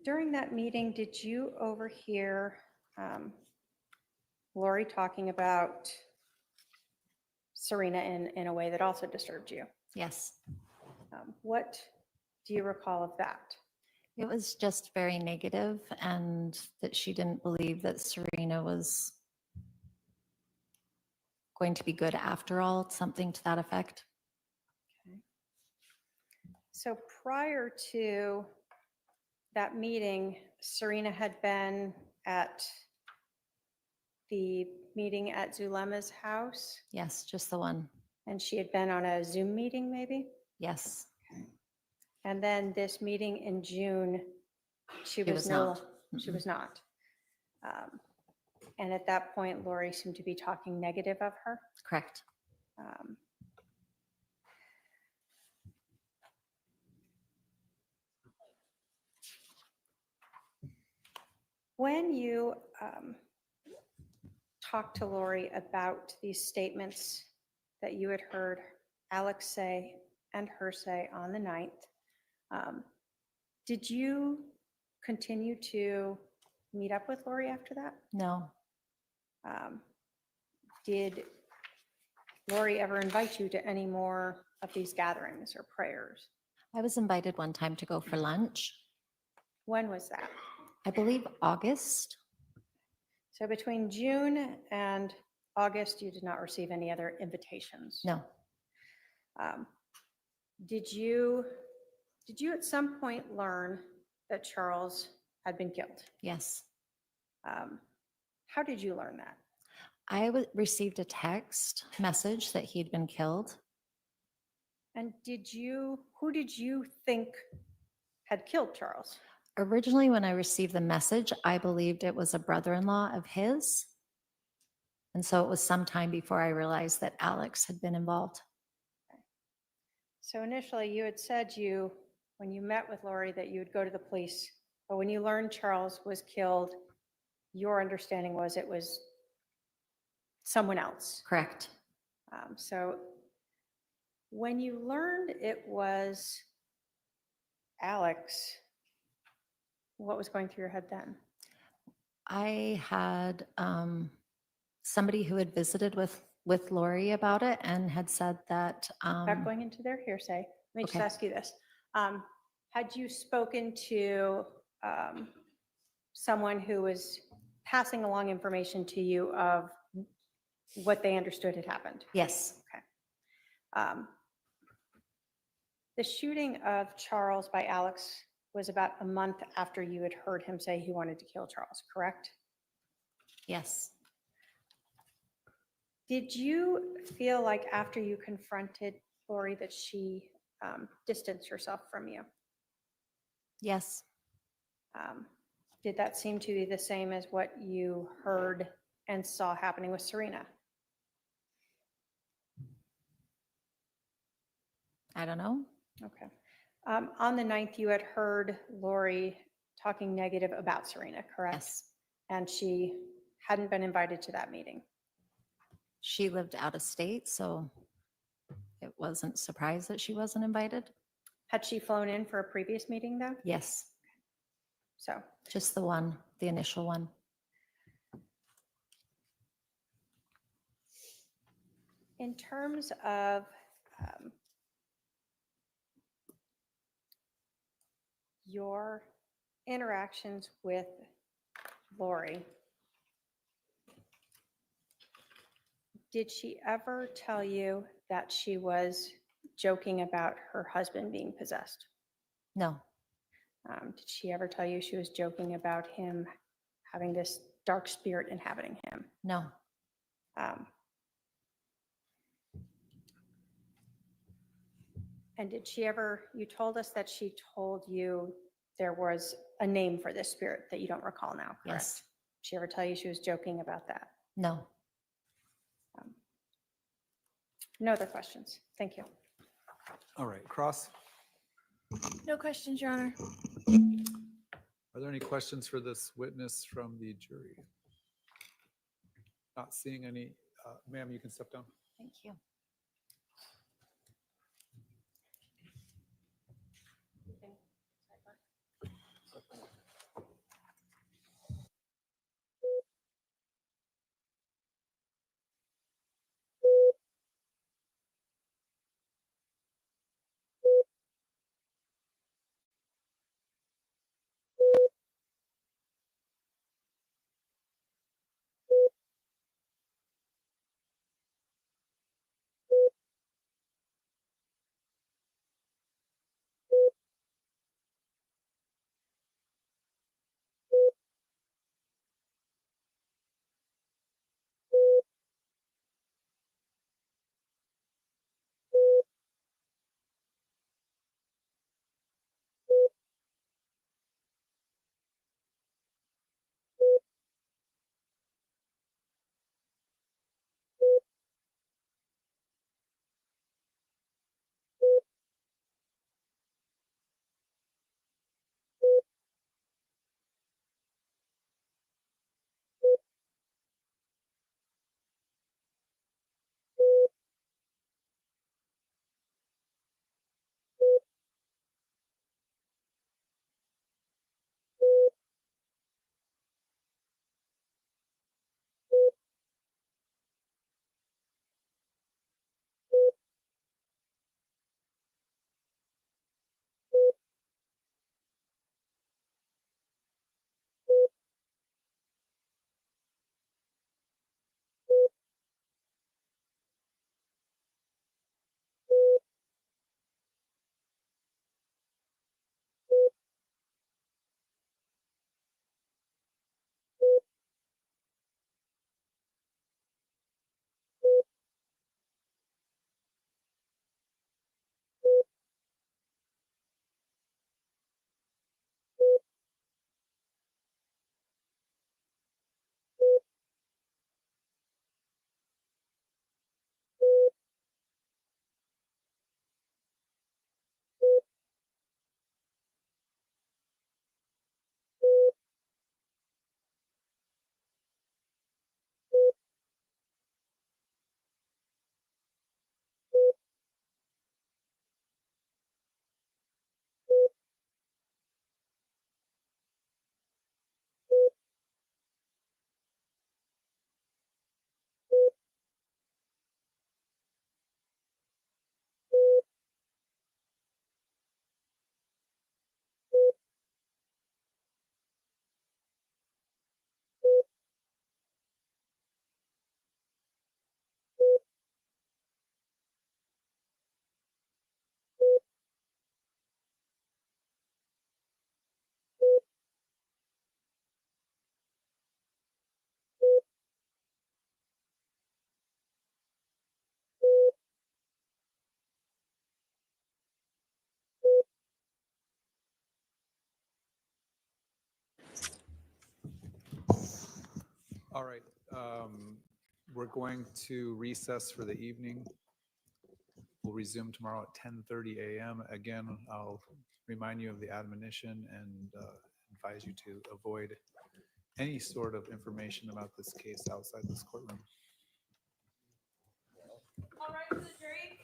During that meeting, did you overhear Lori talking about Serena in a way that also disturbed you? Yes. What do you recall of that? It was just very negative, and that she didn't believe that Serena was going to be good after all, something to that effect. So prior to that meeting, Serena had been at the meeting at Zulema's house, Yes, just the one. and she had been on a Zoom meeting maybe? Yes. And then this meeting in June, she It was was no, not. she was not. And at that point, Lori seemed to be talking negative of her. Correct. Um, When you talked to Lori about these statements that you had heard Alex say and her say on the 9th, did you continue to meet up with Lori after that? No. Did Lori ever invite you to any more of these gatherings or prayers? I was invited one time to go for lunch. When was that? I believe August. So between June and August, you did not receive any other invitations? No. Did you at some point learn that Charles had been killed? Yes. How did you learn that? I received a text message that he'd been killed. And who did you think had killed Charles? Originally, when I received the message, I believed it was a brother-in-law of his. And so it was some time before I realized that Alex had been involved. So initially you had said when you met with Lori, that you would go to the police, but when you learned Charles was killed, your understanding was it was someone else. Correct. So when you learned it was Alex, what was going through your head then? I had somebody who had visited with Lori about it and had said that Without going into their hearsay, let me just Okay. ask you this. Had you spoken to someone who was passing along information to you of what they understood had happened? yes, The shooting of Charles by Alex was about a month after you had heard him say he wanted to kill Charles, correct? yes, Did you feel like after you confronted Lori that she distanced herself from you? yes, Did that seem to be the same as what you heard and saw happening with Serena? I don't know. Okay. On the 9th, you had heard Lori talking negative about Serena, correct? Yes. And she hadn't been invited to that meeting. She lived out of state, so it wasn't surprised that she wasn't invited. Had she flown in for a previous meeting though? Yes, So, just the one, the initial one. in terms of your interactions with Lori, did she ever tell you that she was joking about her husband being possessed? No, Did she ever tell you she was joking about him having this dark spirit inhabiting him? no, And did she ever, you told us that she told you there was a name for this spirit that you don't recall now, correct? yes, Did she ever tell you she was joking about that? no. No other questions. Thank you. All right, Cross. No questions, Your Honor. Are there any questions for this witness from the jury? Not seeing any. Ma'am, you can step down. Thank you. All right. We're going to recess for the evening. We'll resume tomorrow at 10:30 a.m. Again, I'll remind you of the admonition and advise you to avoid any sort of information about this case outside this courtroom. All right, for the jury.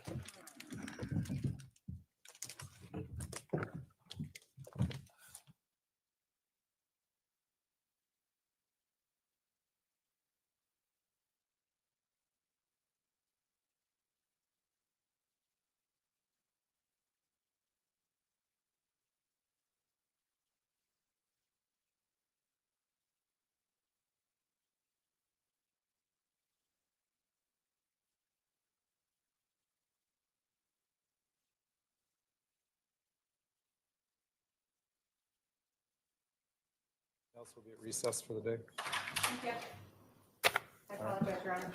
Else will be at recess for the day. Thank you. I apologize, Your Honor.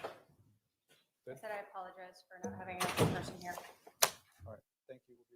I said I apologize for not having a person here. All right. Thank you.